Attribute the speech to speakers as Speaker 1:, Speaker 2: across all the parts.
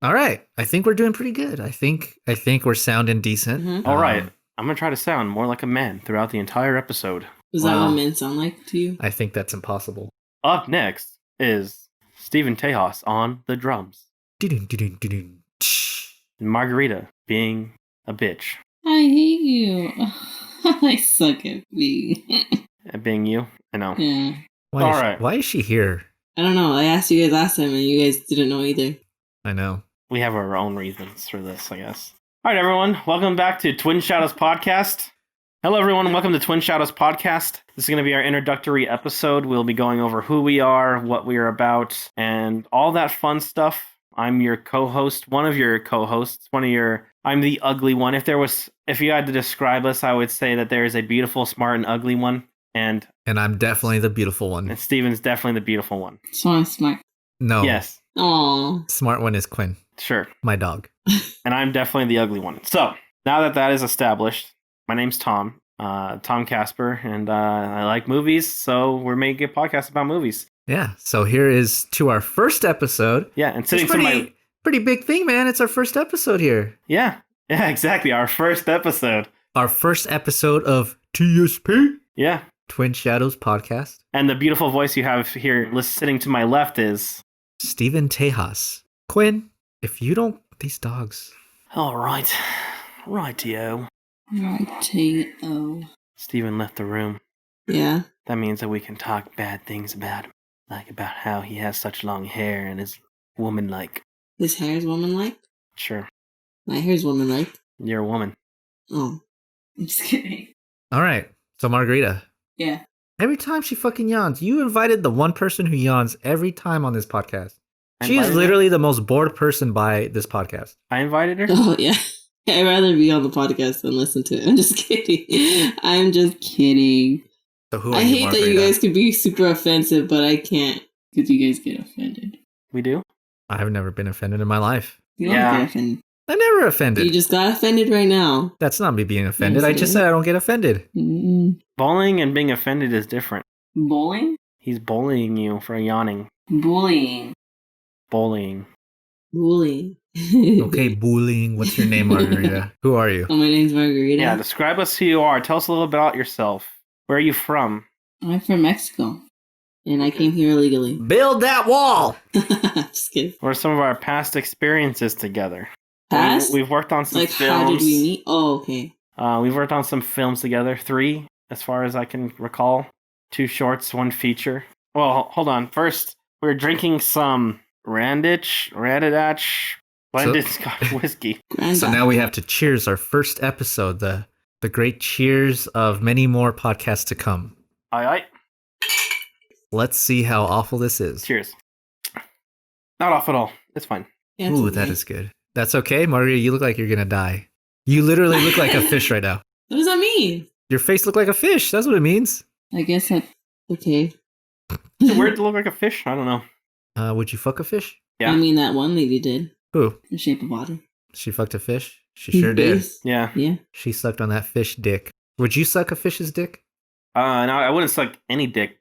Speaker 1: All right. I think we're doing pretty good. I think we're sounding decent.
Speaker 2: Mhm.
Speaker 3: All right. I'm going to try to sound more like a man throughout the entire episode.
Speaker 2: Is that what men sound like to you?
Speaker 1: I think that's impossible.
Speaker 3: Up next is Stephen Tejas on the drums.
Speaker 1: Doo-doo-doo-doo-doo-doo.
Speaker 3: And Margarita being a bitch.
Speaker 2: I hate you. I suck at being.
Speaker 3: At being you? I know.
Speaker 2: Yeah.
Speaker 1: Why is she here?
Speaker 2: I don't know. I asked you guys last time and you guys didn't know either.
Speaker 1: I know.
Speaker 3: We have our own reasons for this, I guess. All right, everyone. Welcome back to Twin Shadows Podcast. Hello, everyone. Welcome to Twin Shadows Podcast. This is going to be our introductory episode. We'll be going over who we are, what we are about, and all that fun stuff. I'm your co-host, one of your co-hosts, I'm the ugly one. If you had to describe us, I would say that there is a beautiful, smart, and ugly one. And
Speaker 1: I'm definitely the beautiful one.
Speaker 3: And Steven's definitely the beautiful one.
Speaker 2: So I'm smart.
Speaker 1: No.
Speaker 3: Yes.
Speaker 2: Aww.
Speaker 1: Smart one is Quinn.
Speaker 3: Sure.
Speaker 1: My dog.
Speaker 3: And I'm definitely the ugly one. So, now that is established, my name's Tom. Tom Casper, and I like movies, so we're making a podcast about movies.
Speaker 1: Yeah, so here is to our first episode.
Speaker 3: Yeah, and sitting to my...
Speaker 1: Pretty big thing, man. It's our first episode here.
Speaker 3: Yeah, exactly. Our first episode.
Speaker 1: Our first episode of TSP.
Speaker 3: Yeah.
Speaker 1: Twin Shadows Podcast.
Speaker 3: And the beautiful voice you have here sitting to my left is...
Speaker 1: Stephen Tejas. Quinn, if you don't... These dogs.
Speaker 3: All right. Rightio.
Speaker 2: Rightio.
Speaker 3: Stephen left the room.
Speaker 2: Yeah.
Speaker 3: That means that we can talk bad things about him. Like about how he has such long hair and is woman-like.
Speaker 2: His hair is woman-like?
Speaker 3: Sure.
Speaker 2: My hair is woman-like.
Speaker 3: You're a woman.
Speaker 2: Oh. I'm just kidding.
Speaker 1: All right. So, Margarita.
Speaker 2: Yeah.
Speaker 1: Every time she fucking yawns, you invited the one person who yawns every time on this podcast. She is literally the most bored person by this podcast.
Speaker 3: I invited her?
Speaker 2: Oh, yeah. I'd rather be on the podcast than listen to it. I'm just kidding. I'm just kidding.
Speaker 1: So who are
Speaker 2: I
Speaker 1: you,
Speaker 2: hate
Speaker 1: Margarita?
Speaker 2: that you guys could be super offensive, but I can't because you guys get offended.
Speaker 3: We do?
Speaker 1: I've never been offended in my life.
Speaker 2: You don't get offended.
Speaker 1: I'm never offended.
Speaker 2: You just got offended right now.
Speaker 1: That's not me being offended.
Speaker 2: Yes,
Speaker 1: I just said I don't get offended.
Speaker 2: Mm-mm.
Speaker 3: Bullying and being offended is different.
Speaker 2: Bowling?
Speaker 3: He's bullying you for yawning.
Speaker 2: Bullying.
Speaker 3: Bullying.
Speaker 2: Bullying.
Speaker 1: Okay, bullying. What's your name, Margarita? Who are you?
Speaker 2: Oh, my name's Margarita.
Speaker 3: Yeah, describe us who you are. Tell us a little bit about yourself. Where are you from?
Speaker 2: I'm from Mexico. And I came here illegally.
Speaker 1: Build that wall!
Speaker 2: Just kidding.
Speaker 3: What are some of our past experiences together?
Speaker 2: Past?
Speaker 3: We've worked on some
Speaker 2: like,
Speaker 3: films.
Speaker 2: how did we meet? Oh, okay.
Speaker 3: We've worked on some films together. 3, as far as I can recall. 2 shorts, 1 feature. Well, hold on. First, we were drinking some Blended Scotch whiskey.
Speaker 1: So now we have to cheers our first episode, the great cheers of many more podcasts to come.
Speaker 3: Aye.
Speaker 1: Let's see how awful this is.
Speaker 3: Cheers. Not off at all. It's fine.
Speaker 2: Yeah,
Speaker 1: Ooh,
Speaker 2: okay.
Speaker 1: that is good. That's okay, Maria. You look like you're gonna die. You literally look like a fish right now.
Speaker 2: What does that mean?
Speaker 1: Your face look like a fish. That's what it means.
Speaker 2: I guess that's okay.
Speaker 3: Is it weird to look like a fish? I don't know.
Speaker 1: Would you fuck a fish?
Speaker 3: Yeah.
Speaker 2: I mean, that one lady did.
Speaker 1: Who?
Speaker 2: The Shape of Water.
Speaker 1: She fucked a fish? She sure did.
Speaker 2: Face.
Speaker 3: Yeah.
Speaker 2: Yeah.
Speaker 1: She sucked on that fish dick. Would you suck a fish's dick?
Speaker 3: No, I wouldn't suck any dick.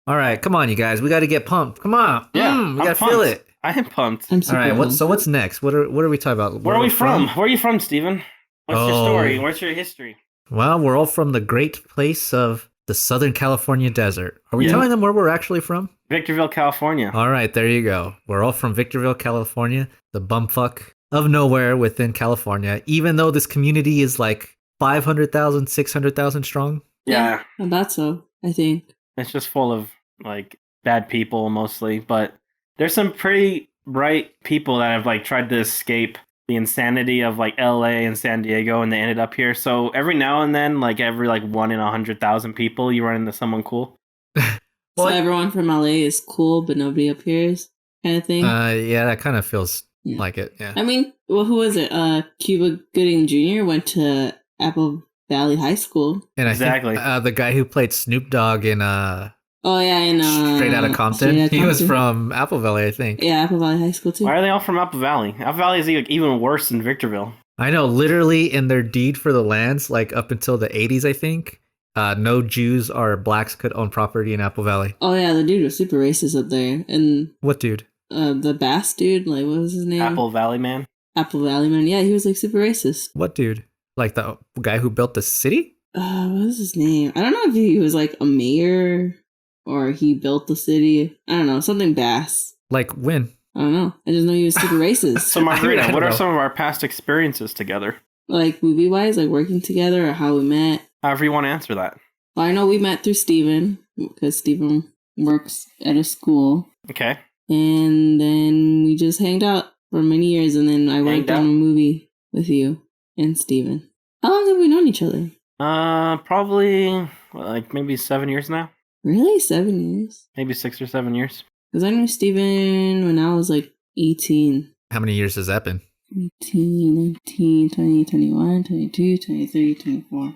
Speaker 1: All right, come on, you guys. We got to get pumped. Come on.
Speaker 3: Yeah,
Speaker 1: we got to feel it.
Speaker 3: I am pumped.
Speaker 2: I'm
Speaker 1: All
Speaker 2: super
Speaker 1: right,
Speaker 2: pumped.
Speaker 1: so what's next? What are we talking about?
Speaker 3: Where are we from? Where are you from, Steven? What's your story? What's your history?
Speaker 1: Well, we're all from the great place of the Southern California desert. Are we telling them where we're actually from?
Speaker 3: Victorville, California.
Speaker 1: All right, there you go. We're all from Victorville, California, the bumfuck of nowhere within California, even though this community is like 500,000, 600,000 strong.
Speaker 3: Yeah.
Speaker 2: About so, I think.
Speaker 3: It's just full of, like, bad people mostly, but there's some pretty bright people that have, like, tried to escape the insanity of, like, LA and San Diego, and they ended up here. So every now and then, like, every, like, 1 in 100,000 people, you run into someone cool.
Speaker 2: So everyone from LA is cool, but nobody up here is, kind of thing?
Speaker 1: Yeah, that kind of feels like it, yeah.
Speaker 2: I mean, well, who was it? Cuba Gooding Jr. went to Apple Valley High School.
Speaker 1: And I
Speaker 3: Exactly.
Speaker 1: think the guy who played Snoop Dogg in
Speaker 2: Oh, yeah, in
Speaker 1: Straight Outta Compton, he was from Apple Valley, I think.
Speaker 2: Yeah, Apple Valley High School, too.
Speaker 3: Why are they all from Apple Valley? Apple Valley is even worse than Victorville.
Speaker 1: I know, literally in their deed for the lands, like up until the 80s, I think, no Jews or blacks could own property in Apple Valley.
Speaker 2: Oh, yeah, the dude was super racist up there. And
Speaker 1: What dude?
Speaker 2: the Bass dude, like what was his name?
Speaker 3: Apple Valley Man.
Speaker 2: Apple Valley Man. Yeah, he was like super racist.
Speaker 1: What dude? Like the guy who built the city?
Speaker 2: What was his name? I don't know if he was like a mayor or he built the city. I don't know, something Bass.
Speaker 1: Like when?
Speaker 2: I don't know. I just know he was super racist.
Speaker 3: So Margarita,
Speaker 1: I don't
Speaker 3: what are
Speaker 1: know.
Speaker 3: some of our past experiences together?
Speaker 2: Like movie wise, like working together or how we met.
Speaker 3: However you want to answer that.
Speaker 2: Well, I know we met through Steven because Steven works at a school.
Speaker 3: Okay.
Speaker 2: And then we just hanged out for many years, and then I worked on a movie with you and Steven. How long have we known each other?
Speaker 3: Probably like maybe 7 years now.
Speaker 2: Really? 7 years?
Speaker 3: Maybe 6 or 7 years.
Speaker 2: Because I knew Steven when I was like 18.
Speaker 1: How many years has that been?
Speaker 2: 18, 19, 20, 21, 22, 23, 24.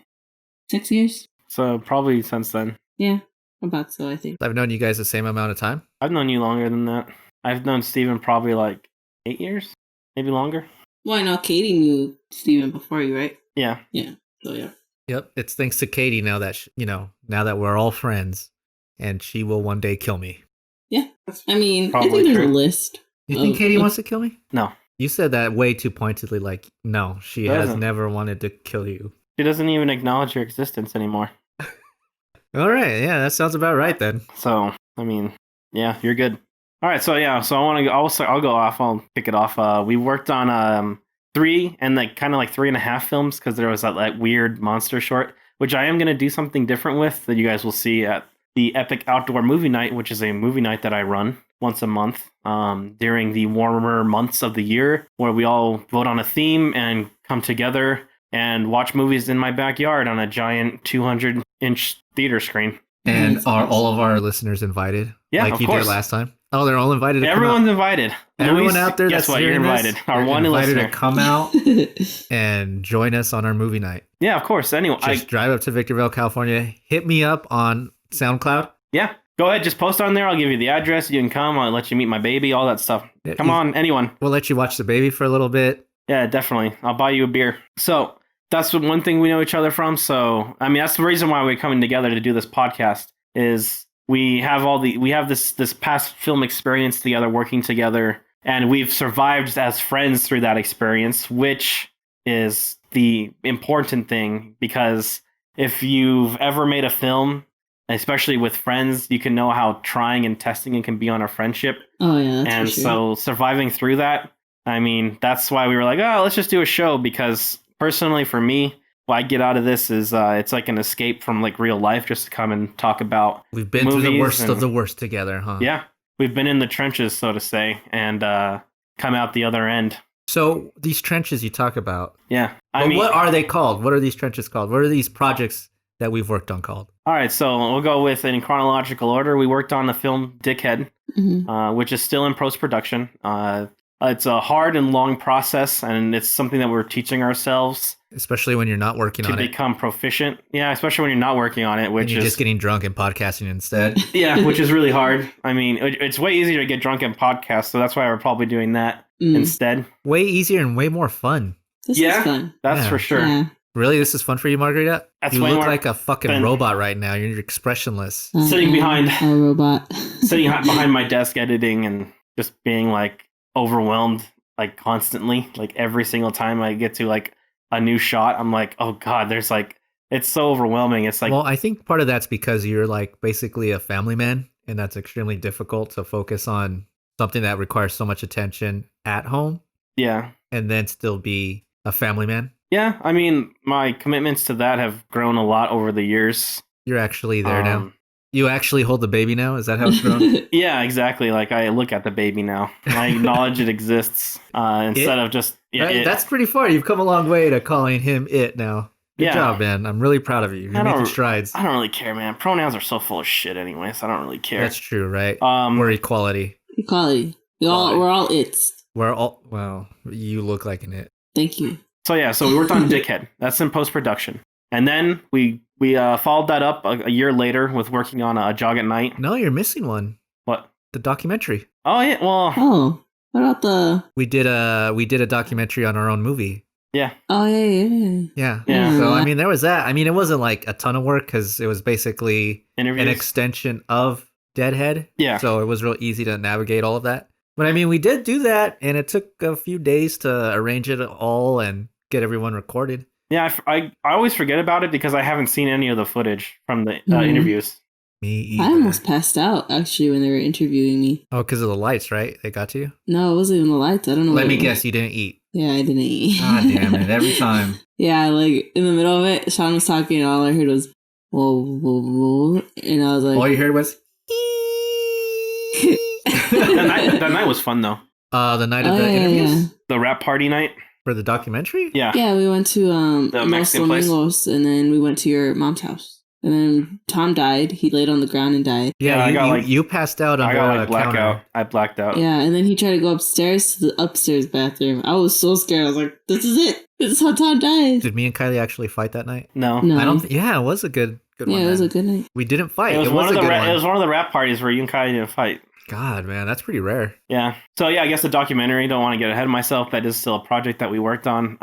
Speaker 2: 6 years?
Speaker 3: So probably since then.
Speaker 2: Yeah, about so, I think.
Speaker 1: I've known you guys the same amount of time.
Speaker 3: I've known you longer than that. I've known Steven probably like 8 years, maybe longer.
Speaker 2: Well, I know Katie knew Steven before you, right?
Speaker 3: Yeah.
Speaker 2: Yeah, so yeah.
Speaker 1: Yep, it's thanks to Katie now that now that we're all friends, and she will one day kill me.
Speaker 2: Yeah, I mean, I
Speaker 3: Probably
Speaker 2: think there's
Speaker 3: true.
Speaker 2: a list.
Speaker 1: You think Katie wants to kill me?
Speaker 3: No.
Speaker 1: You said that way too pointedly. Like, no, she has
Speaker 3: Doesn't.
Speaker 1: never wanted to kill you.
Speaker 3: She doesn't even acknowledge your existence anymore.
Speaker 1: All right, yeah, that sounds about right then.
Speaker 3: So, I mean, yeah, you're good. All right, so yeah, so I want to. I'll go off. I'll kick it off. We worked on 3 and like kind of like 3.5 films because there was that like weird monster short, which I am gonna do something different with that you guys will see at the Epic Outdoor Movie Night, which is a movie night that I run once a month during the warmer months of the year, where we all vote on a theme and come together and watch movies in my backyard on a giant 200-inch theater screen.
Speaker 1: And are all of our listeners invited?
Speaker 3: Yeah,
Speaker 1: like
Speaker 3: of
Speaker 1: you
Speaker 3: course.
Speaker 1: did last time. Oh, they're all invited. To
Speaker 3: Everyone's
Speaker 1: come out.
Speaker 3: invited.
Speaker 1: Everyone
Speaker 3: Luis,
Speaker 1: out there,
Speaker 3: guess
Speaker 1: that's
Speaker 3: what? You're
Speaker 1: hearing
Speaker 3: invited.
Speaker 1: This,
Speaker 3: Our
Speaker 1: you're
Speaker 3: one
Speaker 1: invited
Speaker 3: listener.
Speaker 1: to come out and join us on our movie night.
Speaker 3: Yeah, of course. Anyway,
Speaker 1: Just drive up to Victorville, California. Hit me up on SoundCloud.
Speaker 3: yeah, go ahead. Just post on there. I'll give you the address. You can come. I'll let you meet my baby. All that stuff.
Speaker 1: Yeah,
Speaker 3: Come on, anyone.
Speaker 1: We'll let you watch the baby for a little bit.
Speaker 3: Yeah, definitely. I'll buy you a beer. So that's one thing we know each other from. So I mean, that's the reason why we're coming together to do this podcast. Is we have this past film experience together, working together, and we've survived as friends through that experience, which is the important thing, because if you've ever made a film, especially with friends, you can know how trying and testing it can be on a friendship.
Speaker 2: Oh yeah, that's
Speaker 3: And
Speaker 2: for sure.
Speaker 3: so surviving through that, I mean, that's why we were like, oh, let's just do a show, because personally for me, what I get out of this is it's like an escape from like real life, just to come and talk about.
Speaker 1: We've been through the
Speaker 3: movies
Speaker 1: worst of
Speaker 3: and-
Speaker 1: the worst together, huh?
Speaker 3: Yeah, we've been in the trenches, so to say, and come out the other end.
Speaker 1: So these trenches you talk about,
Speaker 3: Yeah, I
Speaker 1: but
Speaker 3: mean,
Speaker 1: what are they called? What are these trenches called? What are these projects that we've worked on called?
Speaker 3: all right, so we'll go with in chronological order. We worked on the film Dickhead,
Speaker 2: Mhm.
Speaker 3: which is still in post-production. It's a hard and long process, and it's something that we're teaching ourselves
Speaker 1: Especially when you're not working
Speaker 3: to
Speaker 1: on it.
Speaker 3: become proficient. Yeah, especially when you're not working on it,
Speaker 1: And
Speaker 3: which
Speaker 1: you're
Speaker 3: is
Speaker 1: just getting drunk and podcasting instead.
Speaker 3: yeah, which is really hard. I mean, it's way easier to get drunk and podcast, so that's why we're probably doing that
Speaker 2: Mm.
Speaker 3: instead.
Speaker 1: Way easier and way more fun.
Speaker 2: This
Speaker 3: Yeah.
Speaker 2: is fun.
Speaker 3: That's
Speaker 1: Yeah.
Speaker 3: for sure.
Speaker 2: Yeah.
Speaker 1: Really, this is fun for you, Margarita?
Speaker 3: That's
Speaker 1: You
Speaker 3: way
Speaker 1: look
Speaker 3: more
Speaker 1: like a fucking
Speaker 3: fun.
Speaker 1: robot right now. You're expressionless.
Speaker 3: Sitting
Speaker 2: I am
Speaker 3: behind-
Speaker 2: a robot.
Speaker 3: Sitting behind my desk editing and just being like overwhelmed, like constantly, like every single time I get to like a new shot, I'm like, oh god, there's like, it's so overwhelming. It's like,
Speaker 1: Well, I think part of that's because you're like basically a family man, and that's extremely difficult to focus on something that requires so much attention at home
Speaker 3: yeah.
Speaker 1: and then still be a family man.
Speaker 3: Yeah, I mean, my commitments to that have grown a lot over the years.
Speaker 1: You're actually there now.
Speaker 3: Um,
Speaker 1: You actually hold the baby now? Is that how it's grown?
Speaker 3: Yeah, exactly. Like I look at the baby now. I acknowledge it exists instead of just yeah.
Speaker 1: Right? That's pretty far. You've come a long way to calling him it now. Good
Speaker 3: Yeah.
Speaker 1: job, man. I'm really proud of you. You're
Speaker 3: I
Speaker 1: making
Speaker 3: don't-
Speaker 1: strides.
Speaker 3: I don't really care, man. Pronouns are so full of shit anyway, so I don't really care.
Speaker 1: That's true, right?
Speaker 3: Um,
Speaker 1: We're equality.
Speaker 2: Equality.
Speaker 3: Equality.
Speaker 2: We're all it's.
Speaker 1: We're all, well, you look like an it.
Speaker 2: Thank you.
Speaker 3: so yeah, so we worked on Dickhead. That's in post production, and then we followed that up a year later with working on a Jog at Night.
Speaker 1: No, you're missing one.
Speaker 3: What?
Speaker 1: The documentary.
Speaker 3: Oh yeah, well
Speaker 2: Oh, what about the?
Speaker 1: We did a documentary on our own movie.
Speaker 3: yeah,
Speaker 2: Oh yeah.
Speaker 1: Yeah.
Speaker 3: Yeah.
Speaker 1: So I mean, there was that. I mean, it wasn't like a ton of work because it was basically
Speaker 3: interviews.
Speaker 1: an extension of Deadhead.
Speaker 3: Yeah.
Speaker 1: So it was real easy to navigate all of that. But I mean, we did do that, and it took a few days to arrange it all and get everyone recorded.
Speaker 3: Yeah, I always forget about it because I haven't seen any of the footage from the interviews.
Speaker 1: Me either.
Speaker 2: I almost passed out actually when they were interviewing me.
Speaker 1: Oh, because of the lights, right? They got to you?
Speaker 2: No, it wasn't even the lights. I don't know.
Speaker 1: Let me guess, you didn't eat.
Speaker 2: Yeah, I didn't eat.
Speaker 1: God damn it, every time.
Speaker 2: Yeah, like in the middle of it, Sean was talking and all I heard was, whoa, whoa, whoa. And I was like...
Speaker 1: All you heard was...
Speaker 3: that night was fun, though.
Speaker 1: The night of the interviews?
Speaker 2: Yeah.
Speaker 3: The rap party night?
Speaker 1: For the documentary?
Speaker 3: Yeah.
Speaker 2: Yeah, we went to
Speaker 3: the Mexican place.
Speaker 2: Flamingos, and then we went to your mom's house. And then Tom died. He laid on the ground and died.
Speaker 1: Yeah, you passed out under
Speaker 3: I got
Speaker 1: a counter.
Speaker 3: I blacked out.
Speaker 2: Yeah, and then he tried to go upstairs to the upstairs bathroom. I was so scared. I was like, this is it. This is how Tom dies.
Speaker 1: Did me and Kylie actually fight that night?
Speaker 3: No.
Speaker 1: I don't. Yeah, it was a good one.
Speaker 2: Yeah, it was a good night.
Speaker 1: We didn't fight.
Speaker 3: It was one of the rap parties where you and Kylie didn't fight.
Speaker 1: God, man, that's pretty rare.
Speaker 3: Yeah. So yeah, I guess the documentary. Don't want to get ahead of myself. That is still a project that we worked on.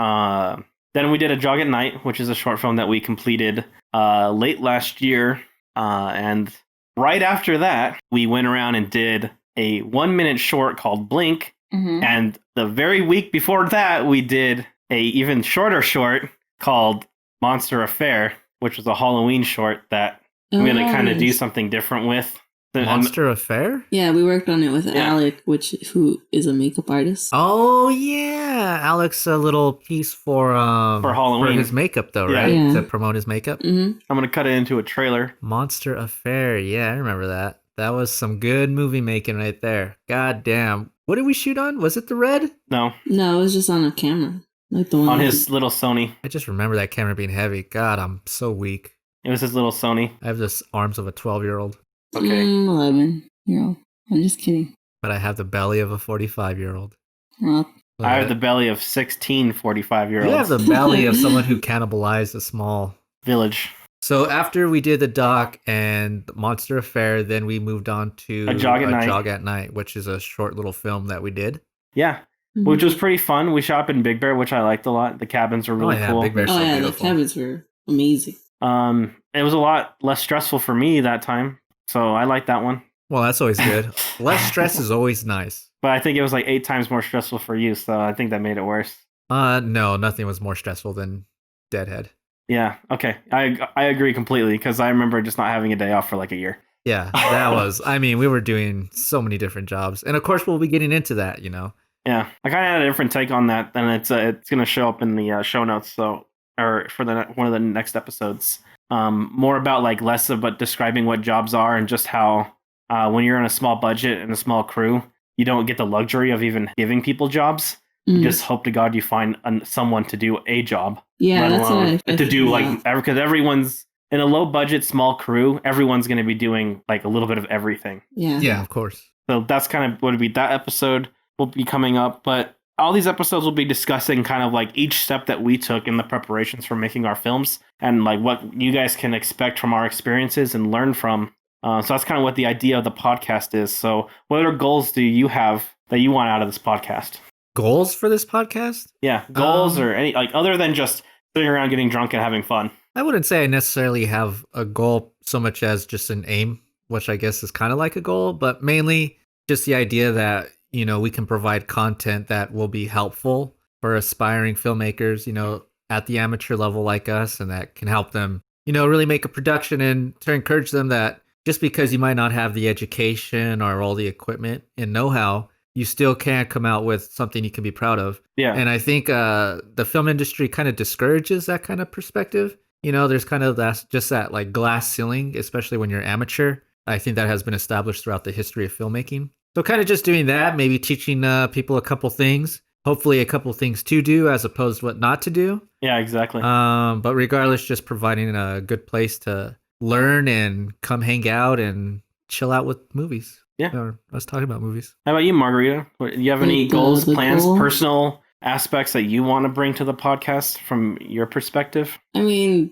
Speaker 3: Then we did A Jog at Night, which is a short film that we completed late last year. And right after that, we went around and did a 1-minute short called Blink.
Speaker 2: Mm-hmm.
Speaker 3: And the very week before that, we did a even shorter short called Monster Affair, which was a Halloween short that I'm going to kind of do something different with.
Speaker 1: Monster Affair?
Speaker 2: Yeah, we worked on it with Alec, who is a makeup artist.
Speaker 1: Oh yeah, Alex, a little piece for
Speaker 3: Halloween,
Speaker 1: for his makeup though, right?
Speaker 2: Yeah.
Speaker 1: To promote his makeup.
Speaker 2: Mm-hmm.
Speaker 3: I'm gonna cut it into a trailer.
Speaker 1: Monster Affair, yeah, I remember that. That was some good movie making right there. God damn, what did we shoot on? Was it the Red?
Speaker 3: No,
Speaker 2: it was just on a camera, like the one
Speaker 3: on his little Sony.
Speaker 1: I just remember that camera being heavy. God, I'm so weak.
Speaker 3: It was his little Sony.
Speaker 1: I have the arms of a 12-year-old.
Speaker 3: Okay.
Speaker 2: 11-year-old. I'm just kidding.
Speaker 1: But I have the belly of a 45-year-old.
Speaker 2: Well,
Speaker 3: I have the belly of 16 45-year-olds.
Speaker 1: You have the belly of someone who cannibalized a small
Speaker 3: village.
Speaker 1: So after we did the doc and Monster Affair, then we moved on to
Speaker 3: A Jog
Speaker 1: at Night, which is a short little film that we did.
Speaker 3: Yeah. Mm-hmm. Which was pretty fun. We shot up in Big Bear, which I liked a lot. The cabins were really cool.
Speaker 1: Big Bear's so beautiful.
Speaker 2: The cabins were amazing.
Speaker 3: It was a lot less stressful for me that time. So I like that one.
Speaker 1: Well, that's always good. Less stress is always nice.
Speaker 3: But I think it was like 8 times more stressful for you, so I think that made it worse.
Speaker 1: No, nothing was more stressful than Deadhead.
Speaker 3: Yeah, okay. I agree completely, because I remember just not having a day off for like a year.
Speaker 1: Yeah, that was, I mean, we were doing so many different jobs. And of course, we'll be getting into that, you know.
Speaker 3: Yeah, I kind of had a different take on that, and it's going to show up in the show notes, or for one of the next episodes. More about like less about describing what jobs are and just how when you're on a small budget and a small crew, you don't get the luxury of even giving people jobs. You just hope to God you find someone to do a job.
Speaker 2: Yeah, that's what I
Speaker 3: to do like because everyone's in a low budget small crew. Everyone's going to be doing like a little bit of everything.
Speaker 2: Yeah,
Speaker 1: of course.
Speaker 3: So that's kind of what would be that episode will be coming up, but. All these episodes will be discussing kind of like each step that we took in the preparations for making our films and like what you guys can expect from our experiences and learn from. So that's kind of what the idea of the podcast is. So what other goals do you have that you want out of this podcast?
Speaker 1: Goals for this podcast?
Speaker 3: Yeah, goals or any like other than just sitting around getting drunk and having fun.
Speaker 1: I wouldn't say I necessarily have a goal so much as just an aim, which I guess is kind of like a goal, but mainly just the idea that you know, we can provide content that will be helpful for aspiring filmmakers, you know, at the amateur level like us, and that can help them, you know, really make a production and to encourage them that just because you might not have the education or all the equipment and know-how, you still can come out with something you can be proud of.
Speaker 3: Yeah.
Speaker 1: And I think the film industry kind of discourages that kind of perspective. You know, there's kind of that like glass ceiling, especially when you're amateur. I think that has been established throughout the history of filmmaking. So kind of just doing that, maybe teaching people a couple things, hopefully a couple things to do as opposed to what not to do.
Speaker 3: Yeah, exactly.
Speaker 1: But regardless, just providing a good place to learn and come hang out and chill out with movies.
Speaker 3: Yeah.
Speaker 1: Or us talking about movies.
Speaker 3: How about you, Margarita? Do you have any goals, plans, personal aspects that you want to bring to the podcast from your perspective?
Speaker 2: I mean,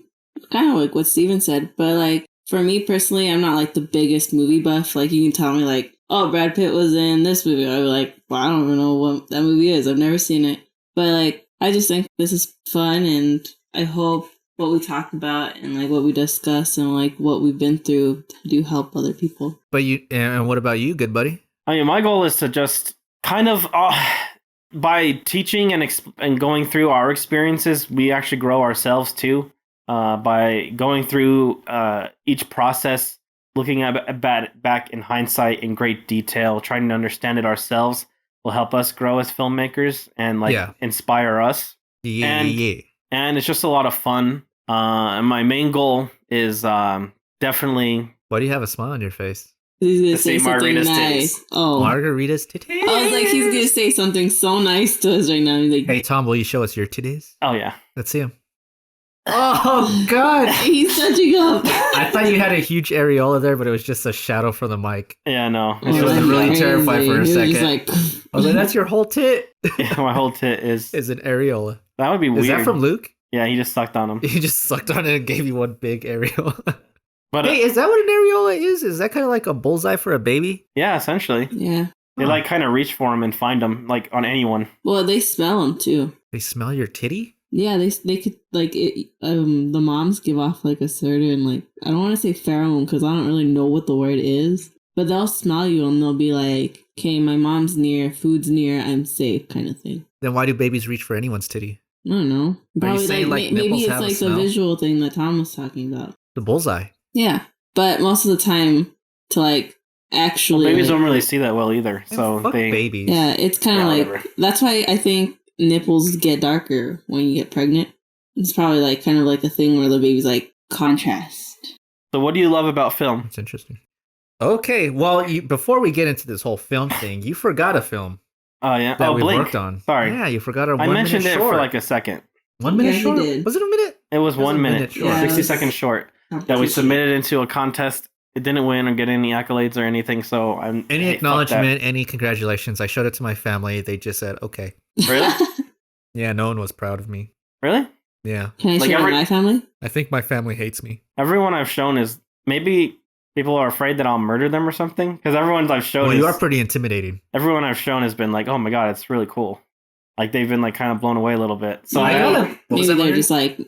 Speaker 2: kind of like what Steven said, but like for me personally, I'm not like the biggest movie buff. Like you can tell me like, oh, Brad Pitt was in this movie. I'd be like, well, I don't even know what that movie is. I've never seen it. But like, I just think this is fun, and I hope what we talk about and like what we discuss and like what we've been through do help other people.
Speaker 1: But and what about you, good buddy?
Speaker 3: I mean, my goal is to just kind of by teaching and going through our experiences, we actually grow ourselves too. By going through each process, looking at back in hindsight in great detail, trying to understand it ourselves will help us grow as filmmakers and inspire us. And it's just a lot of fun. And my main goal is definitely.
Speaker 1: Why do you have a smile on your face?
Speaker 2: He's gonna say something nice. Oh,
Speaker 1: Margarita's titties.
Speaker 2: I was like, he's gonna say something so nice to us right now. He's like,
Speaker 1: hey Tom, will you show us your titties?
Speaker 3: Oh yeah,
Speaker 1: let's see him. Oh God,
Speaker 2: he's touching up.
Speaker 1: I thought you had a huge areola there, but it was just a shadow from the mic.
Speaker 3: Yeah, no.
Speaker 1: I was really terrified for a second. Like, I was like, "That's your whole tit."
Speaker 3: Yeah, my whole tit is
Speaker 1: an areola.
Speaker 3: That would be weird.
Speaker 1: Is that from Luke?
Speaker 3: Yeah, he just sucked on him.
Speaker 1: He just sucked on it and gave you one big areola.
Speaker 3: But
Speaker 1: hey, is that what an areola is? Is that kind of like a bullseye for a baby?
Speaker 3: Yeah, essentially.
Speaker 2: Yeah.
Speaker 3: They like kind of reach for them and find them like on anyone.
Speaker 2: Well, they smell them too.
Speaker 1: They smell your titty?
Speaker 2: Yeah, they could like it. The moms give off like a certain like I don't want to say pheromone because I don't really know what the word is, but they'll smell you and they'll be like, "Okay, my mom's near, food's near, I'm safe," kind of thing.
Speaker 1: Then why do babies reach for anyone's titty?
Speaker 2: I don't know. Probably
Speaker 1: saying, like,
Speaker 2: maybe it's
Speaker 1: have a
Speaker 2: like the
Speaker 1: smell?
Speaker 2: visual thing that Tom was talking about.
Speaker 1: The bullseye.
Speaker 2: Yeah, but most of the time to like actually
Speaker 3: babies
Speaker 2: like,
Speaker 3: don't really see that well either. So
Speaker 1: fuck
Speaker 3: they
Speaker 1: babies.
Speaker 2: Yeah, it's kind of like
Speaker 3: whatever.
Speaker 2: That's why I think nipples get darker when you get pregnant. It's probably like kind of like a thing where the baby's like contrast.
Speaker 3: So what do you love about film?
Speaker 1: That's interesting. Okay, well, before we get into this whole film thing, you forgot a film
Speaker 3: Oh yeah.
Speaker 1: that we
Speaker 3: Blink.
Speaker 1: worked on.
Speaker 3: Sorry.
Speaker 1: Yeah, you forgot a
Speaker 3: I
Speaker 1: 1 minute
Speaker 3: mentioned it
Speaker 1: short.
Speaker 3: for like a second.
Speaker 1: 1 minute
Speaker 2: Yeah, he
Speaker 1: short?
Speaker 2: did.
Speaker 1: Was it a minute?
Speaker 3: It was
Speaker 1: It was
Speaker 3: 1
Speaker 1: a
Speaker 3: minute,
Speaker 1: minute short.
Speaker 2: Yeah,
Speaker 3: 60-second short that we submitted into a contest. It didn't win or get any accolades or anything. So I'm
Speaker 1: Any acknowledgement, any congratulations. I showed it to my family. They just said, okay.
Speaker 3: Really?
Speaker 1: Yeah, no one was proud of me.
Speaker 3: Really?
Speaker 1: Yeah.
Speaker 2: Can I
Speaker 3: Like
Speaker 2: share my family?
Speaker 1: I think my family hates me.
Speaker 3: Everyone I've shown is maybe people are afraid that I'll murder them or something. Because everyone I've shown,
Speaker 1: Well, you are pretty intimidating.
Speaker 3: everyone I've shown has been like, oh my god, it's really cool. Like they've been like kind of blown away a little bit. So I
Speaker 2: Maybe-
Speaker 3: gotta.
Speaker 1: What was
Speaker 2: maybe
Speaker 1: that,
Speaker 2: they're
Speaker 1: Larry?
Speaker 2: just like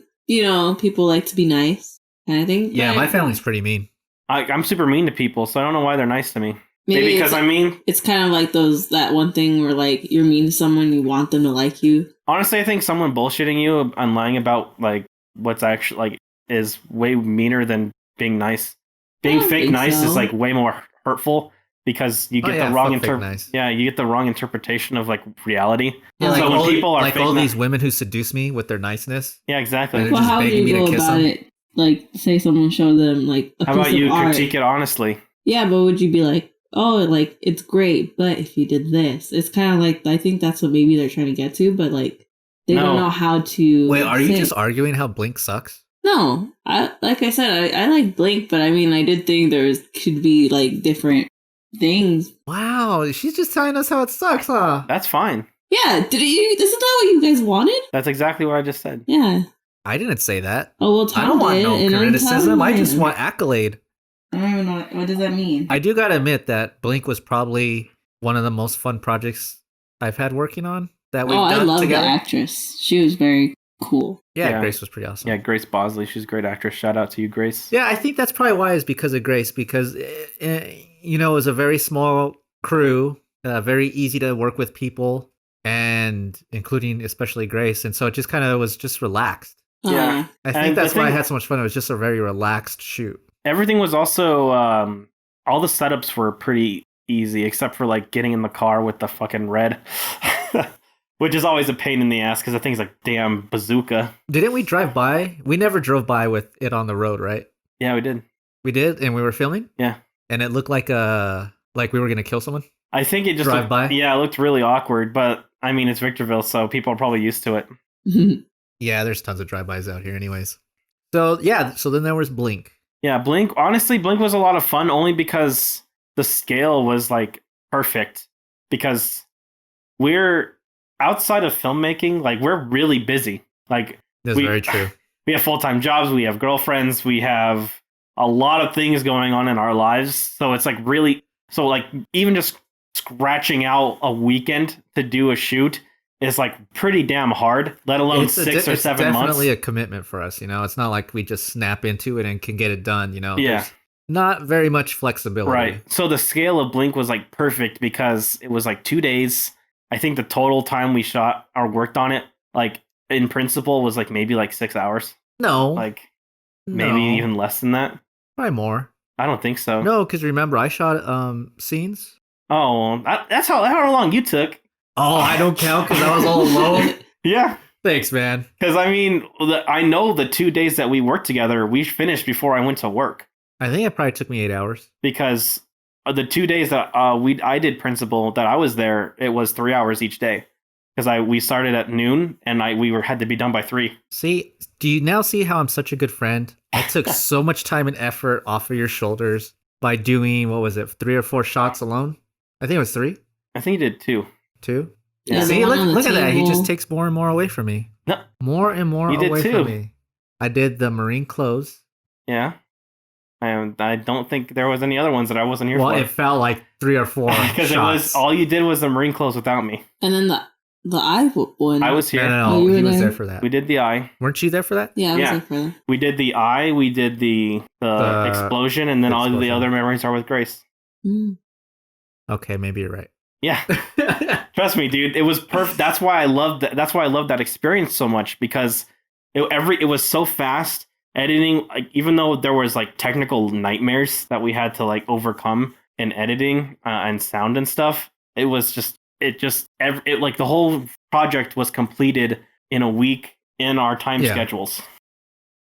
Speaker 2: people like to be nice kind of thing.
Speaker 1: Yeah,
Speaker 2: But
Speaker 1: my family's pretty mean.
Speaker 3: I'm super mean to people, so I don't know why they're nice to me.
Speaker 2: maybe
Speaker 3: Maybe because
Speaker 2: it's,
Speaker 3: I'm mean.
Speaker 2: it's kind of like that one thing where like you're mean to someone, you want them to like you.
Speaker 3: Honestly, I think someone bullshitting you and lying about like what's actually like is way meaner than being nice. Being
Speaker 2: don't
Speaker 3: fake
Speaker 2: think
Speaker 3: nice
Speaker 2: so.
Speaker 3: is like way more hurtful because you get
Speaker 1: yeah,
Speaker 3: the wrong
Speaker 1: fuck fake nice.
Speaker 3: Yeah, you get the wrong interpretation of like reality.
Speaker 1: Yeah,
Speaker 3: so
Speaker 1: like
Speaker 3: when
Speaker 1: all,
Speaker 3: people are
Speaker 1: like
Speaker 3: fake
Speaker 1: all
Speaker 3: ni-
Speaker 1: these women who seduce me with their niceness.
Speaker 3: yeah, exactly.
Speaker 1: They're
Speaker 2: Well,
Speaker 1: just
Speaker 2: how would
Speaker 1: begging me
Speaker 2: you
Speaker 1: to
Speaker 2: go
Speaker 1: kiss
Speaker 2: about
Speaker 1: them.
Speaker 2: it? Like, say someone showed them like a
Speaker 3: How
Speaker 2: piece
Speaker 3: about you
Speaker 2: of art.
Speaker 3: critique it honestly?
Speaker 2: Yeah, but would you be like, oh, like it's great, but if you did this, it's kind of like I think that's what maybe they're trying to get to, but like they
Speaker 3: No.
Speaker 2: don't know how to.
Speaker 1: Wait, are you
Speaker 2: say-
Speaker 1: just arguing how Blink sucks?
Speaker 2: No, like I said, I like Blink, but I mean, I did think could be like different things.
Speaker 1: Wow, she's just telling us how it sucks, huh?
Speaker 3: That's fine.
Speaker 2: Yeah, did you? This is not what you guys wanted.
Speaker 3: That's exactly what I just said.
Speaker 2: Yeah.
Speaker 1: I didn't say that.
Speaker 2: Oh well, Tom
Speaker 1: I don't want
Speaker 2: did,
Speaker 1: no
Speaker 2: and I'm
Speaker 1: criticism.
Speaker 2: telling
Speaker 1: I just
Speaker 2: him.
Speaker 1: want accolade.
Speaker 2: I don't even know what does that mean.
Speaker 1: I do gotta admit that Blink was probably one of the most fun projects I've had working on that we've
Speaker 2: I
Speaker 1: done
Speaker 2: love
Speaker 1: together.
Speaker 2: the actress. She was very cool.
Speaker 1: Yeah,
Speaker 3: Yeah.
Speaker 1: Grace was pretty awesome.
Speaker 3: Yeah, Grace Bosley. She's a great actress. Shout out to you, Grace.
Speaker 1: Yeah, I think that's probably why is because of Grace, because it was a very small crew, very easy to work with people, and including especially Grace, and so it just kind of was just relaxed.
Speaker 3: Yeah.
Speaker 1: I
Speaker 3: And
Speaker 1: think that's why I
Speaker 3: think-
Speaker 1: had so much fun. It was just a very relaxed shoot.
Speaker 3: Everything was also all the setups were pretty easy, except for like getting in the car with the fucking red, which is always a pain in the ass because the thing's like damn bazooka.
Speaker 1: Didn't we drive by? We never drove by with it on the road, right?
Speaker 3: Yeah, we did.
Speaker 1: We did, and we were filming.
Speaker 3: Yeah.
Speaker 1: And it looked like we were gonna kill someone.
Speaker 3: I think it just
Speaker 1: Drive
Speaker 3: looked,
Speaker 1: by?
Speaker 3: Yeah, it looked really awkward, but I mean it's Victorville, so people are probably used to it.
Speaker 1: Yeah, there's tons of drive-bys out here, anyways. So yeah, so then there was Blink.
Speaker 3: Yeah, Blink. Honestly, Blink was a lot of fun only because the scale was like perfect. Because we're outside of filmmaking, like we're really busy. Like
Speaker 1: That's
Speaker 3: we-
Speaker 1: very true.
Speaker 3: we have full-time jobs, we have girlfriends, we have a lot of things going on in our lives. So it's like really, so like even just scratching out a weekend to do a shoot is like pretty damn hard, let alone 6 or 7 months.
Speaker 1: It's definitely a commitment for us. It's not like we just snap into it and can get it done.
Speaker 3: Yeah.
Speaker 1: not very much flexibility.
Speaker 3: Right. So the scale of Blink was like perfect because it was like 2 days. I think the total time we shot or worked on it, like in principle, was like maybe like 6 hours.
Speaker 1: No.
Speaker 3: Like maybe even less than that.
Speaker 1: Probably more.
Speaker 3: I don't think so.
Speaker 1: No, because remember, I shot scenes.
Speaker 3: Oh, that's how long you took.
Speaker 1: Oh, I don't count because I was all alone.
Speaker 3: Yeah.
Speaker 1: Thanks, man.
Speaker 3: Because I mean, I know the 2 days that we worked together, we finished before I went to work.
Speaker 1: I think it probably took me 8 hours.
Speaker 3: Because the 2 days that I did principal that I was there, it was 3 hours each day. Because we started at noon and we had to be done by 3.
Speaker 1: See, do you now see how I'm such a good friend? I took so much time and effort off of your shoulders by doing, what was it, 3 or 4 shots alone? I think it was 3.
Speaker 3: I think you did 2.
Speaker 1: 2?
Speaker 3: Yeah.
Speaker 1: See, look at that. He just takes more and more away from me.
Speaker 3: No.
Speaker 1: More and more
Speaker 3: You did
Speaker 1: away
Speaker 3: too.
Speaker 1: from me. I did the marine clothes.
Speaker 3: Yeah. I don't think there was any other ones that I wasn't here
Speaker 1: Well,
Speaker 3: for.
Speaker 1: it felt like 3 or 4
Speaker 3: Because it was all you did was the marine clothes without me.
Speaker 2: And then the eye one.
Speaker 3: I was here.
Speaker 1: No,
Speaker 2: Oh, you
Speaker 1: he
Speaker 2: were
Speaker 1: was
Speaker 2: there?
Speaker 1: there for that.
Speaker 3: We did the eye.
Speaker 1: Weren't you there for that?
Speaker 2: Yeah, I was
Speaker 3: Yeah.
Speaker 2: there for that.
Speaker 3: We did the eye. We did the explosion, and then all of the
Speaker 1: explosion.
Speaker 3: other memories are with Grace.
Speaker 2: Mm.
Speaker 1: Okay, maybe you're right.
Speaker 3: Yeah, trust me, dude. It was perfect. That's why I loved that. That's why I loved that experience so much because it was so fast editing. Like even though there was like technical nightmares that we had to like overcome in editing and sound and stuff, it like the whole project was completed in a week in our time schedules.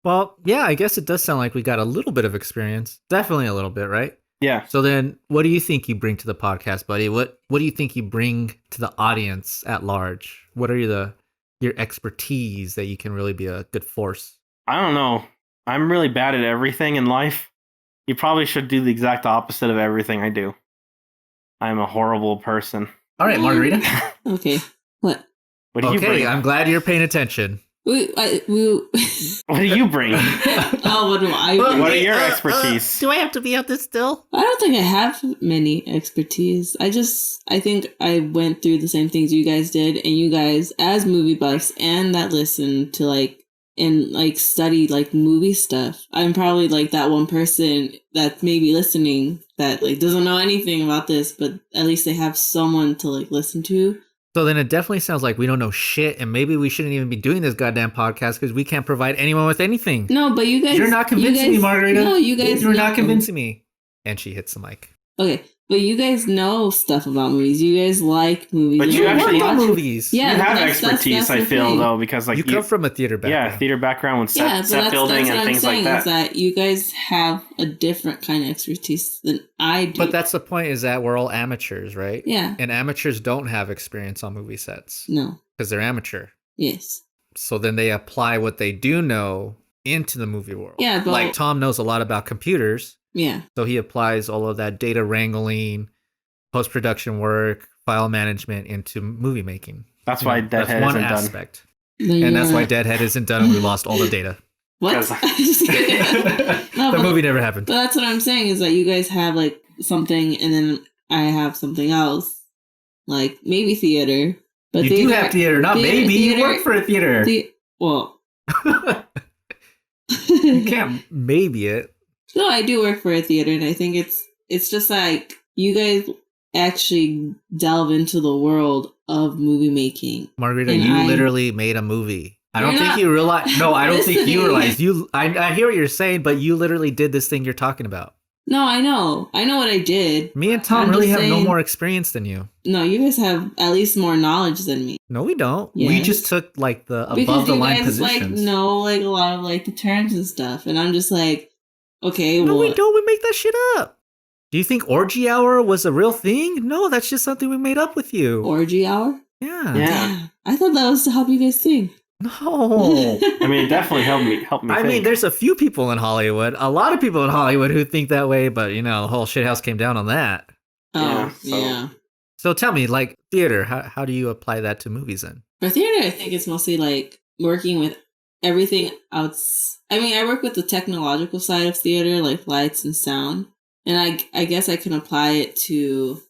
Speaker 1: Well, yeah, I guess it does sound like we got a little bit of experience. Definitely a little bit, right?
Speaker 3: Yeah.
Speaker 1: So then what do you think you bring to the podcast, buddy? What do you think you bring to the audience at large? What are your expertise that you can really be a good force?
Speaker 3: I don't know. I'm really bad at everything in life. You probably should do the exact opposite of everything I do. I'm a horrible person.
Speaker 1: All right, Margarita.
Speaker 2: Okay. What?
Speaker 3: What do you bring?
Speaker 1: I'm glad you're paying attention.
Speaker 2: We
Speaker 3: What do you bring?
Speaker 2: Oh, what do I bring?
Speaker 3: What are your expertise?
Speaker 1: Do I have to be out this still?
Speaker 2: I don't think I have many expertise. I think I went through the same things you guys did, and you guys, as movie buffs and that listen to study like movie stuff, I'm probably like that one person that may be listening that like doesn't know anything about this, but at least they have someone to like listen to.
Speaker 1: So then it definitely sounds like we don't know shit, and maybe we shouldn't even be doing this goddamn podcast because we can't provide anyone with anything.
Speaker 2: No, but you guys...
Speaker 1: You're not convincing me, Margarita.
Speaker 2: No, you guys...
Speaker 1: You're not convincing me. And she hits the mic.
Speaker 2: Okay, but you guys know stuff about movies. You guys like movies.
Speaker 3: But you actually
Speaker 1: watch movies.
Speaker 2: Yeah,
Speaker 3: you have
Speaker 2: that's
Speaker 3: expertise, I feel, though, because like
Speaker 1: you come from a theater background.
Speaker 3: Yeah, theater background with
Speaker 2: Yeah,
Speaker 3: set building and things like that.
Speaker 2: Is that you guys have a different kind of expertise than I do.
Speaker 1: But that's the point, is that we're all amateurs, right?
Speaker 2: Yeah.
Speaker 1: And amateurs don't have experience on movie sets.
Speaker 2: No.
Speaker 1: Because they're amateur.
Speaker 2: Yes.
Speaker 1: So then they apply what they do know into the movie world.
Speaker 2: Yeah, but...
Speaker 1: Like Tom knows a lot about computers.
Speaker 2: Yeah.
Speaker 1: So he applies all of that data wrangling, post-production work, file management into movie making.
Speaker 3: That's why Deadhead
Speaker 1: that's one
Speaker 3: isn't
Speaker 1: aspect.
Speaker 2: done.
Speaker 1: And that's why Deadhead isn't done and we lost all the data.
Speaker 2: What? No,
Speaker 1: the movie never happened.
Speaker 2: But that's what I'm saying is that you guys have like something and then I have something else. Like maybe theater. But
Speaker 1: you do have theater, not maybe. You work for a theater.
Speaker 2: Well.
Speaker 1: You can't maybe it.
Speaker 2: No, I do work for a theater, and I think it's just like you guys actually delve into the world of movie making.
Speaker 1: Margarita, you literally made a movie. I don't think you realize. No, I don't think you realize. I hear what you're saying, but you literally did this thing you're talking about.
Speaker 2: No, I know what I did.
Speaker 1: Me and Tom really have no more experience than you.
Speaker 2: No, you guys have at least more knowledge than me.
Speaker 1: No, we don't.
Speaker 2: Yes.
Speaker 1: We just took like the
Speaker 2: because
Speaker 1: above the line
Speaker 2: positions. Like know like a lot of like the terms and stuff, and I'm just like, okay,
Speaker 1: no, we don't. We make that shit up. Do you think orgy hour was a real thing? No, that's just something we made up with you.
Speaker 2: Orgy hour?
Speaker 3: Yeah.
Speaker 2: I thought that was to help you guys sing.
Speaker 1: No.
Speaker 3: I mean, it definitely helped me.
Speaker 1: I mean, there's a few people in Hollywood, a lot of people in Hollywood who think that way, but you know, the whole shithouse came down on that.
Speaker 2: Oh, yeah.
Speaker 1: So tell me, like theater, how do you apply that to movies then?
Speaker 2: For theater, I think it's mostly like working with everything else. I mean, I work with the technological side of theater, like lights and sound. And I guess I can apply it to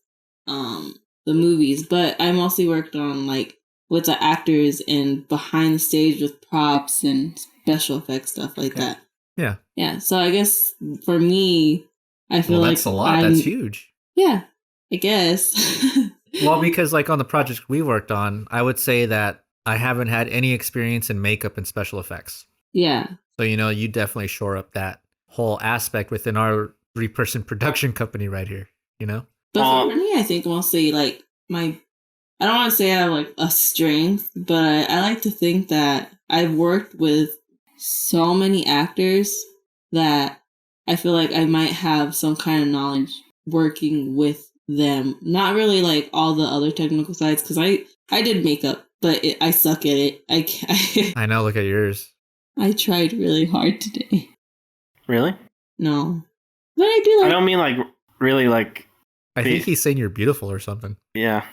Speaker 2: the movies, but I mostly worked on like with the actors and behind the stage with props and special effects stuff like that.
Speaker 1: Yeah.
Speaker 2: Yeah. So I guess for me, I feel
Speaker 1: Well,
Speaker 2: like
Speaker 1: that's a lot. That's huge.
Speaker 2: Yeah, I guess.
Speaker 1: Well, because like on the projects we worked on, I would say that I haven't had any experience in makeup and special effects.
Speaker 2: Yeah.
Speaker 1: So, you definitely shore up that whole aspect within our 3-person production company right here,
Speaker 2: But for me, I think mostly like I don't want to say I have like a strength, but I like to think that I've worked with so many actors that I feel like I might have some kind of knowledge working with them. Not really like all the other technical sides, because I did makeup, but I suck at it.
Speaker 1: I know, look at yours.
Speaker 2: I tried really hard today.
Speaker 3: Really?
Speaker 2: No. But I do like...
Speaker 3: I don't mean like really like...
Speaker 1: I think he's saying you're beautiful or something.
Speaker 3: Yeah.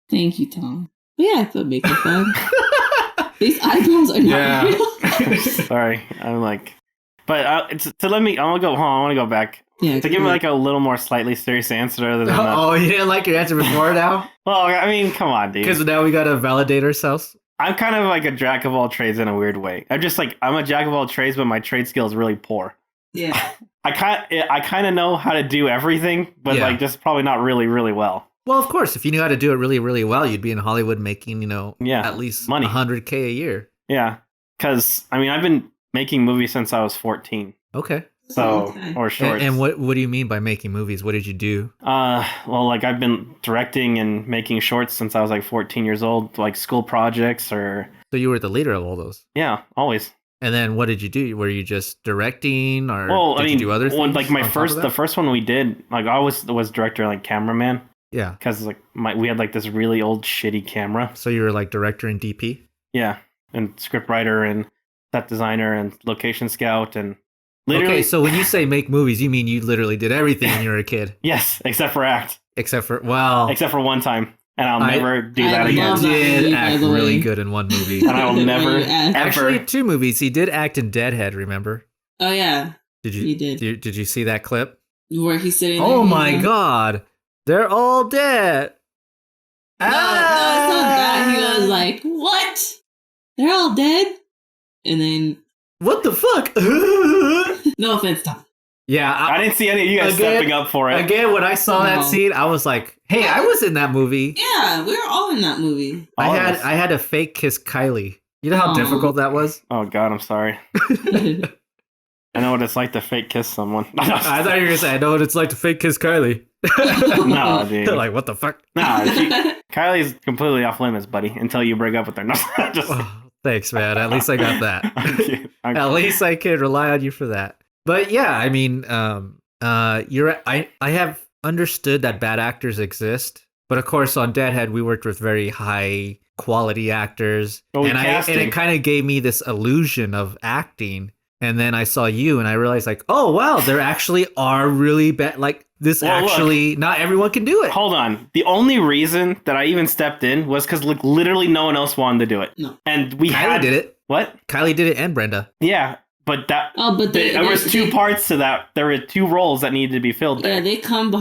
Speaker 2: Thank you, Tom. But yeah, I put makeup on. These eyebrows are not real.
Speaker 3: Sorry. I'm like... But I want to go back.
Speaker 2: Yeah,
Speaker 3: to give me like a little more slightly serious answer other than that.
Speaker 1: Oh, you didn't like your answer before now?
Speaker 3: Well, I mean, come on, dude.
Speaker 1: Because now we got to validate ourselves.
Speaker 3: I'm kind of like a jack of all trades in a weird way. I'm a jack of all trades, but my trade skill is really poor.
Speaker 2: Yeah.
Speaker 3: I kind of know how to do everything, but like just probably not really, really well.
Speaker 1: Well, of course, if you knew how to do it really, really well, you'd be in Hollywood making, at least
Speaker 3: money,
Speaker 1: $100K a year.
Speaker 3: Yeah, because I mean, I've been making movies since I was 14.
Speaker 1: Okay.
Speaker 3: So, or shorts.
Speaker 1: And what do you mean by making movies? What did you do?
Speaker 3: Well, like I've been directing and making shorts since I was like 14 years old, like school projects or...
Speaker 1: So you were the leader of all those?
Speaker 3: Yeah, always.
Speaker 1: And then what did you do? Were you just directing or did you do other things?
Speaker 3: Like the first one we did, like I was director and like cameraman.
Speaker 1: Yeah.
Speaker 3: Because like we had like this really old shitty camera.
Speaker 1: So you were like director and DP?
Speaker 3: Yeah. And script writer and set designer and location scout and... Literally.
Speaker 1: Okay, so when you say make movies, you mean you literally did everything when you were a kid?
Speaker 3: Yes, except for act.
Speaker 1: Except for one
Speaker 3: time. And I'll never do that again.
Speaker 1: He did act really good in one movie.
Speaker 3: And I will never, ever...
Speaker 1: Actually, 2 movies. He did act in Deadhead, remember?
Speaker 2: Oh, yeah.
Speaker 1: He did. Did you see that clip?
Speaker 2: Where he's sitting
Speaker 1: there? Oh, my God. They're all dead.
Speaker 2: No, it's not that. He was like, what? They're all dead? And then...
Speaker 1: What the fuck?
Speaker 2: No offense, Tom.
Speaker 1: Yeah,
Speaker 3: I didn't see any of you guys stepping up for it.
Speaker 1: Again, when I saw that scene, I was like, "Hey, I was in that movie."
Speaker 2: Yeah, we were all in that movie.
Speaker 1: I had to fake kiss Kylie. You know how difficult that was?
Speaker 3: Oh God, I'm sorry. I know what it's like to fake kiss someone.
Speaker 1: I thought you were gonna say, "I know what it's like to fake kiss Kylie."
Speaker 3: No, dude.
Speaker 1: Like, what the fuck?
Speaker 3: No, Kylie's completely off limits, buddy. Until you break up with her. No, just...
Speaker 1: Thanks, man. At least I got that. At least I can rely on you for that. But yeah, I mean, I have understood that bad actors exist, but of course on Deadhead we worked with very high quality actors, and it kind of gave me this illusion of acting. And then I saw you, and I realized like, oh wow, there actually are really bad. Like this not everyone can do it.
Speaker 3: Hold on. The only reason that I even stepped in was because like literally no one else wanted to do it.
Speaker 2: No.
Speaker 3: And
Speaker 1: Kylie did it.
Speaker 3: What?
Speaker 1: Kylie did it, and Brenda.
Speaker 3: Yeah. But there was 2 parts to that. There were 2 roles that needed to be filled there.
Speaker 2: Yeah, they come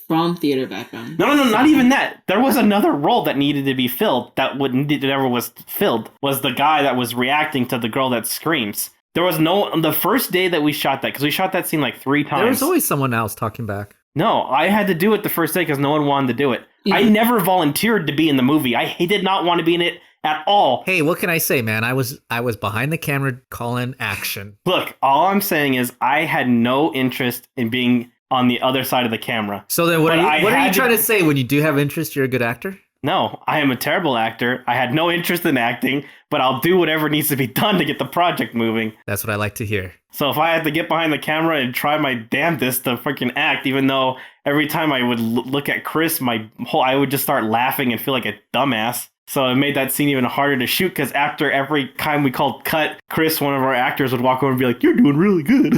Speaker 2: from theater background.
Speaker 3: No, not even that. There was another role that needed to be filled that never was filled. Was the guy that was reacting to the girl that screams. There was on the first day that we shot that, because we shot that scene like 3 times.
Speaker 1: There was always someone else talking back.
Speaker 3: No, I had to do it the first day because no one wanted to do it. Yeah. I never volunteered to be in the movie. I did not want to be in it at all.
Speaker 1: Hey, what can I say, man? I was behind the camera calling action.
Speaker 3: Look, all I'm saying is I had no interest in being on the other side of the camera.
Speaker 1: So then what are you trying to say? When you do have interest, you're a good actor?
Speaker 3: No, I am a terrible actor. I had no interest in acting, but I'll do whatever needs to be done to get the project moving.
Speaker 1: That's what I like to hear.
Speaker 3: So if I had to get behind the camera and try my damnedest to freaking act, even though every time I would look at Chris, I would just start laughing and feel like a dumbass. So it made that scene even harder to shoot, because after every time we called cut, Chris, one of our actors, would walk over and be like, "You're doing really good."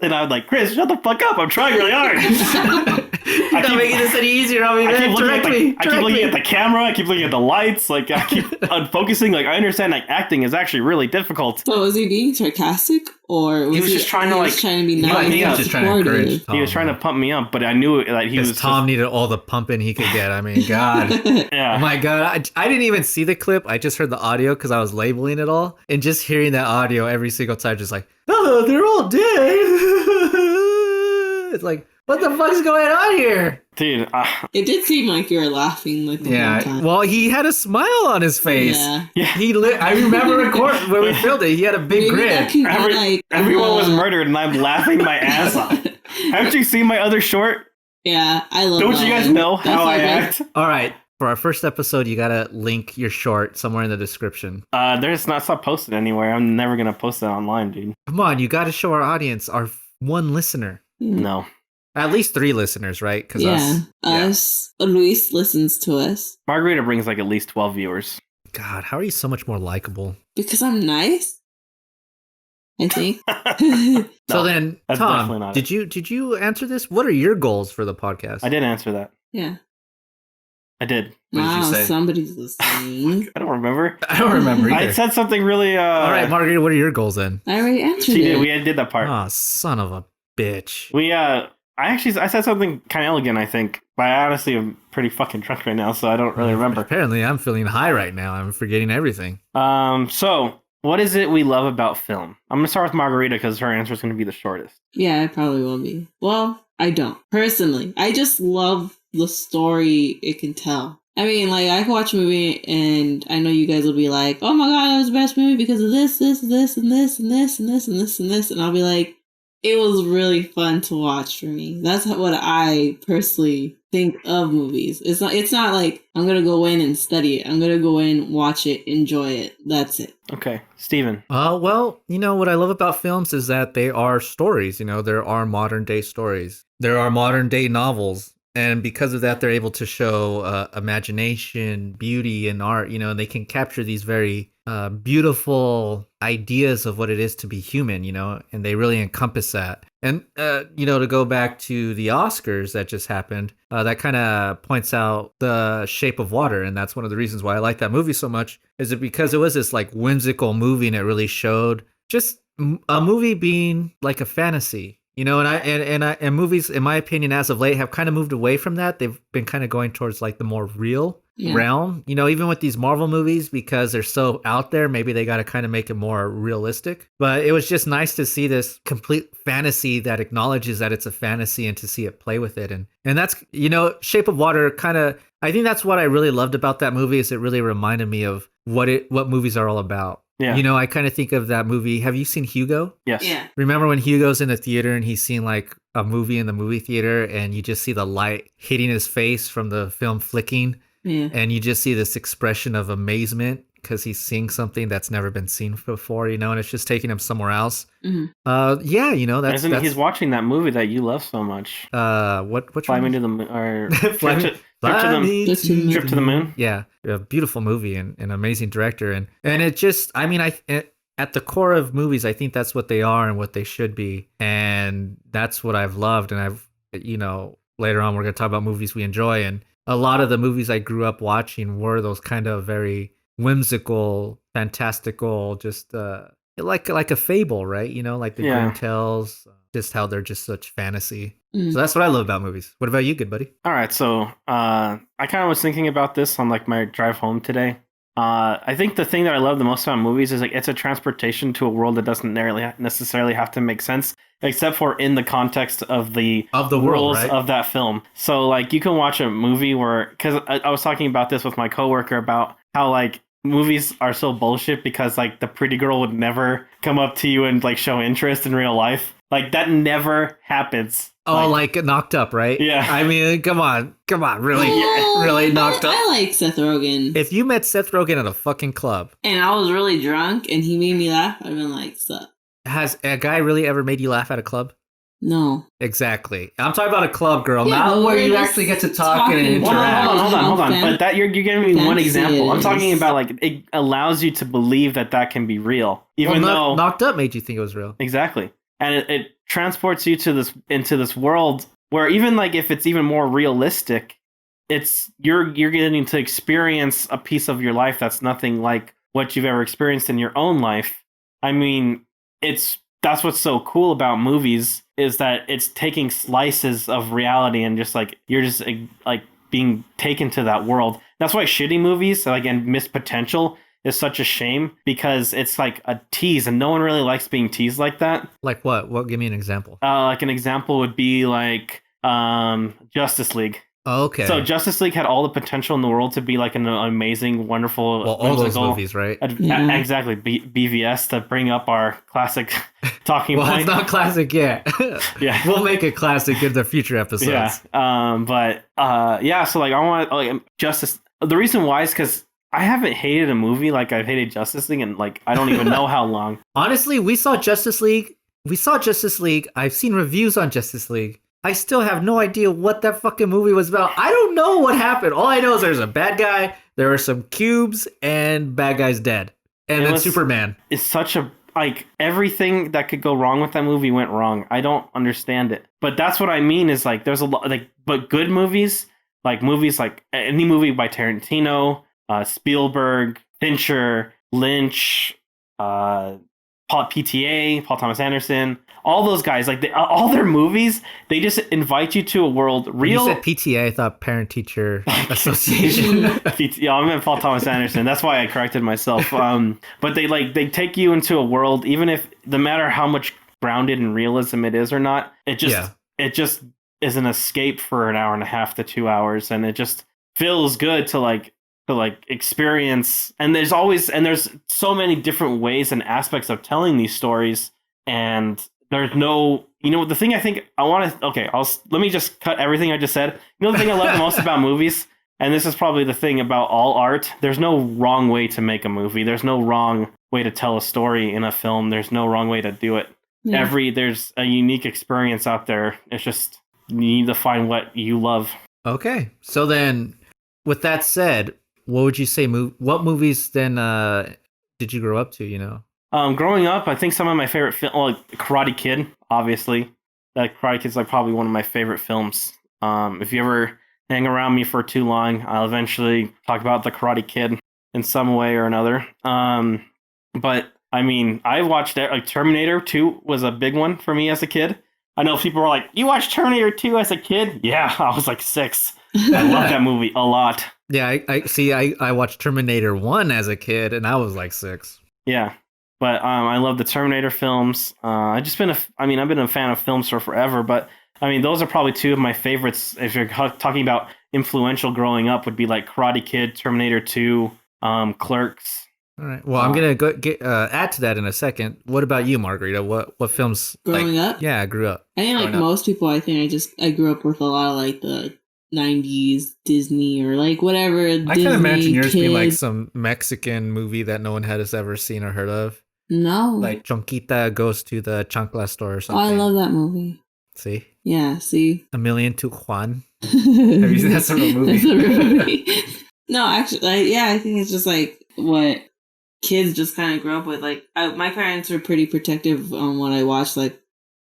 Speaker 3: And I would like, "Chris, shut the fuck up. I'm trying really hard."
Speaker 1: You're not making this any easier on me, man.
Speaker 3: I keep looking at the camera. I keep looking at the lights. Like, I keep unfocusing. Like, I understand like acting is actually really difficult.
Speaker 2: But was he being sarcastic, or was
Speaker 3: he was just trying to be
Speaker 2: nice?
Speaker 1: He was just trying to encourage Tom.
Speaker 3: He was trying to pump me up, but I knew that he was.
Speaker 1: Tom needed all the pumping he could get. I mean, God.
Speaker 3: Yeah.
Speaker 1: Oh my God. I didn't even see the clip. I just heard the audio because I was labeling it all, and just hearing that audio every single time, just like, oh, they're all dead. It's like, What the fuck's going on here?
Speaker 3: Dude,
Speaker 2: It did seem like you were laughing like the whole time.
Speaker 1: Well, he had a smile on his face.
Speaker 2: Yeah.
Speaker 1: I remember recording when we filmed it. He had a big
Speaker 2: Maybe that
Speaker 1: grin.
Speaker 2: can be like,
Speaker 3: everyone was murdered, and I'm laughing my ass off. Haven't you seen my other short?
Speaker 2: Yeah, I love.
Speaker 3: Don't you guys know how I act?
Speaker 1: All right, for our first episode, you gotta link your short somewhere in the description.
Speaker 3: It's not posted anywhere. I'm never gonna post it online, dude.
Speaker 1: Come on, you gotta show our audience, our one listener.
Speaker 3: No.
Speaker 1: At least 3 listeners, right?
Speaker 2: Us. Luis listens to us.
Speaker 3: Margarita brings like at least 12 viewers.
Speaker 1: God, how are you so much more likable?
Speaker 2: Because I'm nice. I think.
Speaker 1: So then,
Speaker 3: that's
Speaker 1: Tom,
Speaker 3: not
Speaker 1: did you answer this? What are your goals for the podcast?
Speaker 3: I did answer that.
Speaker 2: Yeah.
Speaker 3: I did.
Speaker 1: What did you
Speaker 2: Wow,
Speaker 1: say?
Speaker 2: somebody's listening.
Speaker 3: I don't remember.
Speaker 1: I don't remember either.
Speaker 3: I said something really.
Speaker 1: All right, Margarita, what are your goals then?
Speaker 2: I already answered
Speaker 3: She
Speaker 2: it.
Speaker 3: did. We did that part.
Speaker 1: Oh, son of a bitch.
Speaker 3: I said something kind of elegant, I think, but I honestly am pretty fucking drunk right now, so I don't really remember.
Speaker 1: Apparently, I'm feeling high right now. I'm forgetting everything.
Speaker 3: So what is it we love about film? I'm gonna start with Margarita because her answer is gonna be the shortest.
Speaker 2: Yeah, it probably will be. Well, I don't. Personally, I just love the story it can tell. I mean, like, I can watch a movie and I know you guys will be like, oh my god, that was the best movie because of this, and this, and this, and this, and this, and this. And I'll be like, it was really fun to watch for me. That's what I personally think of movies. It's not like I'm going to go in and study it. I'm going to go in, watch it, enjoy it. That's it.
Speaker 3: Okay, Steven.
Speaker 1: Well, what I love about films is that they are stories. There are modern day stories. There are modern day novels. And because of that, they're able to show imagination, beauty, and art, and they can capture these very beautiful ideas of what it is to be human, and they really encompass that. And, to go back to the Oscars that just happened, that kind of points out The Shape of Water. And that's one of the reasons why I like that movie so much, is it because it was this like whimsical movie and it really showed just a movie being like a fantasy. And movies, in my opinion, as of late, have kind of moved away from that. They've been kind of going towards like the more real realm. Even with these Marvel movies, because they're so out there, maybe they got to kind of make it more realistic. But it was just nice to see this complete fantasy that acknowledges that it's a fantasy and to see it play with it. And that's, Shape of Water kind of, I think that's what I really loved about that movie, is it really reminded me of what movies are all about.
Speaker 3: Yeah.
Speaker 1: I kind of think of that movie. Have you seen Hugo?
Speaker 3: Yes.
Speaker 2: Yeah.
Speaker 1: Remember when Hugo's in the theater and he's seeing like a movie in the movie theater and you just see the light hitting his face from the film flicking, and you just see this expression of amazement because he's seeing something that's never been seen before, and it's just taking him somewhere else.
Speaker 2: Mm-hmm.
Speaker 3: That's he's watching that movie that you love so much.
Speaker 1: Which
Speaker 3: Fly
Speaker 1: one?
Speaker 3: Me to the Moon, or
Speaker 1: Trip
Speaker 3: Trip to the Moon.
Speaker 1: Yeah, a beautiful movie and an amazing director, and it just, I mean, at the core of movies, I think that's what they are and what they should be, and that's what I've loved. And I've, later on we're going to talk about movies we enjoy, and a lot of the movies I grew up watching were those kind of very whimsical, fantastical, just like a fable, right? Like the Grimm tales, just how they're just such fantasy. So that's what I love about movies. What about you, good buddy?
Speaker 3: All right, so I kind of was thinking about this on like my drive home today. I think the thing that I love the most about movies is like it's a transportation to a world that doesn't necessarily have to make sense, except for in the context of the
Speaker 1: world,
Speaker 3: rules
Speaker 1: right?
Speaker 3: of that film. So like you can watch a movie where, because I was talking about this with my coworker about how like movies are so bullshit because like the pretty girl would never come up to you and like show interest in real life. Like that never happens.
Speaker 1: Oh, like Knocked Up, right?
Speaker 3: Yeah.
Speaker 1: I mean, come on, really, really Knocked Up.
Speaker 2: I like Seth Rogen.
Speaker 1: If you met Seth Rogen at a fucking club,
Speaker 2: and I was really drunk and he made me laugh, I'd been like, sup.
Speaker 1: has a guy really ever made you laugh at a club?
Speaker 2: No.
Speaker 1: Exactly. I'm talking about a club, girl,
Speaker 2: Yeah,
Speaker 1: not
Speaker 2: but
Speaker 1: where
Speaker 2: we're
Speaker 1: you
Speaker 2: just
Speaker 1: actually get to talk and
Speaker 2: talking.
Speaker 1: interact.
Speaker 3: Hold on. But that you're giving me one
Speaker 2: Fancy
Speaker 3: example. I'm
Speaker 2: is.
Speaker 3: talking about like it allows you to believe that can be real, even though
Speaker 1: Knocked Up made you think it was real.
Speaker 3: Exactly, and it transports you to into this world where even like if it's even more realistic, it's you're getting to experience a piece of your life that's nothing like what you've ever experienced in your own life. I mean, that's what's so cool about movies, is that it's taking slices of reality and just like you're just like being taken to that world. That's why shitty movies like and missed potential is such a shame, because it's like a tease and no one really likes being teased like that.
Speaker 1: Like what? Give me an example.
Speaker 3: Like an example would be like Justice League.
Speaker 1: Okay.
Speaker 3: So Justice League had all the potential in the world to be like an amazing, wonderful,
Speaker 1: well, all those movies, right?
Speaker 2: Yeah.
Speaker 3: Exactly. BVS, to bring up our classic talking
Speaker 1: Well,
Speaker 3: point.
Speaker 1: it's not classic yet.
Speaker 3: Yeah.
Speaker 1: We'll make it classic in the future episodes.
Speaker 3: Yeah. So like I want like Justice. The reason why is because I haven't hated a movie like I've hated Justice League, and like I don't even know how long.
Speaker 1: Honestly, we saw Justice League. I've seen reviews on Justice League. I still have no idea what that fucking movie was about. I don't know what happened. All I know is there's a bad guy, there were some cubes, and bad guy's dead. And then Superman.
Speaker 3: It's such a like everything that could go wrong with that movie went wrong. I don't understand it. But that's what I mean is like there's a lot like but good movies like any movie by Tarantino, Spielberg, Fincher, Lynch, PTA, Paul Thomas Anderson, all those guys, like all their movies, they just invite you to a world real.
Speaker 1: When you said PTA, I thought Parent Teacher Association.
Speaker 3: Yeah, I meant Paul Thomas Anderson. That's why I corrected myself. But they take you into a world, even if no matter how much grounded in realism it is or not, it just is an escape for an hour and a half to 2 hours, and it just feels good to experience. And there's so many different ways and aspects of telling these stories, and there's no, the thing I think I want to, let me just cut everything I just said. The thing I love the most about movies, and this is probably the thing about all art, there's no wrong way to make a movie. There's no wrong way to tell a story in a film. There's no wrong way to do it. Yeah. There's a unique experience out there. It's just, you need to find what you love. Okay.
Speaker 1: So then, with that said, what would you say, what movies then did you grow up to,
Speaker 3: Growing up, I think some of my favorite films, like Karate Kid, obviously. That Karate Kid's like probably one of my favorite films. If you ever hang around me for too long, I'll eventually talk about the Karate Kid in some way or another. But I mean, I watched like Terminator 2 was a big one for me as a kid. I know people were like, "You watched Terminator 2 as a kid?" Yeah, I was like 6. I love that movie a lot.
Speaker 1: Yeah, I watched Terminator 1 as a kid, and I was like 6.
Speaker 3: Yeah. But I love the Terminator films. I've been a fan of films for forever. But I mean, those are probably two of my favorites. If you're talking about influential growing up, would be like Karate Kid, Terminator 2, Clerks.
Speaker 1: All right. Well, I'm gonna add to that in a second. What about you, Margarita? What films
Speaker 2: growing up?
Speaker 1: Yeah, I grew up.
Speaker 2: I think like most people, I think I grew up with a lot of like the 90s Disney or like whatever.
Speaker 1: I can imagine yours being like some Mexican movie that no one has ever seen or heard of.
Speaker 2: No.
Speaker 1: Like Chonquita goes to the chancla store or something.
Speaker 2: Oh, I love that movie.
Speaker 1: See?
Speaker 2: Yeah, see?
Speaker 1: A Million to Juan. Have you seen that's a real movie?
Speaker 2: That's a real movie. No, actually, I think it's just like what kids just kind of grow up with. Like, my parents were pretty protective on what I watched. Like,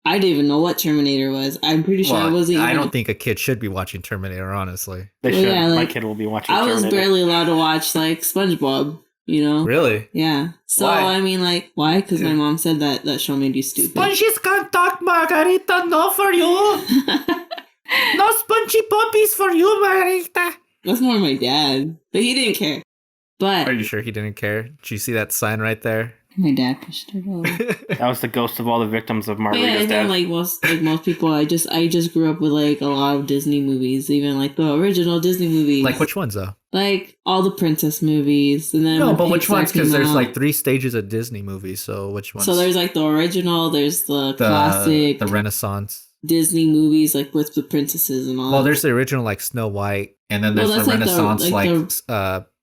Speaker 2: I didn't even know what Terminator was. I'm pretty sure I wasn't even...
Speaker 1: I don't think a kid should be watching Terminator, honestly.
Speaker 3: They should. Yeah, like, my kid will be watching Terminator.
Speaker 2: I was barely allowed to watch, like, SpongeBob,
Speaker 1: Really?
Speaker 2: Yeah. So, why? I mean, like, why? Because my mom said that show made you stupid.
Speaker 1: Sponges can't talk, Margarita. No for you. No spongy puppies for you, Margarita.
Speaker 2: That's more my dad. But he didn't care. But...
Speaker 1: Are you sure he didn't care? Did you see that sign right there?
Speaker 2: My dad pushed it over.
Speaker 3: That was the ghost of all the victims of Margarita's dad.
Speaker 2: Like most people, I just grew up with like a lot of Disney movies, even like the original Disney movies.
Speaker 1: Like which ones though?
Speaker 2: Like all the princess movies, and then
Speaker 1: no, but which ones? Because there's like 3 stages of Disney movies. So which ones?
Speaker 2: So there's like the original, there's the classic,
Speaker 1: the Renaissance
Speaker 2: Disney movies, like with the princesses and all.
Speaker 1: Well, there's the original like Snow White, and then there's the Renaissance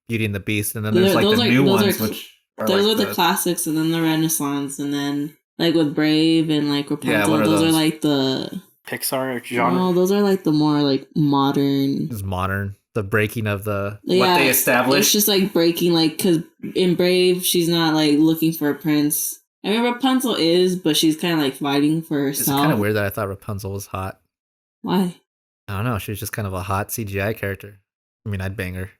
Speaker 1: Beauty and the Beast, and then there's like the new ones which.
Speaker 2: Those are the classics, and then the Renaissance, and then like with Brave and like Rapunzel.
Speaker 1: Yeah,
Speaker 2: those are like the
Speaker 3: Pixar genre.
Speaker 2: No, those are like the more like modern.
Speaker 1: It's modern. The breaking of the what they established.
Speaker 2: It's just like breaking, like because in Brave she's not like looking for a prince. I mean Rapunzel is, but she's kind of like fighting for herself.
Speaker 1: It's kind of weird that I thought Rapunzel was hot.
Speaker 2: Why?
Speaker 1: I don't know. She was just kind of a hot CGI character. I mean, I'd bang her.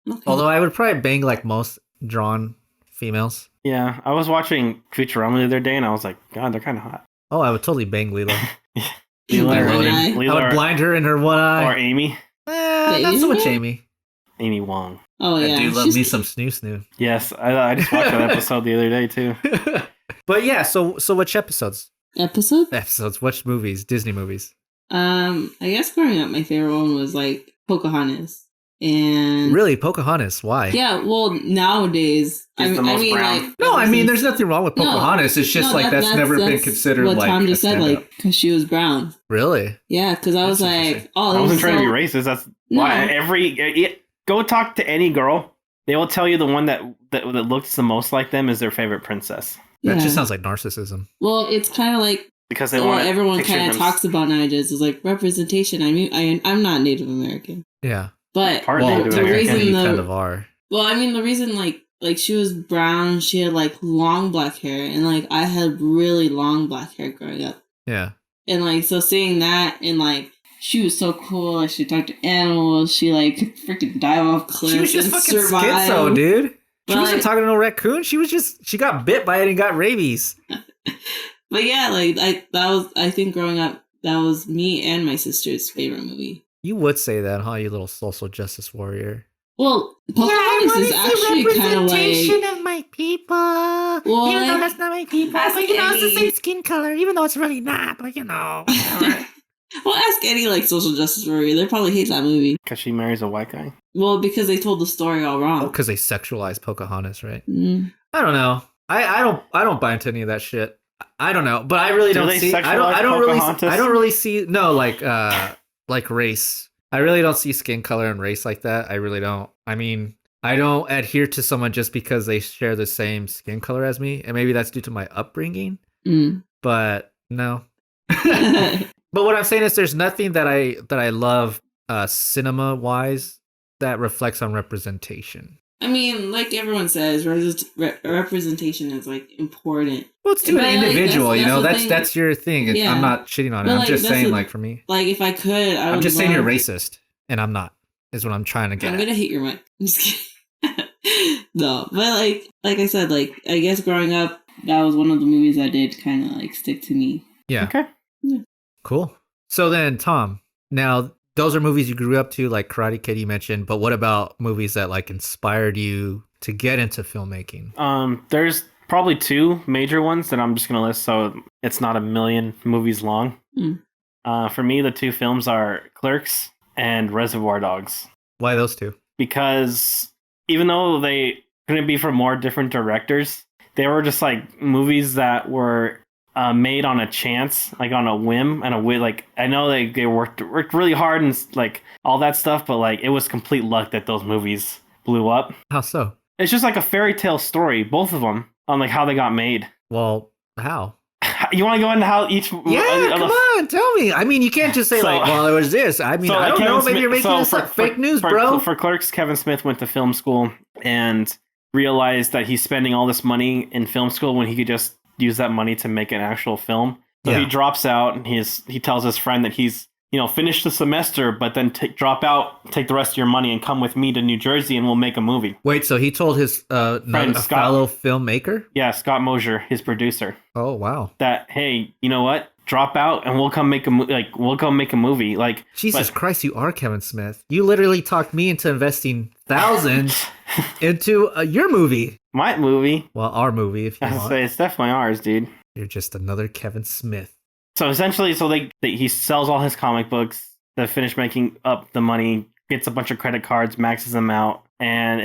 Speaker 2: Okay.
Speaker 1: Although I would probably bang like most drawn females.
Speaker 3: Yeah, I was watching Futurama the other day, and I was like, God, they're kind of hot.
Speaker 1: Oh, I would totally bang Lilo.
Speaker 3: Lilo
Speaker 1: I would blind her in her one eye.
Speaker 3: Or Amy.
Speaker 1: Not so much Amy.
Speaker 3: Amy Wong.
Speaker 2: Oh yeah,
Speaker 1: I do love me some Snoo.
Speaker 3: Yes, I just watched that episode the other day too.
Speaker 1: But yeah, so which episodes?
Speaker 2: Episodes?
Speaker 1: Which movies? Disney movies.
Speaker 2: I guess growing up, my favorite one was like Pocahontas. And
Speaker 1: Really, Pocahontas? Why?
Speaker 2: yeah, well, nowadays,
Speaker 3: She's the most brown.
Speaker 2: like,
Speaker 1: No, I mean,
Speaker 2: since-
Speaker 1: there's nothing wrong with Pocahontas. It's just like that's never been considered
Speaker 2: what
Speaker 1: like
Speaker 2: Tom
Speaker 1: a
Speaker 2: just said,
Speaker 1: standout.
Speaker 2: like, because she was brown.
Speaker 1: Really?
Speaker 2: Yeah, because I was
Speaker 1: That's
Speaker 2: like,
Speaker 1: interesting.
Speaker 2: oh,
Speaker 3: I wasn't
Speaker 2: this is
Speaker 3: trying to be
Speaker 2: so-
Speaker 3: racist. That's
Speaker 2: No.
Speaker 3: why go talk to any girl. They will tell you the one that looks the most like them is their favorite princess.
Speaker 1: That
Speaker 2: Yeah.
Speaker 1: just sounds like narcissism.
Speaker 2: Well, it's kind of like
Speaker 3: Because they
Speaker 2: what
Speaker 3: want
Speaker 2: everyone kind of talks about nowadays is like representation. I mean, I'm not Native American,
Speaker 1: Yeah.
Speaker 2: but
Speaker 3: Part
Speaker 1: Well,
Speaker 3: Native
Speaker 2: the
Speaker 3: American.
Speaker 1: technically
Speaker 2: reason
Speaker 1: you kind
Speaker 2: the
Speaker 1: of are.
Speaker 2: well, I mean, the reason like she was brown, she had like long black hair, and like I had really long black hair growing up,
Speaker 1: Yeah.
Speaker 2: and like so seeing that and like. She was so cool. Like, she talked to animals. She like could freaking dive off cliffs.
Speaker 1: She was just
Speaker 2: and
Speaker 1: fucking
Speaker 2: survive.
Speaker 1: schizo, dude. She
Speaker 2: But,
Speaker 1: wasn't
Speaker 2: like-
Speaker 1: talking to no raccoon. She got bit by it and got rabies.
Speaker 2: But yeah, like I think growing up, that was me and my sister's favorite movie.
Speaker 1: You would say that, huh? You little social justice warrior.
Speaker 2: Well, Pocahontas is actually kind of like
Speaker 1: of my people.
Speaker 2: Well, even though that's
Speaker 1: not my people,
Speaker 2: ask any-
Speaker 1: skin color, even though it's really not. But
Speaker 2: well, ask any like social justice warrior. They probably hate that movie.
Speaker 3: Because she marries a white guy.
Speaker 2: Well, because they told the story all wrong.
Speaker 1: because they sexualized Pocahontas, right?
Speaker 2: Mm.
Speaker 1: I don't know. I don't buy into any of that shit. I don't know, but I really
Speaker 3: Do
Speaker 1: don't
Speaker 3: they
Speaker 1: see. I
Speaker 3: sexualize
Speaker 1: don't really.
Speaker 3: Pocahontas?
Speaker 1: I don't really see. No, like race. I really don't see skin color and race like that. I really don't. I mean, I don't adhere to someone just because they share the same skin color as me, and maybe that's due to my upbringing.
Speaker 2: Mm.
Speaker 1: But no. But what I'm saying is, there's nothing that I love, cinema wise, that reflects on representation.
Speaker 2: I mean, like everyone says, representation is like important.
Speaker 1: Well, it's to
Speaker 2: But,
Speaker 1: an
Speaker 2: like,
Speaker 1: individual,
Speaker 2: that's
Speaker 1: you know.
Speaker 2: the
Speaker 1: That's
Speaker 2: thing.
Speaker 1: that's your thing.
Speaker 2: Yeah.
Speaker 1: I'm not shitting on it.
Speaker 2: But,
Speaker 1: I'm
Speaker 2: like,
Speaker 1: just
Speaker 2: that's
Speaker 1: saying,
Speaker 2: the-
Speaker 1: like, for me,
Speaker 2: Like if I could, I would.
Speaker 1: I'm just saying you're
Speaker 2: love-
Speaker 1: racist, and I'm not. Is what I'm trying to get.
Speaker 2: I'm
Speaker 1: at.
Speaker 2: gonna hit your mic. I'm just kidding. No, but like I said, like I guess growing up, that was one of the movies that did kind of like stick to me.
Speaker 1: Yeah.
Speaker 3: Okay.
Speaker 1: Cool. So then, Tom, now those are movies you grew up to, like Karate Kid you mentioned, but what about movies that like inspired you to get into filmmaking?
Speaker 3: There's probably two major ones that I'm just gonna list, so it's not a million movies long.
Speaker 2: Mm.
Speaker 3: For me, the two films are Clerks and Reservoir Dogs,
Speaker 1: Why those two?
Speaker 3: because even though they couldn't be from more different directors, they were just like movies that were made on a chance, like on a whim and a way. Like I know they worked really hard and like all that stuff, but like it was complete luck that those movies blew up.
Speaker 1: How so?
Speaker 3: It's just like a fairy tale story, both of them, on like how they got made.
Speaker 1: Well, how?
Speaker 3: You want to go into how each?
Speaker 1: Yeah, come on, tell me. I mean, you can't just say
Speaker 3: So-
Speaker 1: like, "Well, it was this." I mean,
Speaker 3: So,
Speaker 1: I
Speaker 3: like,
Speaker 1: don't know.
Speaker 3: Kevin
Speaker 1: Maybe you're
Speaker 3: Smith-
Speaker 1: making
Speaker 3: so
Speaker 1: this up. Fake news, bro.
Speaker 3: For Clerks, Kevin Smith went to film school and realized that he's spending all this money in film school when he could just use that money to make an actual film. So
Speaker 1: Yeah.
Speaker 3: he drops out and he tells his friend that he's finish the semester, but then drop out, take the rest of your money, and come with me to New Jersey, and we'll make a movie.
Speaker 1: Wait, so he told his
Speaker 3: Friend Scott.
Speaker 1: fellow filmmaker?
Speaker 3: Yeah, Scott Mosier, his producer,
Speaker 1: Oh wow,
Speaker 3: that hey, you know what? Drop out, and we'll come make a we'll go make a movie. Like
Speaker 1: Jesus
Speaker 3: but-
Speaker 1: Christ, you are Kevin Smith. You literally talked me into investing thousands into your movie.
Speaker 3: my movie.
Speaker 1: Well, our movie, if you
Speaker 3: I
Speaker 1: want.
Speaker 3: say it's definitely ours, dude.
Speaker 1: You're just another Kevin Smith.
Speaker 3: So essentially, he sells all his comic books. They finish making up the money, gets a bunch of credit cards, maxes them out, and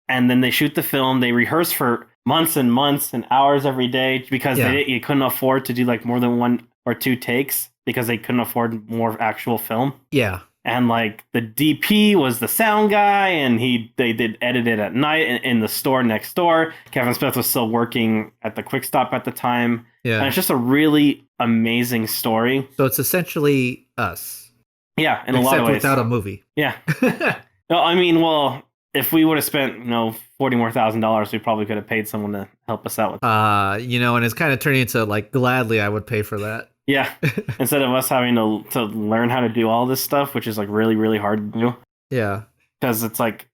Speaker 3: and then they shoot the film. They rehearse for months and months and hours every day because
Speaker 1: Yeah.
Speaker 3: you couldn't afford to do like more than one or two takes because they couldn't afford more actual film.
Speaker 1: Yeah.
Speaker 3: And like the DP was the sound guy, and they did edit it at night in the store next door. Kevin Smith was still working at the Quick Stop at the time. And
Speaker 1: Yeah.
Speaker 3: it's just a really amazing story.
Speaker 1: So it's essentially us,
Speaker 3: Yeah, in a lot
Speaker 1: except
Speaker 3: of ways.
Speaker 1: without a movie.
Speaker 3: Yeah. No, I mean, well, if we would have spent, $40,000, we probably could have paid someone to help us out with.
Speaker 1: And it's kind of turning into like gladly I would pay for that.
Speaker 3: Yeah, instead of us having to learn how to do all this stuff, which is like really, really hard to do.
Speaker 1: Yeah.
Speaker 3: Because it's like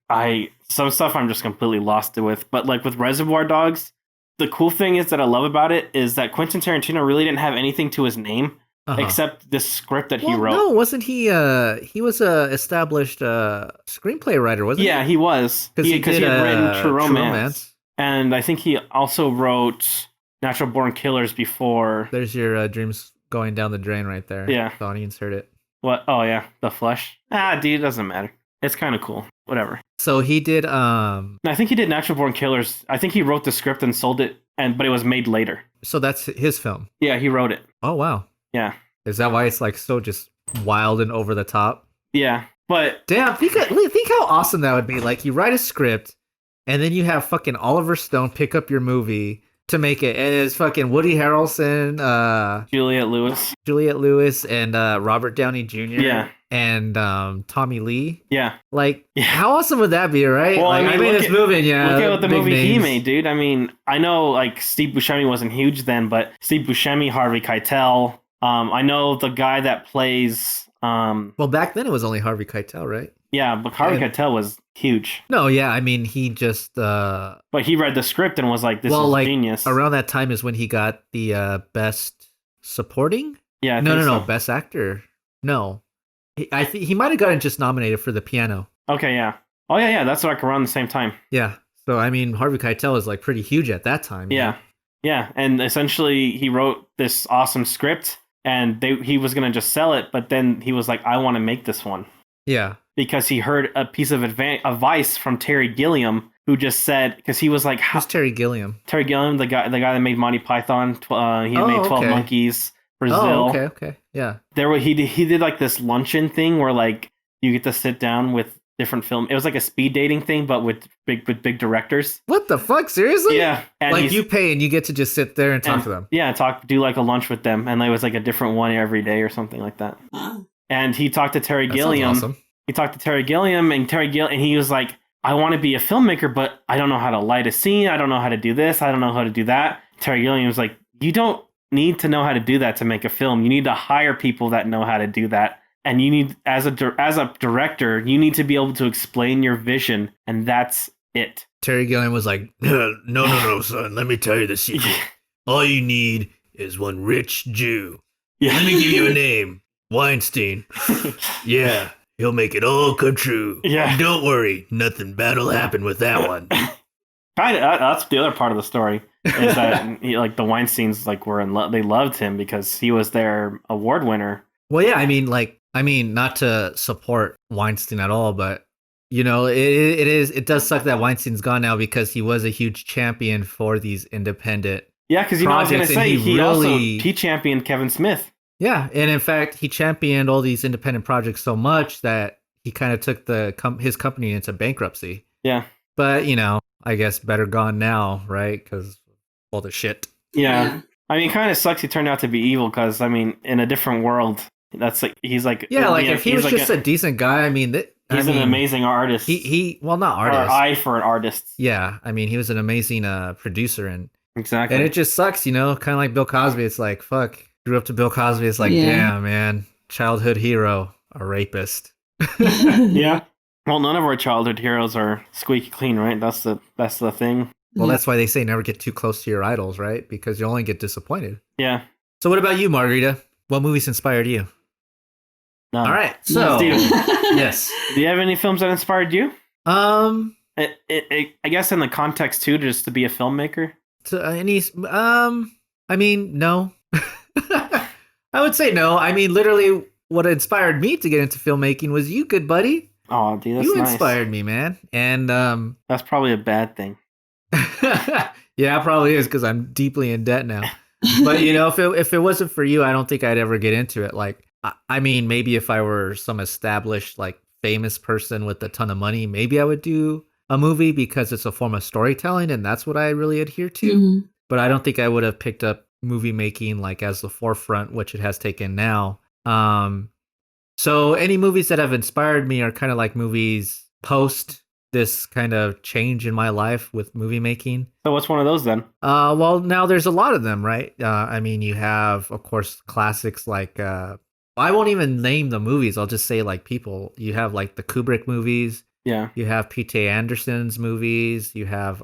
Speaker 3: some stuff I'm just completely lost with. But like with Reservoir Dogs, the cool thing is that I love about it is that Quentin Tarantino really didn't have anything to his name
Speaker 1: Uh-huh.
Speaker 3: except this script that he
Speaker 1: Well,
Speaker 3: wrote.
Speaker 1: no, wasn't he? He was a established screenplay writer, wasn't he?
Speaker 3: Yeah, he was.
Speaker 1: because
Speaker 3: He had written True Romance.
Speaker 1: Romance.
Speaker 3: And I think he also wrote Natural Born Killers before.
Speaker 1: There's your dreams going down the drain right there.
Speaker 3: Yeah.
Speaker 1: The audience heard it.
Speaker 3: What? Oh yeah, The Flesh. Dude, it doesn't matter. It's kind of cool. Whatever.
Speaker 1: So he did.
Speaker 3: I think he did Natural Born Killers. I think he wrote the script and sold it, but it was made later.
Speaker 1: So that's his film.
Speaker 3: Yeah, he wrote it.
Speaker 1: Oh wow.
Speaker 3: Yeah.
Speaker 1: Is that why it's like so just wild and over the top?
Speaker 3: Yeah, but
Speaker 1: damn, think how awesome that would be. Like you write a script, and then you have fucking Oliver Stone pick up your movie to make it, and it's fucking Woody Harrelson, Juliette Lewis, and Robert Downey Jr.
Speaker 3: Yeah.
Speaker 1: And Tommy Lee.
Speaker 3: Yeah.
Speaker 1: Like, how awesome would that be, right?
Speaker 3: Well,
Speaker 1: like, I made this movie, yeah.
Speaker 3: Look at what the movie
Speaker 1: names.
Speaker 3: he made, dude. I mean, I know like Steve Buscemi wasn't huge then, but Steve Buscemi, Harvey Keitel. I know the guy that plays.
Speaker 1: Well, back then it was only Harvey Keitel, right?
Speaker 3: Yeah, but Harvey Keitel was huge.
Speaker 1: No, yeah, I mean he just.
Speaker 3: But he read the script and was like, "This is genius."
Speaker 1: Around that time is when he got the best supporting.
Speaker 3: Yeah.
Speaker 1: No, best actor. No, I think he might have gotten just nominated for the piano.
Speaker 3: Okay, yeah. Oh yeah. That's like around the same time.
Speaker 1: Yeah. So I mean, Harvey Keitel is like pretty huge at that time.
Speaker 3: Yeah. Yeah, and essentially he wrote this awesome script. And he was going to just sell it, but then he was like, I want to make this one.
Speaker 1: Yeah.
Speaker 3: Because he heard a piece of advice from Terry Gilliam, who just said, because he was like...
Speaker 1: Who's Terry Gilliam?
Speaker 3: Terry Gilliam, the guy that made Monty Python. He made 12 Monkeys, Brazil.
Speaker 1: Oh, okay. Yeah.
Speaker 3: He did like this luncheon thing where like you get to sit down with different film. It was like a speed dating thing, but with big directors.
Speaker 1: What the fuck? Seriously?
Speaker 3: Yeah. And
Speaker 1: like you pay and you get to just sit there and talk to them.
Speaker 3: Yeah, do like a lunch with them, and it was like a different one every day or something like that.
Speaker 2: Wow.
Speaker 3: And he talked to Terry Gilliam.
Speaker 1: Awesome.
Speaker 3: He talked to Terry Gilliam, and he was like, I want to be a filmmaker, but I don't know how to light a scene. I don't know how to do this. I don't know how to do that. Terry Gilliam was like, you don't need to know how to do that to make a film. You need to hire people that know how to do that. And you need, as a director, you need to be able to explain your vision, and that's it.
Speaker 1: Terry Gilliam was like, no, son. Let me tell you the secret. All you need is one rich Jew.
Speaker 3: Yeah.
Speaker 1: Let me give you a name. Weinstein. Yeah, he'll make it all come true.
Speaker 3: Yeah.
Speaker 1: Don't worry. Nothing bad will happen with that one.
Speaker 3: Kind of. That's the other part of the story. Is that like the Weinsteins like were in love. They loved him because he was their award winner.
Speaker 1: Well, yeah. I mean, not to support Weinstein at all, but you know, it does suck that Weinstein's gone now because he was a huge champion for these independent.
Speaker 3: Yeah, because I was going to say he championed Kevin Smith.
Speaker 1: Yeah, and in fact, he championed all these independent projects so much that he kind of took his company into bankruptcy.
Speaker 3: Yeah,
Speaker 1: but you know, I guess better gone now, right? Because all the shit.
Speaker 3: Yeah, I mean, it kind of sucks he turned out to be evil because I mean, in a different world. That's like he's like
Speaker 1: if he was just a decent guy, I mean,
Speaker 3: he's an amazing artist.
Speaker 1: Well, not artist,
Speaker 3: or eye for an artist.
Speaker 1: Yeah, I mean, he was an amazing producer, and
Speaker 3: exactly,
Speaker 1: and it just sucks, you know, kind of like Bill Cosby. It's like fuck, grew up to Bill Cosby. It's like damn, man, childhood hero, a rapist.
Speaker 3: Yeah, well, none of our childhood heroes are squeaky clean, right? That's the thing.
Speaker 1: Well, that's why they say never get too close to your idols, right? Because you only get disappointed.
Speaker 3: Yeah.
Speaker 1: So, what about you, Margarita? What movies inspired you?
Speaker 3: None.
Speaker 1: All right, so yes.
Speaker 3: Do you have any films that inspired you? I guess in the context too, just to be a filmmaker.
Speaker 1: I mean, no. I would say no. I mean, literally, what inspired me to get into filmmaking was you, good buddy.
Speaker 3: Oh, dude, that's
Speaker 1: you
Speaker 3: nice.
Speaker 1: Inspired me, man, and
Speaker 3: that's probably a bad thing.
Speaker 1: Yeah, it probably is because I'm deeply in debt now. But you know, if it wasn't for you, I don't think I'd ever get into it. Like. I mean, maybe if I were some established, like, famous person with a ton of money, maybe I would do a movie because it's a form of storytelling and that's what I really adhere to. Mm-hmm. But I don't think I would have picked up movie making, like, as the forefront, which it has taken now. So any movies that have inspired me are kind of like movies post this kind of change in my life with movie making.
Speaker 3: So what's one of those then?
Speaker 1: Well, now there's a lot of them, right? I mean, you have, of course, classics like... I won't even name the movies. I'll just say like people. You have like the Kubrick movies.
Speaker 3: Yeah.
Speaker 1: You have P.T. Anderson's movies. You have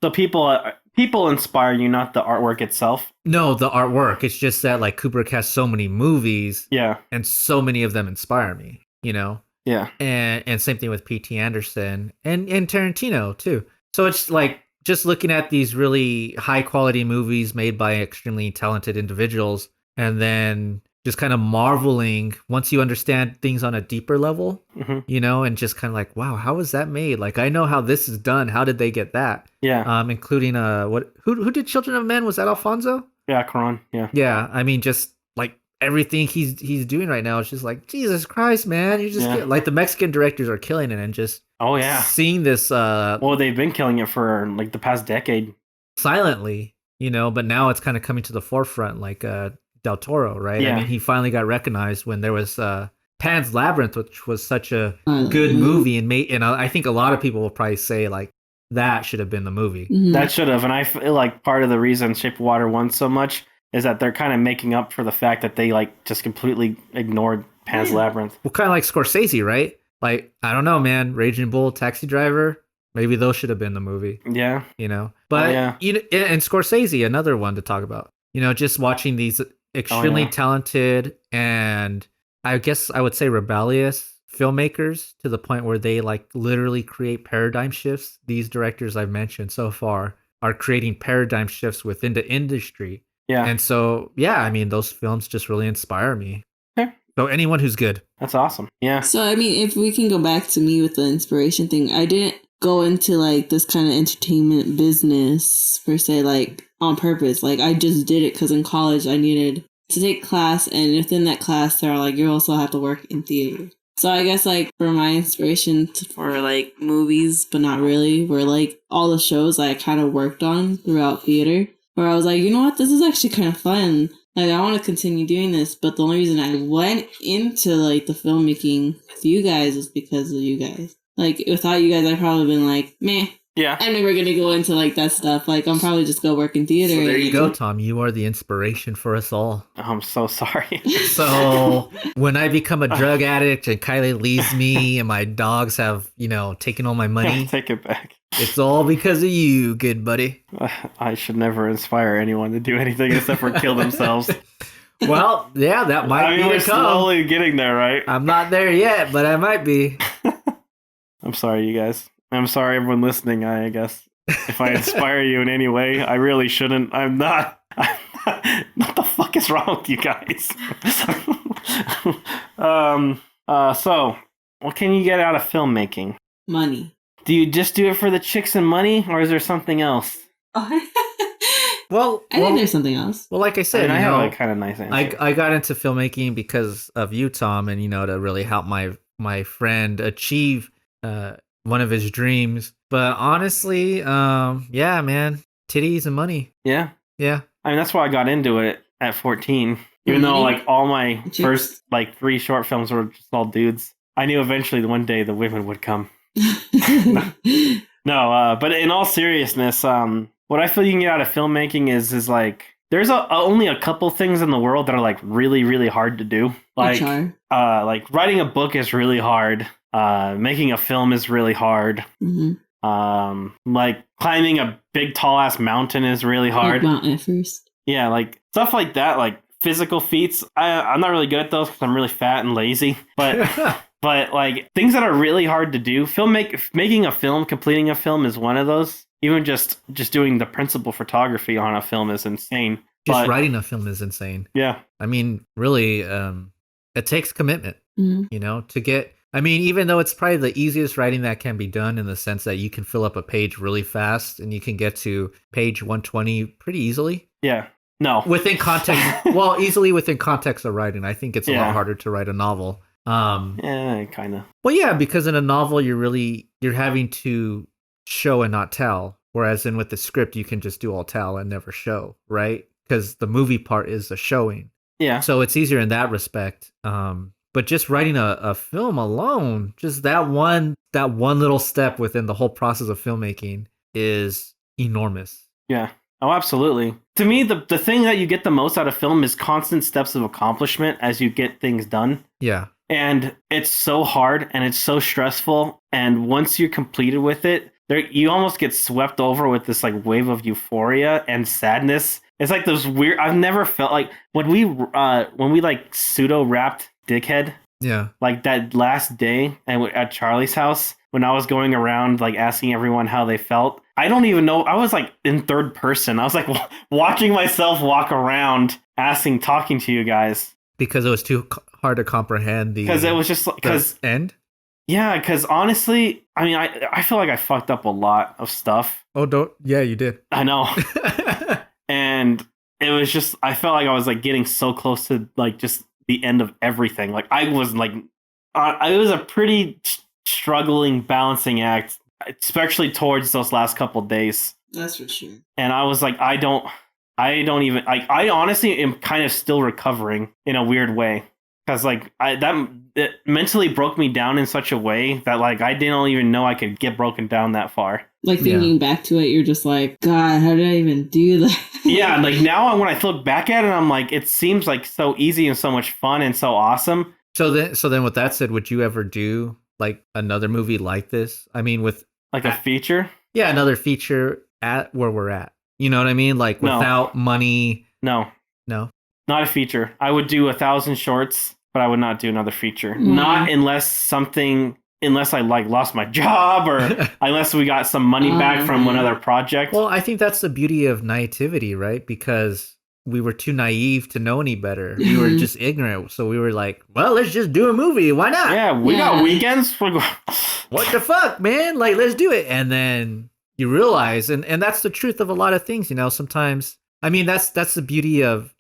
Speaker 3: So people inspire you, not the artwork itself.
Speaker 1: No, the artwork. It's just that like Kubrick has so many movies.
Speaker 3: Yeah.
Speaker 1: And so many of them inspire me. You know.
Speaker 3: Yeah.
Speaker 1: And same thing with P.T. Anderson and Tarantino too. So it's like just looking at these really high quality movies made by extremely talented individuals. and then just kind of marveling once you understand things on a deeper level, you know, and just kind of like, wow, how was that made? Like, I know how this is done. How did they get that?
Speaker 3: Yeah.
Speaker 1: Including who did Children of Men? Was that Alfonso?
Speaker 3: Yeah, Quran. Yeah.
Speaker 1: Yeah. I mean, just like everything he's doing right now is just like, Jesus Christ, man. You just like the Mexican directors are killing it, and just seeing this.
Speaker 3: Well, they've been killing it for like the past decade.
Speaker 1: Silently, you know, but now it's kind of coming to the forefront, like Del Toro, right?
Speaker 3: Yeah.
Speaker 1: I mean, he finally got recognized when there was Pan's Labyrinth, which was such a good movie, and I think a lot of people will probably say like that should have been the movie.
Speaker 3: That should have, and I feel like part of the reason Shape of Water won so much is that they're kind of making up for the fact that they like just completely ignored Pan's Labyrinth.
Speaker 1: Well, kind of like Scorsese, right? Like, I don't know, man. Raging Bull, Taxi Driver, maybe those should have been the movie.
Speaker 3: Yeah,
Speaker 1: you know, but you know, and Scorsese, another one to talk about. You know, just watching these extremely talented and I guess I would say rebellious filmmakers to the point where they like literally create paradigm shifts. These directors I've mentioned so far are creating paradigm shifts within the industry. Yeah. And so, I mean, those films just really inspire me. Okay. So anyone who's good.
Speaker 3: That's awesome. Yeah.
Speaker 2: So, I mean, if we can go back to me with the inspiration thing, I didn't go into like this kind of entertainment business per se, like on purpose. Like I just did it because in college I needed to take class, and within that class they're like, you also have to work in theater. So I guess like for my inspiration for like movies, but not really, were like all the shows I kind of worked on throughout theater, where I was like, you know what, this is actually kind of fun. Like I want to continue doing this, but the only reason I went into like the filmmaking with you guys is because of you guys. Like without you guys, I'd probably been like, meh.
Speaker 3: Yeah.
Speaker 2: I'm never going to go into like that stuff. Like I'm probably just go work in theater.
Speaker 1: So there you go, Tom. You are the inspiration for us all.
Speaker 3: I'm so sorry.
Speaker 1: So when I become a drug addict and Kylie leaves me and my dogs have, you know, taken all my money.
Speaker 3: Take it back.
Speaker 1: It's all because of you, good buddy.
Speaker 3: I should never inspire anyone to do anything except for kill themselves.
Speaker 1: Well, yeah, that might be
Speaker 3: we're slowly getting there, right?
Speaker 1: I'm not there yet, but I might be.
Speaker 3: I'm sorry, you guys. I'm sorry, everyone listening. I guess if I inspire you in any way, I really shouldn't. I'm not. What the fuck is wrong with you guys? So, what can you get out of filmmaking?
Speaker 2: Money.
Speaker 3: Do you just do it for the chicks and money, or is there something else?
Speaker 1: Well,
Speaker 2: I think there's something else.
Speaker 1: Well, like I said,
Speaker 3: I have a kind of nice answer.
Speaker 1: I got into filmmaking because of you, Tom, and you know, to really help my friend achieve one of his dreams. But honestly, yeah, man, titties and money.
Speaker 3: Yeah.
Speaker 1: Yeah.
Speaker 3: I mean, that's why I got into it at 14. Even though like all my first like 3 short films were just all dudes. I knew eventually one day the women would come. No, but in all seriousness, what I feel you can get out of filmmaking is like there's only a couple things in the world that are like really, really hard to do. Like writing a book is really hard. Making a film is really hard. Mm-hmm. Like climbing a big tall ass mountain is really hard.
Speaker 2: Like Mount Everest.
Speaker 3: Yeah, like stuff like that, like physical feats. I'm not really good at those because I'm really fat and lazy. But but like things that are really hard to do, making a film, completing a film is one of those. Even just doing the principal photography on a film is insane.
Speaker 1: Just writing a film is insane.
Speaker 3: Yeah,
Speaker 1: I mean, really, it takes commitment.
Speaker 2: Mm-hmm.
Speaker 1: You know, to get. I mean, even though it's probably the easiest writing that can be done in the sense that you can fill up a page really fast and you can get to page 120 pretty easily.
Speaker 3: Yeah. No.
Speaker 1: Within context. Well, easily within context of writing. I think it's a lot harder to write a novel.
Speaker 3: Yeah, kind of.
Speaker 1: Well, yeah, because in a novel, you're having to show and not tell. Whereas with the script, you can just do all tell and never show, right? Because the movie part is the showing.
Speaker 3: Yeah.
Speaker 1: So it's easier in that respect. But just writing a film alone, just that one little step within the whole process of filmmaking is enormous.
Speaker 3: Yeah. Oh, absolutely. To me, the thing that you get the most out of film is constant steps of accomplishment as you get things done.
Speaker 1: Yeah.
Speaker 3: And it's so hard and it's so stressful. And once you're completed with it, you almost get swept over with this like wave of euphoria and sadness. It's like those weird. I've never felt like when we like pseudo wrapped Dickhead.
Speaker 1: Yeah.
Speaker 3: Like that last day at Charlie's house when I was going around like asking everyone how they felt. I don't even know. I was like in third person. I was like watching myself walk around talking to you guys.
Speaker 1: Because it was too hard to comprehend
Speaker 3: Because it was just because
Speaker 1: end.
Speaker 3: Yeah, because honestly, I mean, I feel like I fucked up a lot of stuff.
Speaker 1: Oh, don't. Yeah, you did.
Speaker 3: I know. And it was just, I felt like I was like getting so close to like just the end of everything. Like I was like, it was a pretty struggling balancing act, especially towards those last couple days.
Speaker 2: That's for sure.
Speaker 3: And I was like, I don't even like. I honestly am kind of still recovering in a weird way, because like it mentally broke me down in such a way that like I didn't even know I could get broken down that far.
Speaker 2: Like thinking back to it, you're just like, God, how did I even do that?
Speaker 3: Yeah, like now when I look back at it, I'm like, it seems like so easy and so much fun and so awesome.
Speaker 1: So then, with that said, would you ever do like another movie like this? I mean, with
Speaker 3: like a feature?
Speaker 1: Yeah, another feature at where we're at. You know what I mean? Like without money.
Speaker 3: No,
Speaker 1: not
Speaker 3: a feature. I would do 1,000 shorts, but I would not do another feature. Not unless I like lost my job or unless we got some money back from another project.
Speaker 1: Well, I think that's the beauty of naivety, right? Because we were too naive to know any better. We were just ignorant. So we were like, well, let's just do a movie. Why not?
Speaker 3: Yeah, we got weekends.
Speaker 1: What the fuck, man? Like, let's do it. And then you realize, and that's the truth of a lot of things, you know, sometimes, I mean, that's the beauty of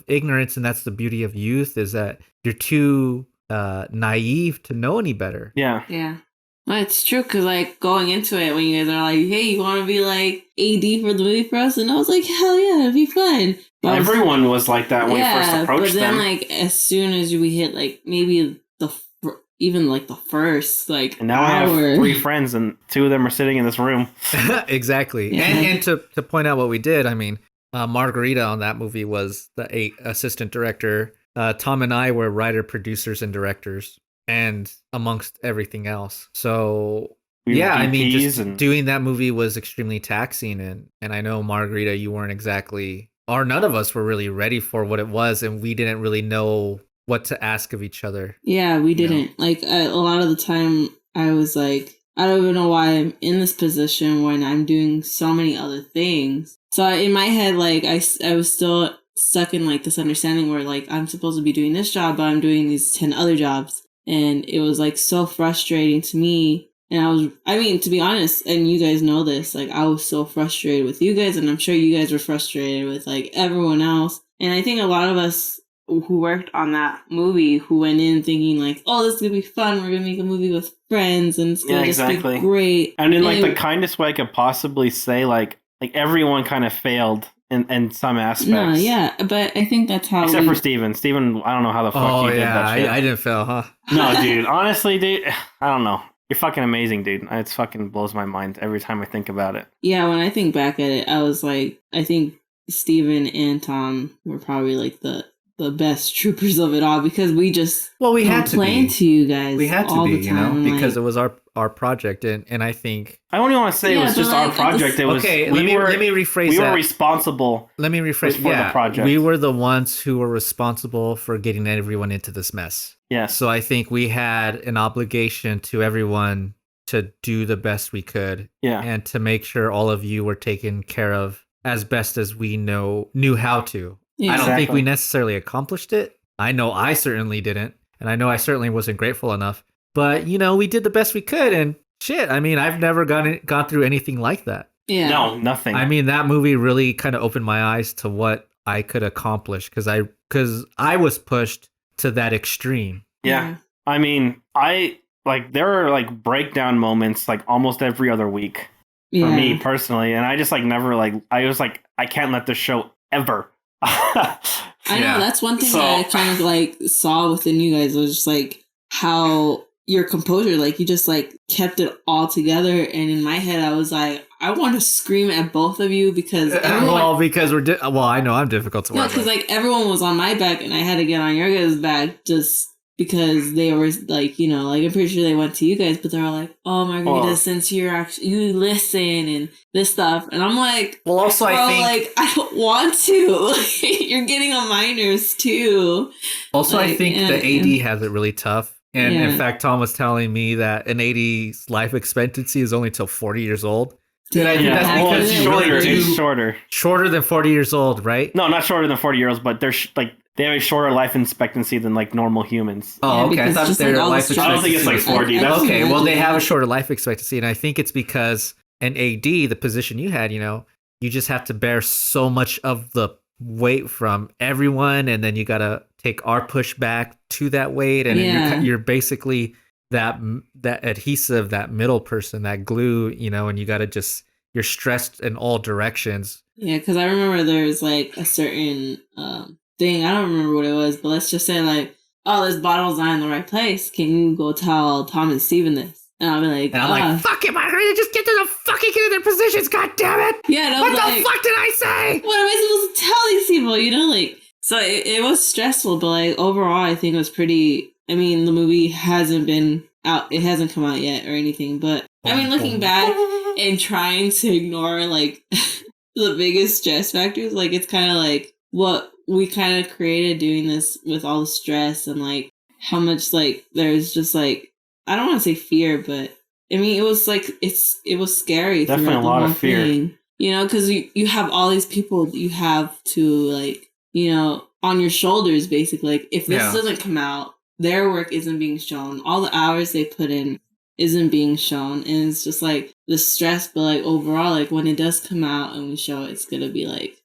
Speaker 1: ignorance, and that's the beauty of youth, is that you're too naive to know any better.
Speaker 3: Yeah.
Speaker 2: Well, it's true, because like going into it, when you guys are like, hey, you want to be like AD for the movie for us? And I was like, hell yeah, it'd be fun. But
Speaker 3: everyone was like that when we first approached them.
Speaker 2: But then like as soon as we hit like maybe even like the first like
Speaker 3: and now I have 3 friends and 2 of them are sitting in this room.
Speaker 1: Exactly.
Speaker 2: Yeah.
Speaker 1: And to point out what we did, I mean, Margarita on that movie was the assistant director. Tom and I were writer, producers, and directors, and amongst everything else. So I mean, just doing that movie was extremely taxing, and I know, Margarita, you weren't exactly, or none of us were really ready for what it was, and we didn't really know what to ask of each other.
Speaker 2: Yeah, we didn't. Like a lot of the time, I was like, I don't even know why I'm in this position when I'm doing so many other things. So in my head, like I was still stuck in like this understanding where like I'm supposed to be doing this job, but I'm doing these 10 other jobs. And it was like so frustrating to me. And I mean, to be honest, and you guys know this, like I was so frustrated with you guys, and I'm sure you guys were frustrated with like everyone else. And I think a lot of us who worked on that movie, who went in thinking like, oh, this is gonna be fun, we're gonna make a movie with friends and it's gonna just be great.
Speaker 3: And in like the kindest way I could possibly say, like everyone kind of failed in some aspects.
Speaker 2: No, yeah, but I think that's how
Speaker 3: except for Steven, I don't know how the fuck he did that shit.
Speaker 1: I didn't fail, huh?
Speaker 3: No, dude, honestly, dude, I don't know. You're fucking amazing, dude. It fucking blows my mind every time I think about it.
Speaker 2: Yeah, when I think back at it, I was like, I think Steven and Tom were probably like the best troopers of it all, because we just
Speaker 1: we had to
Speaker 2: complain to you guys.
Speaker 1: We had to
Speaker 2: all
Speaker 1: be,
Speaker 2: the time,
Speaker 1: you know, because it was our project, and I think
Speaker 3: I only want to say it was just our project. It was
Speaker 1: let me rephrase.
Speaker 3: We were responsible.
Speaker 1: Let me rephrase
Speaker 3: for the project.
Speaker 1: We were the ones who were responsible for getting everyone into this mess.
Speaker 3: Yeah.
Speaker 1: So I think we had an obligation to everyone to do the best we could.
Speaker 3: Yeah.
Speaker 1: And to make sure all of you were taken care of as best as we knew how to. Yeah, I don't think we necessarily accomplished it. I know I certainly didn't. And I know I certainly wasn't grateful enough. But, you know, we did the best we could. And shit, I mean, I've never gone through anything like that.
Speaker 2: Yeah.
Speaker 3: No, nothing.
Speaker 1: I mean, that movie really kind of opened my eyes to what I could accomplish, because I was pushed to that extreme.
Speaker 3: Yeah. I mean, there are like breakdown moments like almost every other week for me personally. And I just like never I was like, I can't let this show ever.
Speaker 2: I know, that's one thing that I kind of like saw within you guys, was just like how your composure, like you just like kept it all together. And in my head, I was like, I want to scream at both of you, because
Speaker 1: because I know I'm difficult to work with.
Speaker 2: Because like everyone was on my back and I had to get on your guys' back, just because they were like, you know, like I'm pretty sure they went to you guys, but they were like, oh, Margarita, since you listen and this stuff. And I'm like,
Speaker 1: well, also
Speaker 2: I don't want to. You're getting on my nerves too.
Speaker 1: Also, I think the AD has it really tough. And in fact, Tom was telling me that an AD's life expectancy is only till 40 years old. Dude, I think
Speaker 3: Yeah,
Speaker 1: that's
Speaker 3: well,
Speaker 1: because
Speaker 3: it's
Speaker 1: you really
Speaker 3: shorter.
Speaker 1: do
Speaker 3: It's shorter.
Speaker 1: shorter than 40 years old, right?
Speaker 3: No, not shorter than 40 years old, but they're like they have a shorter life expectancy than like normal humans.
Speaker 1: Oh,
Speaker 2: Yeah,
Speaker 1: okay. I
Speaker 2: because
Speaker 1: thought
Speaker 2: just,
Speaker 1: their
Speaker 2: like, all the
Speaker 1: life
Speaker 2: stress-
Speaker 3: I don't think it's like
Speaker 1: expectancy
Speaker 3: 40.
Speaker 2: I
Speaker 3: That's
Speaker 1: okay, well, they
Speaker 2: imagine
Speaker 1: have a
Speaker 2: that.
Speaker 1: shorter life expectancy, and I think it's because an AD, the position you had, you just have to bear so much of the weight from everyone, and then you gotta take our pushback to that weight, and
Speaker 2: Yeah.
Speaker 1: you're basically that adhesive, that middle person, that glue, and you gotta you're stressed in all directions.
Speaker 2: Yeah, because I remember there's like a certain thing. I don't remember what it was, but let's just say like, oh, this bottle's not in the right place. Can you go tell Tom and Steven this? And I'll be like,
Speaker 1: And I'm like, fuck it, Margarita, just get to the fucking get in their positions, god damn it!
Speaker 2: yeah, and I
Speaker 1: What
Speaker 2: was
Speaker 1: the
Speaker 2: like,
Speaker 1: fuck did I say?
Speaker 2: what am I supposed to tell these people? Like, so it was stressful, but like overall, I think it was pretty. I mean, the movie hasn't been out; it hasn't come out yet or anything. But I mean, looking back and trying to ignore like the biggest stress factors, like it's kind of like what we kind of created doing this with all the stress and like how much like there's just like I don't want to say fear, but I mean it was like it was scary.
Speaker 3: Definitely
Speaker 2: throughout
Speaker 3: a lot
Speaker 2: the
Speaker 3: of
Speaker 2: whole
Speaker 3: fear.
Speaker 2: thing, because you have all these people that you have to like on your shoulders basically. Like if this
Speaker 1: Yeah.
Speaker 2: doesn't come out, their work isn't being shown. All the hours they put in isn't being shown, and it's just like the stress. But like overall, like when it does come out and we show it, it's gonna be like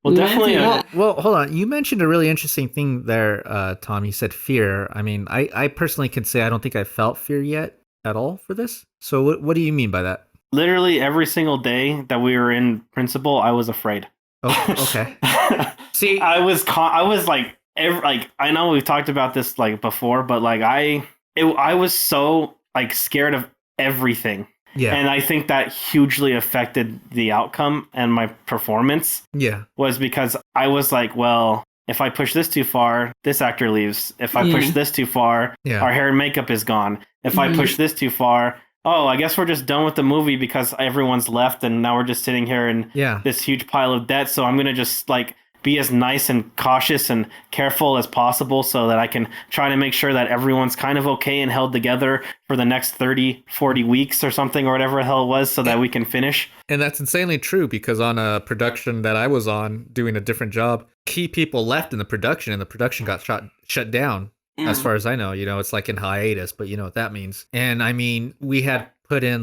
Speaker 3: Well,
Speaker 2: we went
Speaker 3: definitely
Speaker 2: through
Speaker 3: a-
Speaker 2: that.
Speaker 1: Well, hold on. You mentioned a really interesting thing there, Tom. You said fear. I mean, I personally can say I don't think I felt fear yet at all for this. So what do you mean by that?
Speaker 3: literally every single day that we were in principal, I was afraid.
Speaker 1: Oh, okay. See,
Speaker 3: I was like I know we've talked about this like before, but like I was so like scared of everything.
Speaker 1: yeah,
Speaker 3: And I think that hugely affected the outcome and my performance
Speaker 1: yeah,
Speaker 3: was because I was like, well, if I push this too far, this actor leaves. If I push
Speaker 2: Yeah.
Speaker 3: this too far,
Speaker 1: yeah.
Speaker 3: our hair and makeup is gone. If I push this too far, oh, I guess we're just done with the movie because everyone's left and now we're just sitting here in
Speaker 1: Yeah.
Speaker 3: this huge pile of debt. So I'm going to just like be as nice and cautious and careful as possible so that I can try to make sure that everyone's kind of okay and held together for the next 30, 40 weeks or something or whatever the hell it was so that we can finish.
Speaker 1: And that's insanely true because on a production that I was on doing a different job, key people left in the production and the production got shut down. As far as I know, it's like in hiatus, but you know what that means. And I mean, we had put in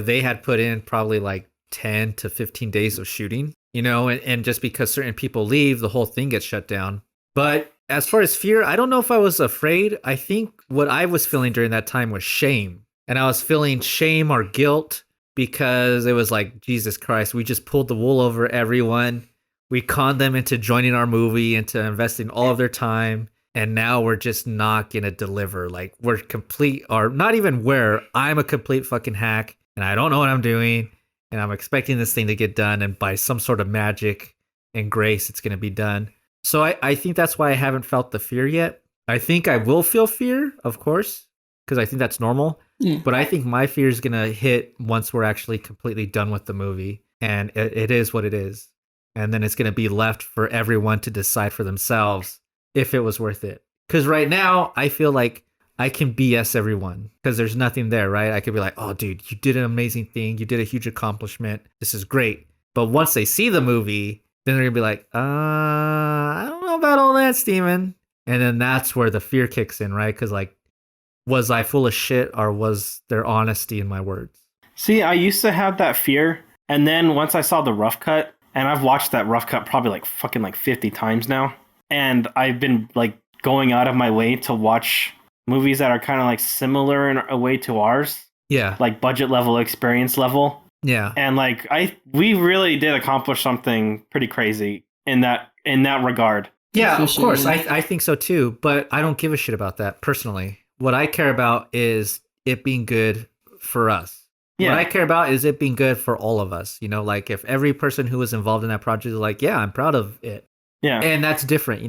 Speaker 1: they had put in probably like 10 to 15 days of shooting, and just because certain people leave, the whole thing gets shut down. But as far as fear, I don't know if I was afraid. I think what I was feeling during that time was shame. And I was feeling shame or guilt because it was like, Jesus Christ, we just pulled the wool over everyone. We conned them into joining our movie, into investing all of their time. And now we're just not going to deliver. Like we're complete, or not even I'm a complete fucking hack and I don't know what I'm doing. And I'm expecting this thing to get done. And by some sort of magic and grace, it's going to be done. So I think that's why I haven't felt the fear yet. I think I will feel fear, of course, because I think that's normal.
Speaker 2: Yeah.
Speaker 1: But I think my fear is going to hit once we're actually completely done with the movie. And it is what it is. And then it's going to be left for everyone to decide for themselves if it was worth it. Because right now, I feel like I can BS everyone because there's nothing there, right? I could be like, oh, dude, you did an amazing thing. You did a huge accomplishment. This is great. But once they see the movie, then they're going to be like, I don't know about all that, Steven. And then that's where the fear kicks in, right? Because like, was I full of shit or was there honesty in my words?
Speaker 3: See, I used to have that fear. And then once I saw the rough cut, and I've watched that rough cut probably like fucking like 50 times now. And I've been like going out of my way to watch movies that are kind of like similar in a way to ours.
Speaker 1: Yeah.
Speaker 3: Like budget level, experience level.
Speaker 1: Yeah.
Speaker 3: And like we really did accomplish something pretty crazy in that regard.
Speaker 1: Yeah,
Speaker 2: For
Speaker 1: of course.
Speaker 2: sure.
Speaker 1: I think so too. But I don't give a shit about that personally. What I care about is it being good for us.
Speaker 3: Yeah.
Speaker 1: What I care about is it being good for all of us. Like if every person who was involved in that project is like, yeah, I'm proud of it.
Speaker 3: Yeah.
Speaker 1: And that's different,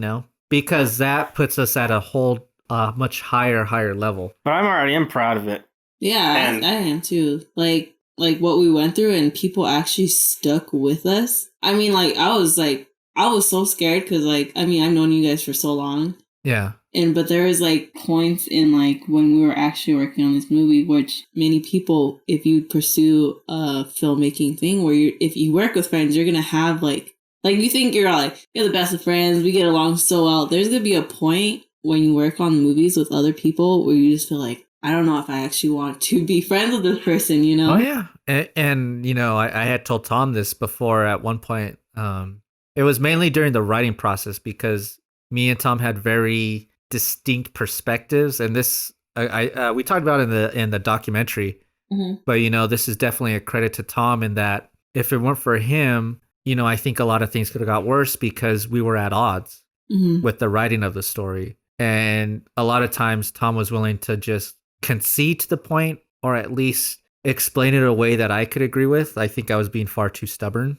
Speaker 1: because that puts us at a whole much higher level.
Speaker 3: But I am proud of it.
Speaker 2: Yeah,
Speaker 3: And-
Speaker 2: I am too. Like what we went through and people actually stuck with us. I mean, I was so scared because I've known you guys for so long.
Speaker 1: Yeah.
Speaker 2: But there was like points in like when we were actually working on this movie, which many people, if you pursue a filmmaking thing where if you work with friends, you're gonna have like you think you're the best of friends, we get along so well. There's gonna be a point when you work on movies with other people where you just feel like, I don't know if I actually want to be friends with this person, you know?
Speaker 1: Oh yeah, and you know, I had told Tom this before at one point. It was mainly during the writing process because me and Tom had very distinct perspectives, and this we talked about in the documentary.
Speaker 2: Mm-hmm.
Speaker 1: But you know, this is definitely a credit to Tom in that if it weren't for him, you know, I think a lot of things could have got worse because we were at odds with the writing of the story, and a lot of times Tom was willing to just concede to the point, or at least explain it a way that I could agree with. I think I was being far too stubborn.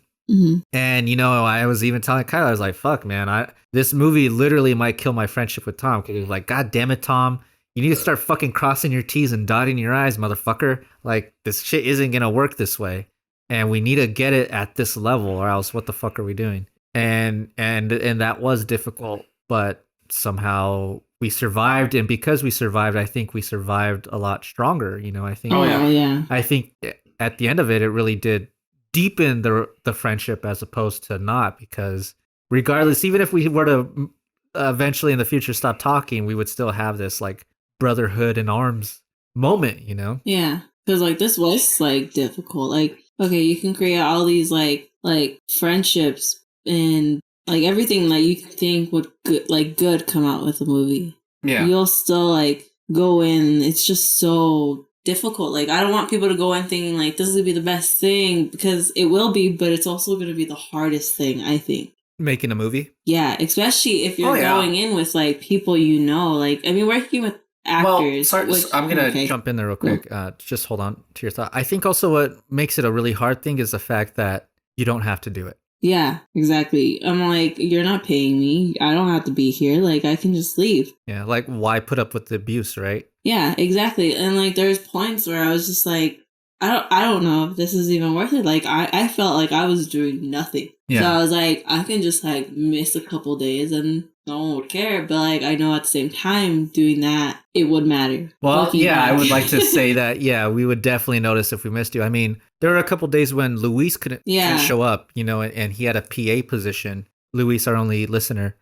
Speaker 1: And, you know, I was even telling Kyle, I was like, fuck, man, this movie literally might kill my friendship with Tom. Because he was like, God damn it, Tom. You need to start fucking crossing your T's and dotting your I's, motherfucker. Like, this shit isn't going to work this way. And we need to get it at this level, or else what the fuck are we doing? And that was difficult, but somehow we survived. And because we survived, I think we survived a lot stronger. You know, I think, I think at the end of it, it really did deepen the friendship as opposed to not, because regardless, even if we were to eventually in the future stop talking, we would still have this like brotherhood in arms moment, you know?
Speaker 2: Yeah, because like this was like difficult. Like, okay, you can create all these like friendships and like everything that you think would good come out with a movie. Yeah, you'll still like go in. It's just so difficult. Like, I don't want people to go in thinking like this is gonna be the best thing, because it will be, but it's also gonna be the hardest thing, I think.
Speaker 1: Making a movie?
Speaker 2: Yeah, especially if you're going in with like people you know. Like, I mean, working with actors.
Speaker 1: Well, sorry, I'm gonna jump in there real quick. Just hold on to your thought. I think also what makes it a really hard thing is the fact that you don't have to do it.
Speaker 2: Yeah, exactly. I'm like, you're not paying me. I don't have to be here. Like, I can just leave.
Speaker 1: Yeah, like, why put up with the abuse, right?
Speaker 2: Yeah, exactly. And like, there's points where I was just like, I don't know if this is even worth it. Like, I felt like I was doing nothing. Yeah. So I was like, I can just like miss a couple days and no one would care. But like, I know at the same time doing that, it would matter.
Speaker 1: Well, yeah, I would like to say that, yeah, we would definitely notice if we missed you. I mean, there were a couple days when Luis couldn't show up, you know, and he had a PA position. Luis, our only listener.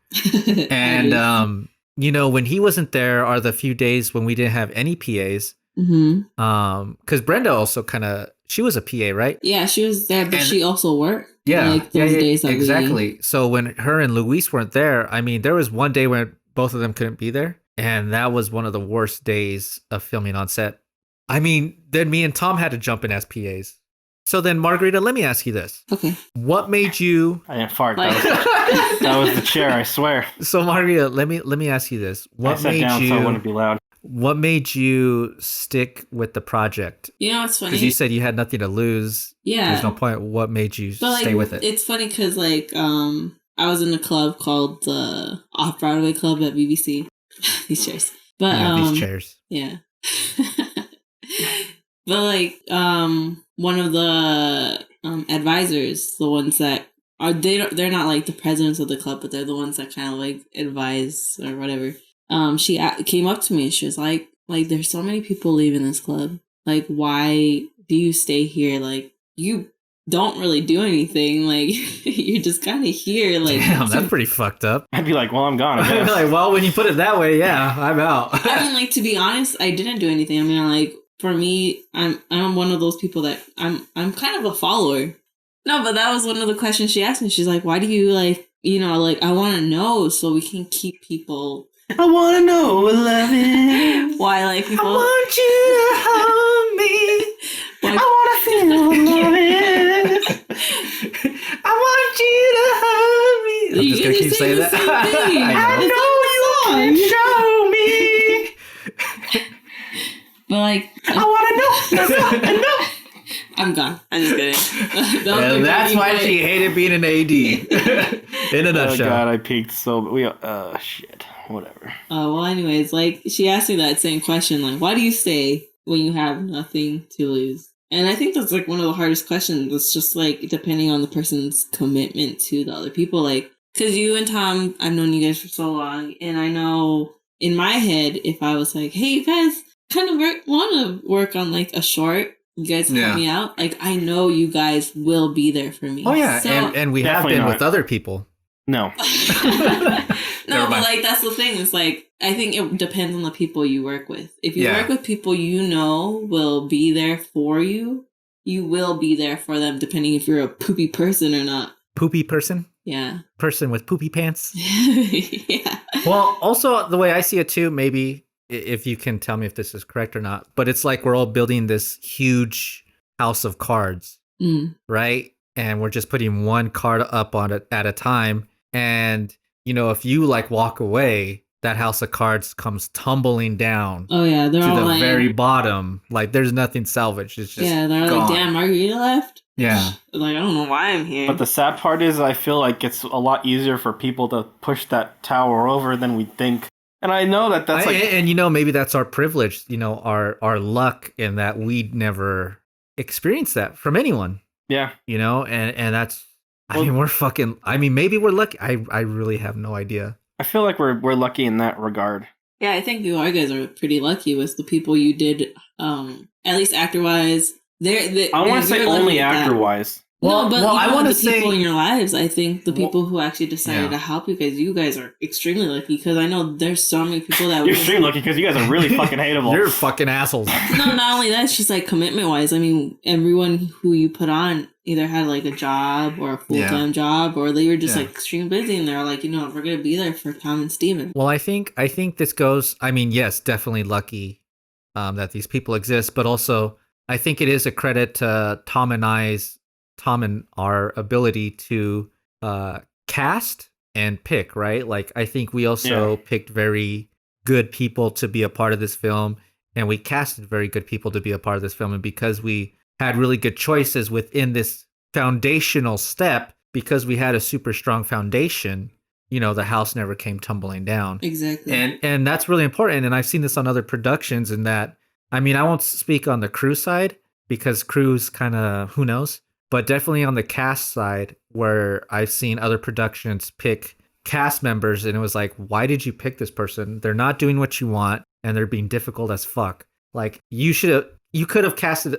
Speaker 1: And, you know, when he wasn't there are the few days when we didn't have any PAs. Because Brenda also she was a PA, right?
Speaker 2: Yeah, she was there, but she also worked. Yeah, like those days that
Speaker 1: exactly. So when her and Luis weren't there, I mean, there was one day when both of them couldn't be there, and that was one of the worst days of filming on set. I mean, then me and Tom had to jump in as PAs. So then, Margarita, let me ask you this.
Speaker 2: Okay.
Speaker 1: What made you?
Speaker 3: I didn't fart. That was the chair, I swear.
Speaker 1: So Margarita, let me ask you this. What
Speaker 3: I sat
Speaker 1: made
Speaker 3: down
Speaker 1: you?
Speaker 3: So I wouldn't be loud.
Speaker 1: What made you stick with the project?
Speaker 2: You know, it's funny.
Speaker 1: Because you said you had nothing to lose.
Speaker 2: Yeah.
Speaker 1: There's no point. What made you stay with it?
Speaker 2: It's funny because, like, I was in a club called the Off-Broadway Club at BBC. These chairs. But,
Speaker 1: these chairs.
Speaker 2: Yeah. But, like, one of the advisors, the ones that they're not, like, the presidents of the club, but they're the ones that kind of, like, advise or whatever. She came up to me and she was like, there's so many people leaving this club. Like, why do you stay here? Like, you don't really do anything. Like, you're just kind of here. Like,
Speaker 1: damn, that's pretty fucked up.
Speaker 3: I'd be like, well, I'm gone.
Speaker 1: I'd be like, well, when you put it that way, yeah, I'm out.
Speaker 2: I mean, like, to be honest, I didn't do anything. I mean, like, for me, I'm one of those people that I'm kind of a follower. No, but that was one of the questions she asked me. She's like, why do you, like, you know, like, I want to know so we can keep people.
Speaker 3: I want to know what love is.
Speaker 2: Why, like, people.
Speaker 1: I want you to hold me.
Speaker 3: I want to feel what love is.
Speaker 1: I want you to hold me. I'm just going to keep saying that.
Speaker 3: I know you can show me.
Speaker 2: But, like.
Speaker 3: I want to know.
Speaker 2: I'm gone. I'm just kidding.
Speaker 1: And that's why she hated being an AD. In a nutshell.
Speaker 3: Oh, God, I peaked so. Shit. Whatever.
Speaker 2: Well, anyways, like, she asked me that same question, like, why do you stay when you have nothing to lose? And I think that's, like, one of the hardest questions. It's just, like, depending on the person's commitment to the other people. Like, because you and Tom, I've known you guys for so long, and I know in my head, if I was like, hey, you guys kind of want to work on like a short, you guys help me out. Like, I know you guys will be there for me.
Speaker 1: Oh yeah,
Speaker 2: so,
Speaker 1: and we have been with other people.
Speaker 3: No.
Speaker 2: No, but like that's the thing. It's like I think it depends on the people you work with. If you work with people you know will be there for you, you will be there for them, depending if you're a poopy person or not.
Speaker 1: Poopy person?
Speaker 2: Yeah.
Speaker 1: Person with poopy pants?
Speaker 2: Yeah.
Speaker 1: Well, also the way I see it too, maybe if you can tell me if this is correct or not, but it's like we're all building this huge house of cards, right? And we're just putting one card up on it at a time. And, you know, if you like walk away, that house of cards comes tumbling down.
Speaker 2: Oh yeah, they're
Speaker 1: to
Speaker 2: all
Speaker 1: the
Speaker 2: like,
Speaker 1: very bottom. Like there's nothing salvaged. It's just
Speaker 2: they're
Speaker 1: gone.
Speaker 2: like, damn, Margarita left.
Speaker 1: Yeah.
Speaker 2: Like I don't know why I'm here.
Speaker 3: But the sad part is, I feel like it's a lot easier for people to push that tower over than we think. And I know that that's
Speaker 1: and you know, maybe that's our privilege. You know, our luck in that we'd never experienced that from anyone.
Speaker 3: Yeah.
Speaker 1: You know, and that's. I mean, we're fucking. I mean, maybe we're lucky. I really have no idea.
Speaker 3: I feel like we're lucky in that regard.
Speaker 2: Yeah, I think you guys are pretty lucky with the people you did. At least actor wise, I
Speaker 3: want to say only actor wise.
Speaker 2: Well, no, but
Speaker 1: I want to
Speaker 2: say people in your lives. I think the people who actually decided to help you guys are extremely lucky, because I know there's so many people that
Speaker 3: you're extremely lucky because you guys are really fucking hateable.
Speaker 1: You're fucking assholes.
Speaker 2: No, not only that, it's just like commitment wise. I mean, everyone who you put on either had like a job or a full time job, or they were just like extremely busy, and they're like, you know, we're gonna be there for Tom and Steven.
Speaker 1: Well, I think this goes. I mean, yes, definitely lucky that these people exist, but also I think it is a credit to Tom and our ability to cast and pick, right? Like, I think we also picked very good people to be a part of this film, and we casted very good people to be a part of this film. And because we had really good choices within this foundational step, because we had a super strong foundation, you know, the house never came tumbling down.
Speaker 2: Exactly.
Speaker 1: And that's really important. And I've seen this on other productions, in that, I mean, I won't speak on the crew side, because crew's kind of, who knows? But definitely on the cast side, where I've seen other productions pick cast members, and it was like, why did you pick this person? They're not doing what you want, and they're being difficult as fuck. Like, you could have casted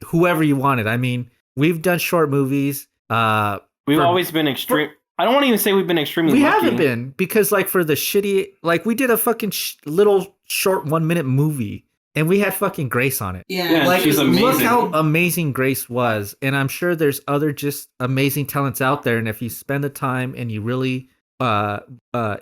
Speaker 1: whoever you wanted. I mean, we've done short movies.
Speaker 3: We've always been extreme. I don't want to even say we've been extremely lucky.
Speaker 1: We haven't been, because like for the shitty, like we did a fucking little short 1 minute movie. And we had fucking Grace on it.
Speaker 2: Yeah,
Speaker 1: like,
Speaker 3: she's amazing.
Speaker 1: Look how amazing Grace was. And I'm sure there's other just amazing talents out there. And if you spend the time and you really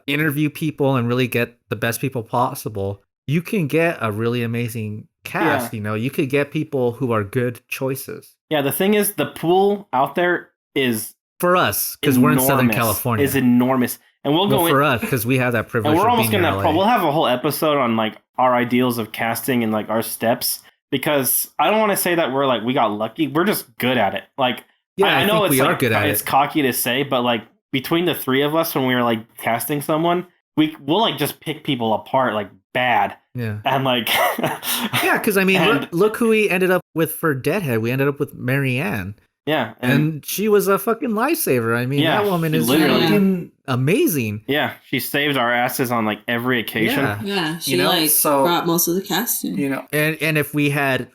Speaker 1: interview people and really get the best people possible, you can get a really amazing cast. You know, you could get people who are good choices.
Speaker 3: Yeah, the thing is, the pool out there is,
Speaker 1: for us, because we're in Southern California,
Speaker 3: is enormous. And we'll go
Speaker 1: for us, because we have that privilege.
Speaker 3: And we're
Speaker 1: of
Speaker 3: almost
Speaker 1: being
Speaker 3: gonna. We'll have a whole episode on like our ideals of casting and like our steps, because I don't want to say that we got lucky. We're just good at it. Like, I know it's like, good at it's cocky to say, but like between the three of us, when we were like casting someone, we'll like just pick people apart like bad.
Speaker 1: Yeah.
Speaker 3: And like,
Speaker 1: yeah, because I mean, look who we ended up with for Deadhead. We ended up with Marianne.
Speaker 3: Yeah,
Speaker 1: and she was a fucking lifesaver. I mean, that woman is fucking amazing.
Speaker 3: Yeah, she saved our asses on like every occasion.
Speaker 2: Yeah, she brought most of the casting.
Speaker 1: You know, and if we had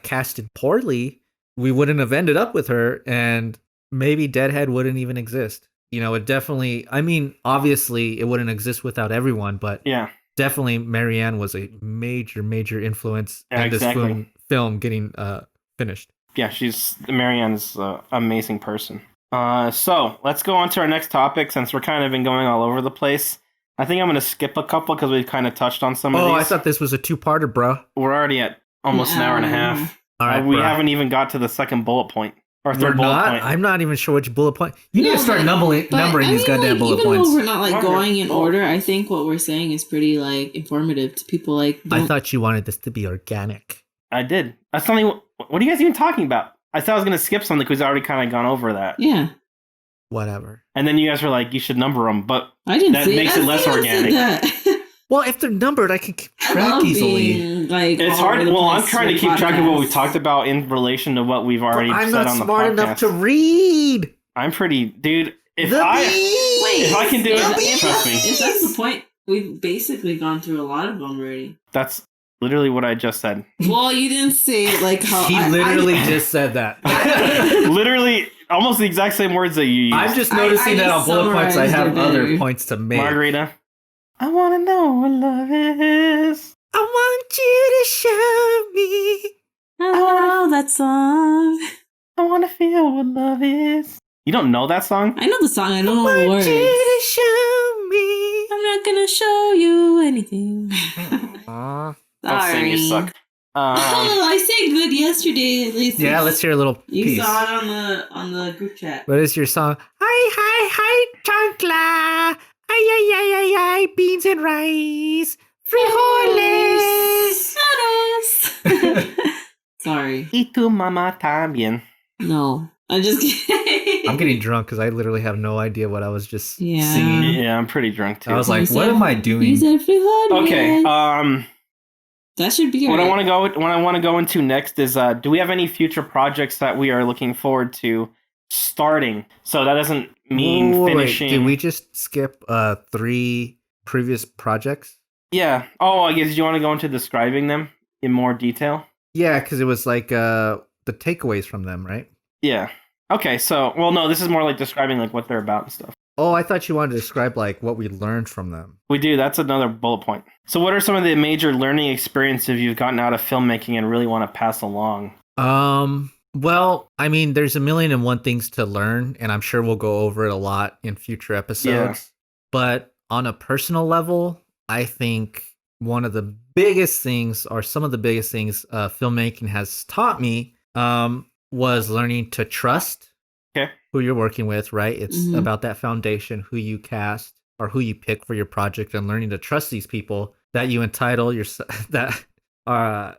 Speaker 1: casted poorly, we wouldn't have ended up with her, and maybe Deadhead wouldn't even exist. You know, it definitely. I mean, obviously, it wouldn't exist without everyone, but definitely, Marianne was a major influence in this film getting finished.
Speaker 3: Yeah, Marianne's an amazing person. So let's go on to our next topic, since we're kind of been going all over the place. I think I'm going to skip a couple because we've kind of touched on some of these.
Speaker 1: Oh, I thought this was a two-parter, bro.
Speaker 3: We're already at almost an hour and a half.
Speaker 1: All right,
Speaker 3: we haven't even got to the second bullet point. Or third bullet point.
Speaker 1: I'm not even sure which bullet point. You need to start numbering these goddamn bullet points.
Speaker 2: Even though we're not like going in order, I think what we're saying is pretty like informative to people. Like,
Speaker 1: I thought you wanted this to be organic.
Speaker 3: I did. That's something. What are you guys even talking about? I thought I was going to skip something because we've already kind of gone over that.
Speaker 2: Yeah.
Speaker 1: Whatever.
Speaker 3: And then you guys were like, you should number them, but
Speaker 2: that
Speaker 3: makes it less organic.
Speaker 1: Well, if they're numbered, I can keep track easily.
Speaker 2: Like,
Speaker 3: it's hard. Well, I'm trying to keep track of what we talked about in relation to what we've already said on the podcast.
Speaker 1: I'm not smart enough to read.
Speaker 3: I'm pretty, dude. If I can do it, trust me.
Speaker 2: If that's the point, We've basically gone through a lot of them already.
Speaker 3: That's literally what I just said.
Speaker 2: Well, you didn't say it like how
Speaker 1: He literally just said that.
Speaker 3: Literally, almost the exact same words that you used.
Speaker 1: I'm just noticing that on bullet points I have
Speaker 2: summarized it
Speaker 1: other
Speaker 2: better.
Speaker 1: points to make.
Speaker 3: Margarita. I want to know what love is.
Speaker 1: I want you to show me.
Speaker 2: Oh, that song.
Speaker 3: I want to feel what love is. You don't know that song?
Speaker 2: I know the song. I don't know the
Speaker 1: I want
Speaker 2: words.
Speaker 1: you to show me.
Speaker 2: I'm not gonna show you anything.
Speaker 1: Aw.
Speaker 3: Don't sing, you
Speaker 2: Sorry.
Speaker 3: suck.
Speaker 2: Oh, I sang good yesterday. At least
Speaker 1: Yeah, let's hear a little
Speaker 2: You
Speaker 1: piece.
Speaker 2: saw it on the group chat.
Speaker 1: What is your song? Hi, chancla. Ay, beans and rice. Frijoles.
Speaker 2: Sorry.
Speaker 3: Y tu mamá también.
Speaker 2: No, I'm just kidding.
Speaker 1: I'm getting drunk because I literally have no idea what I was just
Speaker 2: Yeah.
Speaker 1: singing.
Speaker 3: Yeah, I'm pretty drunk too.
Speaker 1: I was
Speaker 2: You
Speaker 1: like,
Speaker 2: said-
Speaker 1: what am I
Speaker 2: You
Speaker 1: doing?
Speaker 2: said frijoles.
Speaker 3: Okay.
Speaker 2: That should be
Speaker 3: What I
Speaker 2: alright.
Speaker 3: want to go into next is do we have any future projects that we are looking forward to starting? So that doesn't mean
Speaker 1: Wait,
Speaker 3: finishing.
Speaker 1: did we just skip 3 previous projects?
Speaker 3: Yeah. Oh, I guess you want to go into describing them in more detail?
Speaker 1: Yeah, because it was like the takeaways from them, right?
Speaker 3: Yeah. Okay. So, well, no, this is more like describing like what they're about and stuff.
Speaker 1: Oh, I thought you wanted to describe like what we learned from them.
Speaker 3: We do. That's another bullet point. So, what are some of the major learning experiences you've gotten out of filmmaking and really want to pass along?
Speaker 1: Well, I mean, there's a million and one things to learn, and I'm sure we'll go over it a lot in future episodes.
Speaker 3: Yeah.
Speaker 1: But on a personal level, I think one of the biggest things, or some of the biggest things, filmmaking has taught me was learning to trust
Speaker 3: Okay.
Speaker 1: who you're working with, right? It's
Speaker 2: Mhm.
Speaker 1: about that foundation, who you cast or who you pick for your project, and learning to trust these people that you entitle your that are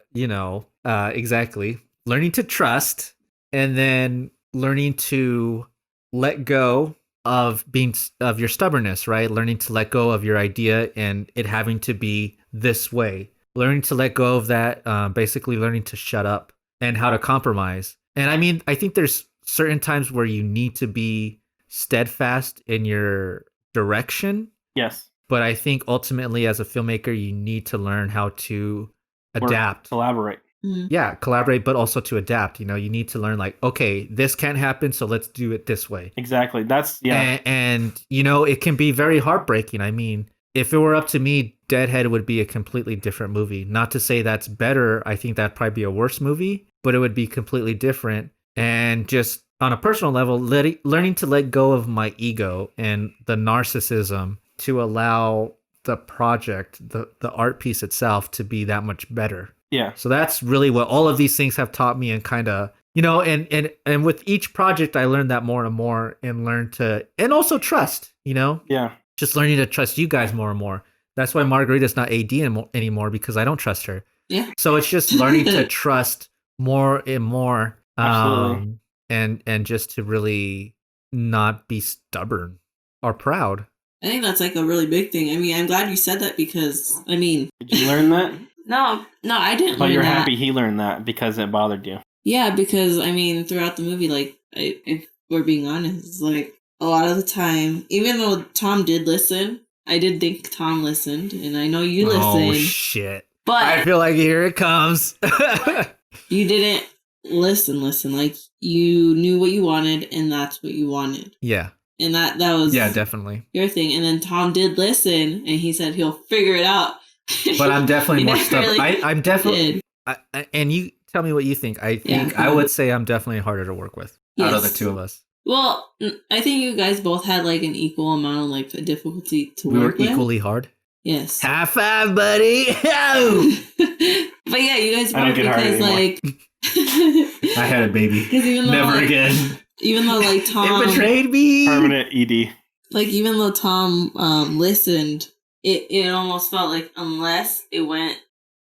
Speaker 1: exactly learning to trust, and then learning to let go of your stubbornness, right? Learning to let go of your idea and it having to be this way. Learning to let go of that, basically learning to shut up and how to compromise. And I mean, I think there's certain times where you need to be steadfast in your direction,
Speaker 3: Yes.
Speaker 1: but I think ultimately as a filmmaker, you need to learn how to adapt.
Speaker 3: Collaborate.
Speaker 2: Mhm.
Speaker 1: Yeah, collaborate, but also to adapt. You know, you need to learn like, okay, this can't happen, so let's do it this way.
Speaker 3: Exactly. That's yeah.
Speaker 1: And it can be very heartbreaking. I mean, if it were up to me, Deadhead would be a completely different movie. Not to say that's better. I think that'd probably be a worse movie, but it would be completely different. And just on a personal level, learning to let go of my ego and the narcissism to allow the project, the art piece itself, to be that much better.
Speaker 3: Yeah.
Speaker 1: So that's really what all of these things have taught me, and kind of, and with each project I learned that more and more, and learn to, and also trust,
Speaker 3: Yeah.
Speaker 1: just learning to trust you guys more and more. That's why Margarita's not AD anymore, because I don't trust her.
Speaker 2: Yeah.
Speaker 1: So it's just learning to trust more and more,
Speaker 3: Absolutely.
Speaker 1: and just to really not be stubborn or proud.
Speaker 2: I think that's like a really big thing. I mean, I'm glad you said that because, I mean,
Speaker 3: Did you learn that?
Speaker 2: no, I didn't
Speaker 3: But
Speaker 2: learn
Speaker 3: you're
Speaker 2: that.
Speaker 3: happy he learned that because it bothered you.
Speaker 2: Yeah, because I mean, throughout the movie, like, if we're being honest, it's like a lot of the time, even though Tom did listen, I did think Tom listened, and I know you
Speaker 1: Oh
Speaker 2: listened,
Speaker 1: shit!
Speaker 2: but
Speaker 1: I feel like here it comes.
Speaker 2: you didn't listen. Like, you knew what you wanted, and that's what you wanted,
Speaker 1: Yeah.
Speaker 2: and that was
Speaker 1: Definitely.
Speaker 2: your thing. And then Tom did listen, and he said he'll figure it out.
Speaker 1: But I'm definitely
Speaker 2: He
Speaker 1: more
Speaker 2: never
Speaker 1: stubborn.
Speaker 2: really
Speaker 1: I'm definitely.
Speaker 2: did.
Speaker 1: And you tell me what you think. I think
Speaker 2: Yeah.
Speaker 1: I would say I'm definitely harder to work with out of the
Speaker 2: Yes.
Speaker 1: two of us.
Speaker 2: Well, I think you guys both had like an equal amount of like difficulty to
Speaker 1: We were
Speaker 2: work with.
Speaker 1: equally hard.
Speaker 2: Yes.
Speaker 1: High five, buddy! Ow!
Speaker 2: But yeah, you guys
Speaker 3: I don't
Speaker 2: worked
Speaker 3: get hard
Speaker 2: because
Speaker 3: anymore.
Speaker 2: like
Speaker 1: I had a baby.
Speaker 2: because even though
Speaker 1: Never
Speaker 2: like,
Speaker 1: again.
Speaker 2: even though like Tom
Speaker 1: It betrayed me.
Speaker 3: Permanent ED.
Speaker 2: like even though Tom listened, it almost felt like unless it went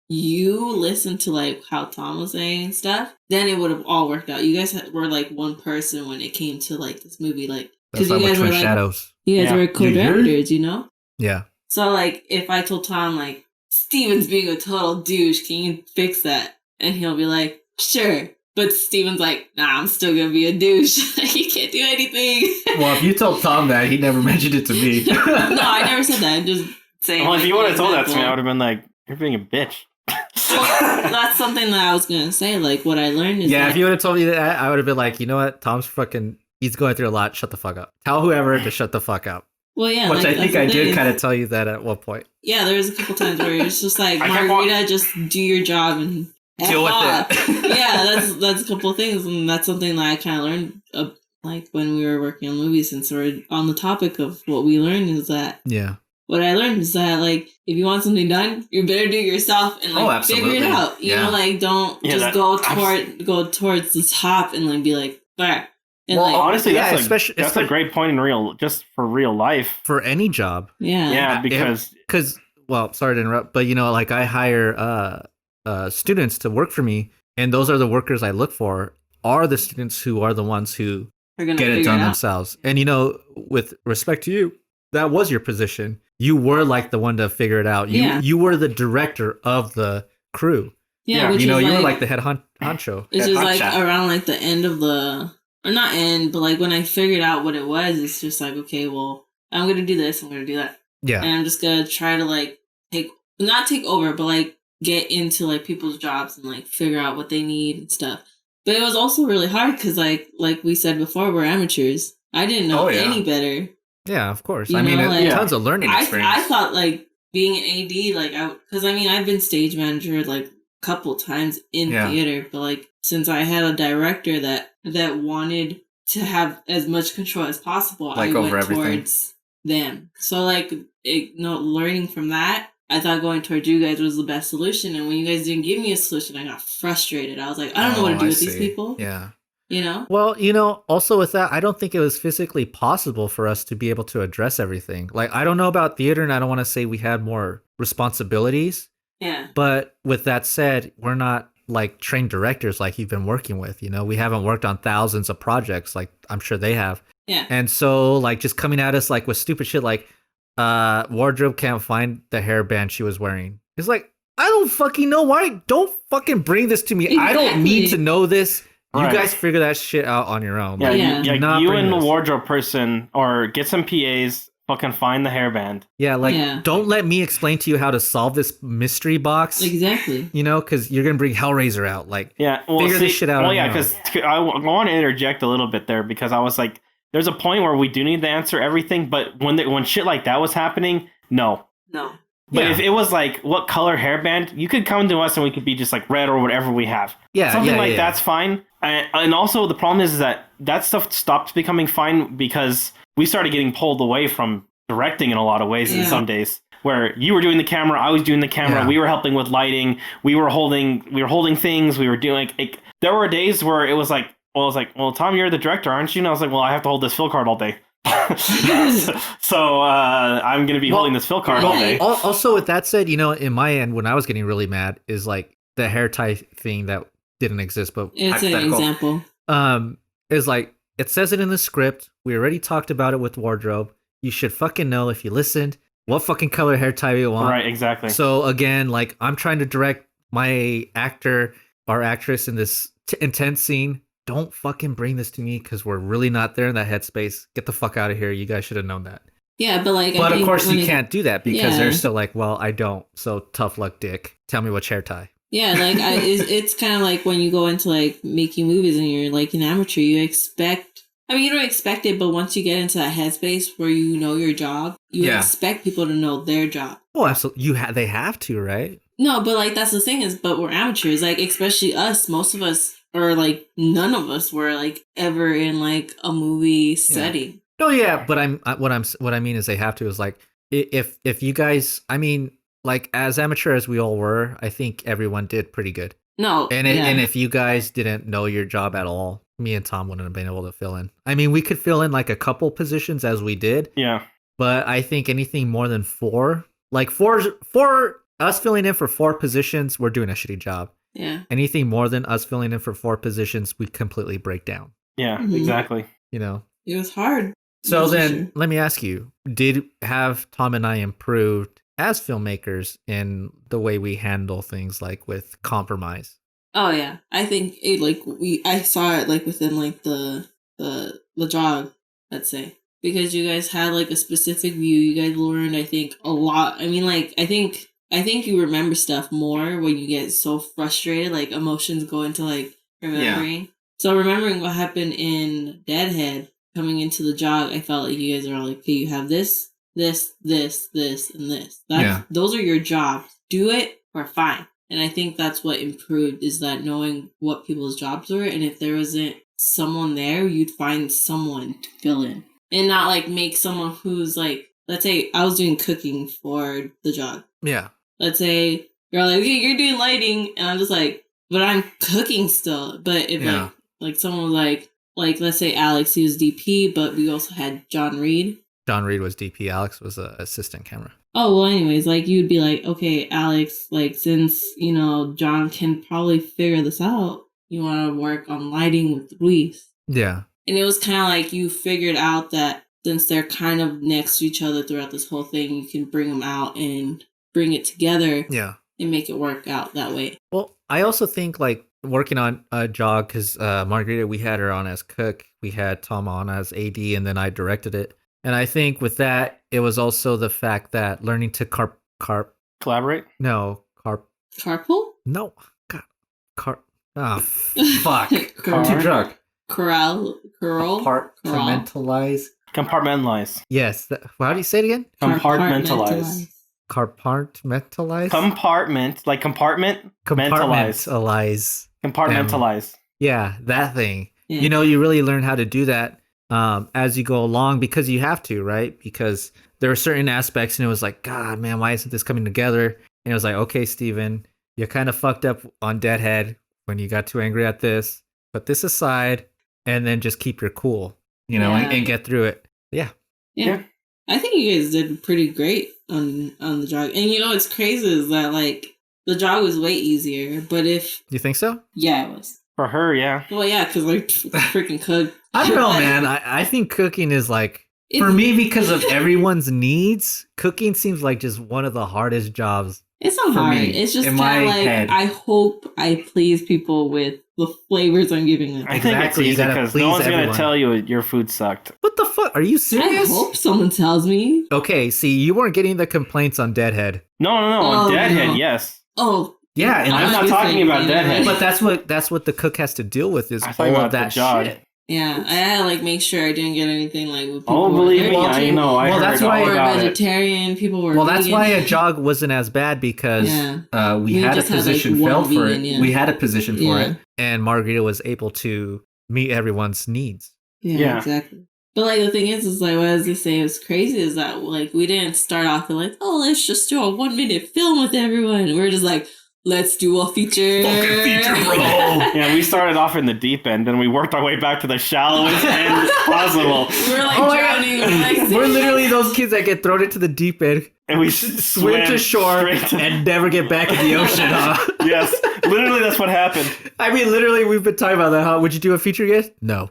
Speaker 2: you listened to like how Tom was saying and stuff, then it would have all worked out. You guys were like one person when it came to like this movie, like
Speaker 1: That's
Speaker 2: because
Speaker 1: why
Speaker 2: you
Speaker 1: we're
Speaker 2: guys were
Speaker 1: twin
Speaker 2: like
Speaker 1: shadows.
Speaker 2: you guys
Speaker 3: Yeah.
Speaker 2: were co-directors, you know.
Speaker 1: Yeah.
Speaker 2: So like if I told Tom like Steven's being a total douche, can you fix that? And he'll be like, sure. But Steven's like, nah, I'm still gonna be a douche. He can't do anything.
Speaker 1: Well, if you told Tom that, he never mentioned it to me.
Speaker 2: No, I never said that. I'm just saying.
Speaker 3: Well, if
Speaker 2: like,
Speaker 3: you would have
Speaker 2: an
Speaker 3: told that to me,
Speaker 2: example.
Speaker 3: I would have been like, "You're being a bitch."
Speaker 2: Well, that's something that I was gonna say. Like, what I learned is
Speaker 1: Yeah,
Speaker 2: that,
Speaker 1: if you would have told me that, I would have been like, you know what, Tom's fucking, he's going through a lot. Shut the fuck up. Tell whoever to shut the fuck up.
Speaker 2: well, yeah,
Speaker 1: Which
Speaker 2: like,
Speaker 1: I
Speaker 2: that's
Speaker 1: think
Speaker 2: the
Speaker 1: I
Speaker 2: thing
Speaker 1: did
Speaker 2: is-
Speaker 1: kind of tell you that at one point.
Speaker 2: Yeah, there was a couple times where it's just like,
Speaker 3: I kept
Speaker 2: Margarita, just do your job and
Speaker 1: Deal with
Speaker 2: F
Speaker 1: it.
Speaker 2: off. Yeah, that's a couple of things, and that's something that I kind of learned, like when we were working on movies. Since we're on the topic of what we learned, is that
Speaker 1: Yeah.
Speaker 2: what I learned is that, like, if you want something done, you better do it yourself and like figure it
Speaker 1: absolutely.
Speaker 2: out. You know, like don't
Speaker 3: Yeah,
Speaker 2: just
Speaker 3: that-
Speaker 2: go towards the top and like be like, alright. And
Speaker 1: Well,
Speaker 2: like,
Speaker 3: Honestly,
Speaker 1: Yeah,
Speaker 3: that's a great point in just for real life.
Speaker 1: For any job.
Speaker 3: Yeah, because
Speaker 1: Because, well, sorry to interrupt, but, you know, like I hire students to work for me, and those are the workers I look for, are the students who are the ones who
Speaker 2: we're gonna
Speaker 1: get it
Speaker 2: figure
Speaker 1: done
Speaker 2: out.
Speaker 1: themselves. And, you know, with respect to you, that was your position. You were like the one to figure it out. You were the director of the crew.
Speaker 2: Yeah,
Speaker 3: Yeah,
Speaker 2: which
Speaker 1: You know,
Speaker 2: is
Speaker 1: you
Speaker 2: like,
Speaker 1: were like the head honcho.
Speaker 2: which
Speaker 3: head
Speaker 2: is like
Speaker 3: honcho.
Speaker 2: around like the end of or not end, but like when I figured out what it was, it's just like, okay, well, I'm gonna do this, I'm gonna do that.
Speaker 1: Yeah.
Speaker 2: And I'm just gonna try to like not take over, but like get into like people's jobs and like figure out what they need and stuff. But it was also really hard because like we said before, we're amateurs. I didn't know
Speaker 1: Oh, yeah.
Speaker 2: any better.
Speaker 1: Yeah, of course.
Speaker 2: You
Speaker 1: I mean,
Speaker 2: know, like,
Speaker 1: tons of learning experience.
Speaker 2: I thought like being an AD, like because I mean I've been stage manager like a couple times in
Speaker 1: Yeah.
Speaker 2: theater, but like since I had a director that wanted to have as much control as possible,
Speaker 1: Like,
Speaker 2: I
Speaker 1: over
Speaker 2: went
Speaker 1: everything.
Speaker 2: towards them. So like learning from that, I thought going towards you guys was the best solution. And when you guys didn't give me a solution, I got frustrated. I was like, I don't know what to do with these people.
Speaker 1: Yeah.
Speaker 2: You know?
Speaker 1: Well, you know, also with that, I don't think it was physically possible for us to be able to address everything. Like, I don't know about theater, and I don't want to say we had more responsibilities.
Speaker 2: Yeah.
Speaker 1: But with that said, we're not like trained directors like you've been working with. You know, we haven't worked on thousands of projects like I'm sure they have.
Speaker 2: Yeah.
Speaker 1: And so, like, just coming at us like with stupid shit like, wardrobe can't find the hairband she was wearing. It's like, I don't fucking know why. Don't fucking bring this to me. I don't need to know this. You
Speaker 3: Right.
Speaker 1: guys figure that shit out on your own.
Speaker 3: Yeah,
Speaker 1: Like,
Speaker 2: Yeah.
Speaker 1: do not
Speaker 3: you
Speaker 1: bring
Speaker 3: and the
Speaker 1: this.
Speaker 3: wardrobe person, or get some PAs, fucking find the hairband.
Speaker 1: Yeah, like,
Speaker 2: Yeah.
Speaker 1: don't let me explain to you how to solve this mystery box.
Speaker 2: Exactly.
Speaker 1: You know, because you're gonna bring Hellraiser out. Like,
Speaker 3: Yeah, well,
Speaker 1: Figure this shit out
Speaker 3: Well,
Speaker 1: on
Speaker 3: yeah,
Speaker 1: your
Speaker 3: because I want to interject a little bit there because I was like, there's a point where we do need to answer everything, but when shit like that was happening, no.
Speaker 2: No.
Speaker 3: But
Speaker 1: Yeah.
Speaker 3: if it was like, what color hairband, you could come to us and we could be just like red or whatever we have.
Speaker 1: yeah,
Speaker 3: Something
Speaker 1: yeah,
Speaker 3: like
Speaker 1: yeah.
Speaker 3: that's fine. And also the problem is that stuff stopped becoming fine because we started getting pulled away from directing in a lot of ways in
Speaker 2: Yeah.
Speaker 3: some days. Where you were doing the camera, I was doing the camera,
Speaker 1: Yeah.
Speaker 3: we were helping with lighting, we were holding things, we were doing like there were days where it was like, well, Tom, you're the director, aren't you? And I was like, well, I have to hold this fill card all day. So I'm going to be holding this fill card all day.
Speaker 1: Also, with that said, you know, in my end, when I was getting really mad, is like the hair tie thing that didn't exist, but
Speaker 2: It's an
Speaker 1: hypothetical.
Speaker 2: example.
Speaker 1: Is like, it says it in the script. We already talked about it with wardrobe. You should fucking know if you listened what fucking color hair tie you want.
Speaker 3: Right, exactly.
Speaker 1: So again, like, I'm trying to direct my actor or actress in this intense scene. Don't fucking bring this to me because we're really not there in that headspace. Get the fuck out of here. You guys should have known that.
Speaker 2: Yeah, but like,
Speaker 1: But
Speaker 2: I
Speaker 1: of
Speaker 2: think
Speaker 1: course
Speaker 2: when
Speaker 1: you
Speaker 2: it-
Speaker 1: can't do that because
Speaker 2: Yeah.
Speaker 1: they're still like, well, I don't. So tough luck, dick. Tell me which hair tie.
Speaker 2: Yeah, like it's kind of like when you go into like making movies and you're like an amateur, you expect. I mean, you don't expect it, but once you get into that headspace where you know your job, you
Speaker 1: Yeah.
Speaker 2: expect people to know their job.
Speaker 1: Oh, absolutely. They have to, right?
Speaker 2: No, but like that's the thing is, but we're amateurs. Like especially us, most of us, or like none of us were like ever in like a movie setting.
Speaker 1: No, yeah, but what I mean is they have to is like, if you guys, I mean, like, as amateur as we all were, I think everyone did pretty good.
Speaker 2: No,
Speaker 1: And
Speaker 2: yeah.
Speaker 1: and if you guys didn't know your job at all, me and Tom wouldn't have been able to fill in. I mean, we could fill in like a couple positions as we did,
Speaker 3: Yeah.
Speaker 1: but I think anything more than four, like four us filling in for 4 positions, we're doing a shitty job.
Speaker 2: yeah,
Speaker 1: Anything more than us filling in for 4 positions, we completely break down.
Speaker 3: Yeah,
Speaker 2: Mhm.
Speaker 3: exactly.
Speaker 1: You know.
Speaker 2: it was hard.
Speaker 1: So
Speaker 2: That's for
Speaker 1: then,
Speaker 2: sure.
Speaker 1: let me ask you: did have Tom and I improved as filmmakers in the way we handle things, like with compromise?
Speaker 2: Oh yeah, I think it like I saw it like within like the job, let's say. because you guys had like a specific view. You guys learned, I think, a lot. I mean, like, I think you remember stuff more when you get so frustrated, like emotions go into like remembering. So remembering what happened in Deadhead coming into the jog, I felt like you guys are all like, okay, you have this, this, this, this, and this. Those are your jobs. Do it or fine. And I think that's what improved, is that knowing what people's jobs were, and if there wasn't someone there, you'd find someone to fill in. And not like make someone who's like, let's say I was doing cooking for the jog.
Speaker 1: Yeah.
Speaker 2: Let's say you're like, okay, you're doing lighting, and I'm just like, but I'm cooking still. But if like someone was like let's say Alex, he was DP, but we also had John Reed.
Speaker 1: John Reed was DP. Alex was an assistant camera.
Speaker 2: Oh, well, anyways, like you'd be like, okay, Alex, like since, you know, John can probably figure this out, you want to work on lighting with Luis.
Speaker 1: Yeah.
Speaker 2: And it was kind of like you figured out that since they're kind of next to each other throughout this whole thing, you can bring them out and bring it together.
Speaker 1: Yeah.
Speaker 2: And make it work out that way.
Speaker 1: Well, I also think like working on a jog, because Margarita, we had her on as cook, we had Tom on as AD, and then I directed it. And I think with that, it was also the fact that learning to
Speaker 3: collaborate?
Speaker 1: No,
Speaker 2: carpool?
Speaker 1: No. Fuck.
Speaker 2: I'm
Speaker 1: too drunk.
Speaker 3: Compartmentalize.
Speaker 1: Yes. How do you say it again?
Speaker 3: Compartmentalize.
Speaker 1: Compartment, like compartment? Compartmentalize. Yeah, that thing. Yeah. You know, you really learn how to do that as you go along, because you have to, right? Because there are certain aspects and it was like, God, man, why isn't this coming together? And it was like, okay, Steven, you kind of fucked up on Deadhead when you got too angry at this. Put this aside and then just keep your cool, you know, and get through it. Yeah.
Speaker 2: I think you guys did pretty great on the jog. And you know what's crazy is that like the jog was way easier, but if
Speaker 1: you think so?
Speaker 2: Yeah, it was.
Speaker 3: For her, yeah.
Speaker 2: Well, yeah, because like freaking cook.
Speaker 1: I don't know, man. I think cooking is like, for me, because of everyone's needs, cooking seems like just one of the hardest jobs.
Speaker 2: It's not hard. It's just kind of like, head. I hope I please people with the flavors I'm giving them.
Speaker 3: I think it's easy because no one's going to tell you your food sucked.
Speaker 1: What the fuck? Are you serious?
Speaker 2: I hope someone tells me.
Speaker 1: Okay, see, you weren't getting the complaints on Deadhead.
Speaker 3: No. On Deadhead, yes.
Speaker 2: Oh.
Speaker 1: Yeah, and
Speaker 3: I'm not talking about Deadhead.
Speaker 1: But that's what the cook has to deal with, is all of that shit.
Speaker 2: Yeah, I had to like make sure I didn't get anything like with people.
Speaker 3: Oh, believe me, I know. I heard
Speaker 1: that's
Speaker 3: all
Speaker 1: why
Speaker 2: people
Speaker 3: about
Speaker 2: were vegetarian. People were.
Speaker 1: Well, that's why a jog wasn't as bad, because we had a position filled for it. Yeah. We had a position for it, and Margarita was able to meet everyone's needs.
Speaker 2: Yeah, exactly. But like the thing is like what I was gonna say was crazy is that like we didn't start off with like, oh, let's just do a 1 minute film with everyone. We're just like, let's do a feature.
Speaker 1: Fucking feature, bro.
Speaker 3: Yeah, we started off in the deep end and we worked our way back to the shallowest end possible.
Speaker 2: We're like drowning.
Speaker 1: We're literally those kids that get thrown into the deep end
Speaker 3: and we
Speaker 1: swim to shore and never get back in the ocean, huh?
Speaker 3: Yes, literally that's what happened.
Speaker 1: I mean, literally, we've been talking about that, huh? Would you do a feature again? No.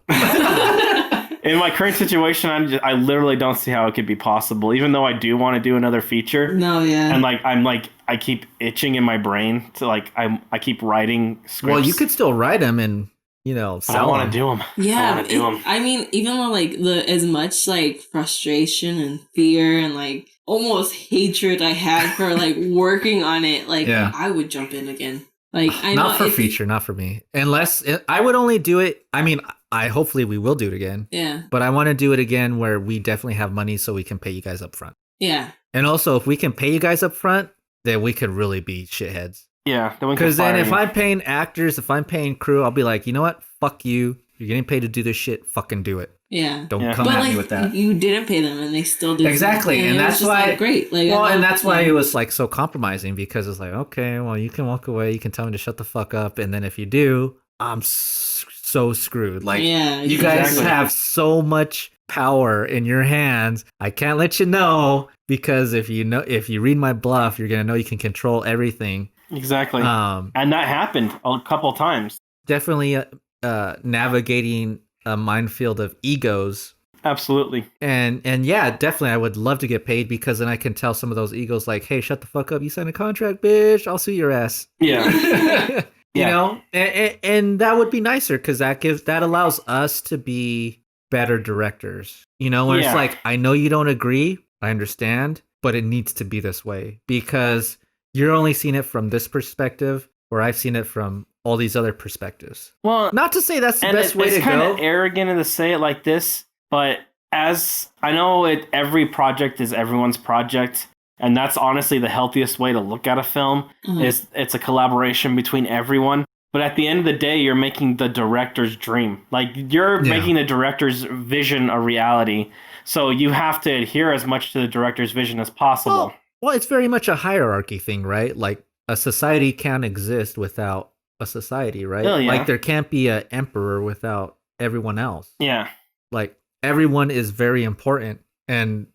Speaker 3: In my current situation, I literally don't see how it could be possible, even though I do want to do another feature.
Speaker 2: No, yeah.
Speaker 3: And I keep itching in my brain to I keep writing scripts.
Speaker 1: Well, you could still write them and, you know, sell
Speaker 3: I want to do them.
Speaker 2: Yeah. I mean, even though like as much like frustration and fear and like almost hatred I had for like working on it, like I would jump in again. Like I know
Speaker 1: not for feature, not for me. Unless I would only do it. I mean, hopefully we will do it again.
Speaker 2: Yeah.
Speaker 1: But I want to do it again where we definitely have money so we can pay you guys up front.
Speaker 2: Yeah.
Speaker 1: And also, if we can pay you guys up front, then we could really be shitheads.
Speaker 3: Yeah.
Speaker 1: Because then if I'm paying actors, if I'm paying crew, I'll be like, you know what? Fuck you. You're getting paid to do this shit. Fucking do it.
Speaker 2: Yeah.
Speaker 1: Don't come at me with that.
Speaker 2: You didn't pay them and they still did.
Speaker 1: Exactly. And that's why.
Speaker 2: Like, great. Like,
Speaker 1: and that's why it was like so compromising, because it's like, okay, well, you can walk away. You can tell me to shut the fuck up. And then if you do, I'm so screwed. Like, you guys have so much power in your hands. I can't let you know, because if you read my bluff, you're gonna know you can control everything.
Speaker 3: Exactly. And that happened a couple times.
Speaker 1: Definitely navigating a minefield of egos.
Speaker 3: Absolutely.
Speaker 1: And yeah, definitely I would love to get paid, because then I can tell some of those egos like, hey, shut the fuck up. You signed a contract, bitch. I'll sue your ass.
Speaker 3: Yeah.
Speaker 1: You know, and that would be nicer, because that allows us to be better directors. Where it's like, I know you don't agree, I understand, but it needs to be this way because you're only seeing it from this perspective, where I've seen it from all these other perspectives.
Speaker 3: Well,
Speaker 1: not to say that's the best way to go.
Speaker 3: It's kind of arrogant to say it like this, but as I know, every project is everyone's project, and that's honestly the healthiest way to look at a film. Is it's a collaboration between everyone. But at the end of the day, you're making the director's dream. Like, you're making the director's vision a reality. So you have to adhere as much to the director's vision as possible.
Speaker 1: Well, it's very much a hierarchy thing, right? Like, a society can't exist without a society, right?
Speaker 3: Oh, yeah.
Speaker 1: Like, there can't be an emperor without everyone else.
Speaker 3: Yeah.
Speaker 1: Like, everyone is very important. And,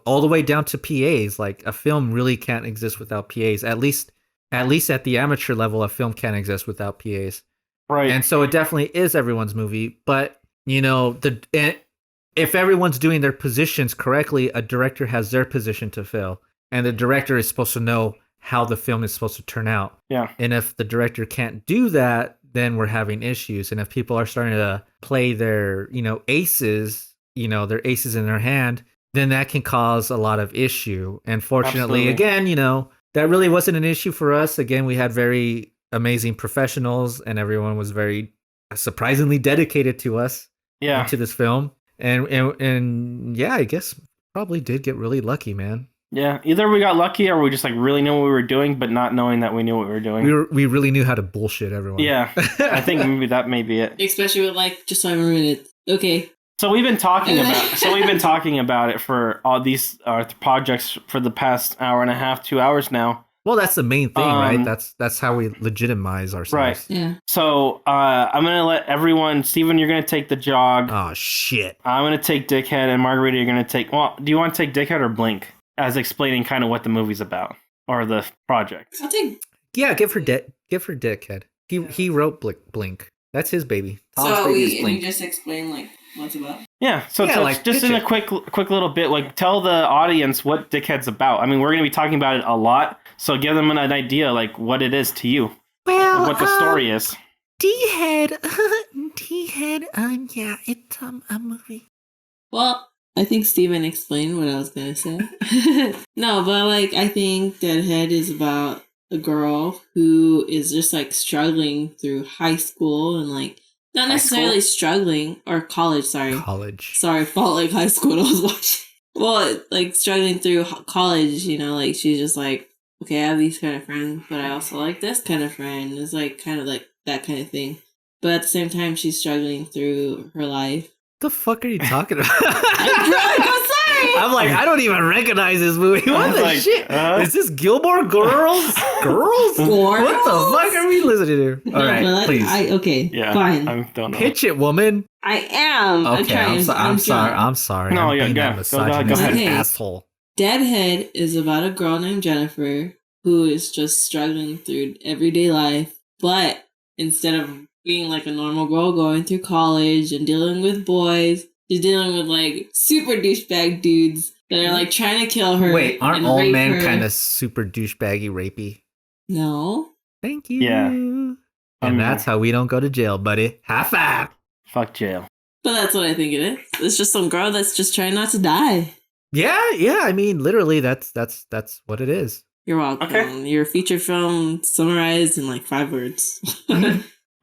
Speaker 1: all the way down to PAs. Like, a film really can't exist without PAs. At least at the amateur level, a film can't exist without PAs.
Speaker 3: Right.
Speaker 1: And so it definitely is everyone's movie. But, if everyone's doing their positions correctly, a director has their position to fill. And the director is supposed to know how the film is supposed to turn out.
Speaker 3: Yeah.
Speaker 1: And if the director can't do that, then we're having issues. And if people are starting to play their, aces, their aces in their hand, then that can cause a lot of issue. And fortunately, again, that really wasn't an issue for us. Again, we had very amazing professionals and everyone was very surprisingly dedicated to us, to this film. And yeah, I guess probably did get really lucky, man.
Speaker 3: Yeah, either we got lucky or we just really knew what we were doing, but not knowing that we knew what we were doing.
Speaker 1: We really knew how to bullshit everyone.
Speaker 3: Yeah, I think maybe that may be it.
Speaker 2: Especially with just so I'm reminded. Okay.
Speaker 3: So we've been talking about it for all these projects for the past hour and a half, 2 hours now.
Speaker 1: Well, that's the main thing, right? That's how we legitimize ourselves.
Speaker 3: Right.
Speaker 2: Yeah.
Speaker 3: So I'm going to let everyone... Steven, you're going to take the jog.
Speaker 1: Oh, shit.
Speaker 3: I'm going to take Dickhead, and Margarita, you're going to take... Well, do you want to take Dickhead or Blink? As explaining kind of what the movie's about. Or the project.
Speaker 2: I'll take...
Speaker 1: Yeah, give her Dickhead. He wrote Blink. That's his baby.
Speaker 2: So we just explain what's about?
Speaker 3: Yeah, so just in a quick little bit, tell the audience what Dickhead's about. I mean, we're going to be talking about it a lot, so give them an idea, what it is to you.
Speaker 1: Well,
Speaker 3: what the story is.
Speaker 1: D-Head, yeah, it's a movie.
Speaker 2: Well, I think Steven explained what I was going to say. No, but I think Deadhead is about a girl who is just struggling through high school and not necessarily struggling, or college, sorry. Sorry, felt high school I was watching. Well, struggling through college, she's just okay, I have these kind of friends, but I also like this kind of friend. It's kind of that kind of thing. But at the same time, she's struggling through her life.
Speaker 1: The fuck are you talking about?
Speaker 2: I'm drunk, I'm sorry!
Speaker 1: I'm I don't even recognize this movie. What the shit? Is this Gilmore Girls? What the fuck are we listening to? All right, please.
Speaker 2: Fine.
Speaker 3: I don't know.
Speaker 1: Pitch it, woman.
Speaker 2: I am.
Speaker 1: Okay, I'm sorry.
Speaker 3: No,
Speaker 1: I'm
Speaker 3: go ahead.
Speaker 1: Asshole.
Speaker 2: Deadhead is about a girl named Jennifer who is just struggling through everyday life, but instead of being a normal girl going through college and dealing with boys, she's dealing with super douchebag dudes that are trying to kill her.
Speaker 1: Wait, aren't all men kind of super douchebaggy rapey?
Speaker 2: No.
Speaker 1: Thank you.
Speaker 3: Yeah.
Speaker 1: And that's how we don't go to jail, buddy. High five.
Speaker 3: Fuck jail.
Speaker 2: But that's what I think it is. It's just some girl that's just trying not to die.
Speaker 1: Yeah. I mean, literally, that's what it is.
Speaker 2: You're welcome. Okay. Your feature film summarized in 5 words.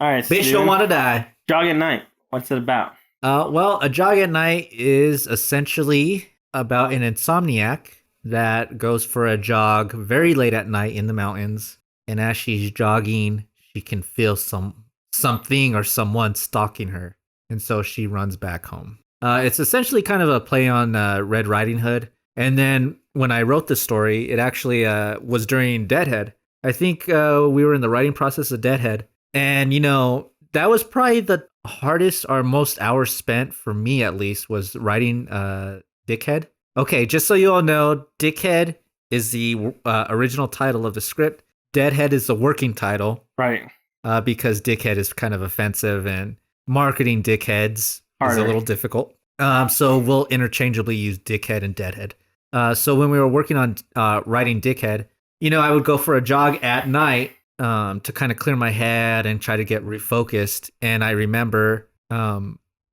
Speaker 3: All right,
Speaker 1: bitch don't want to die.
Speaker 3: Jog at Night. What's it about?
Speaker 1: Well, A Jog at Night is essentially about an insomniac that goes for a jog very late at night in the mountains, and as she's jogging, she can feel something or someone stalking her, and so she runs back home. It's essentially kind of a play on Red Riding Hood, and then when I wrote the story, it actually was during Deadhead. I think we were in the writing process of Deadhead. And, that was probably the hardest or most hours spent for me, at least, was writing Dickhead. Okay, just so you all know, Dickhead is the original title of the script. Deadhead is the working title.
Speaker 3: Right.
Speaker 1: Because Dickhead is kind of offensive and marketing dickheads is a little difficult. So we'll interchangeably use Dickhead and Deadhead. So when we were working on writing Dickhead, I would go for a jog at night to kind of clear my head and try to get refocused. And I remember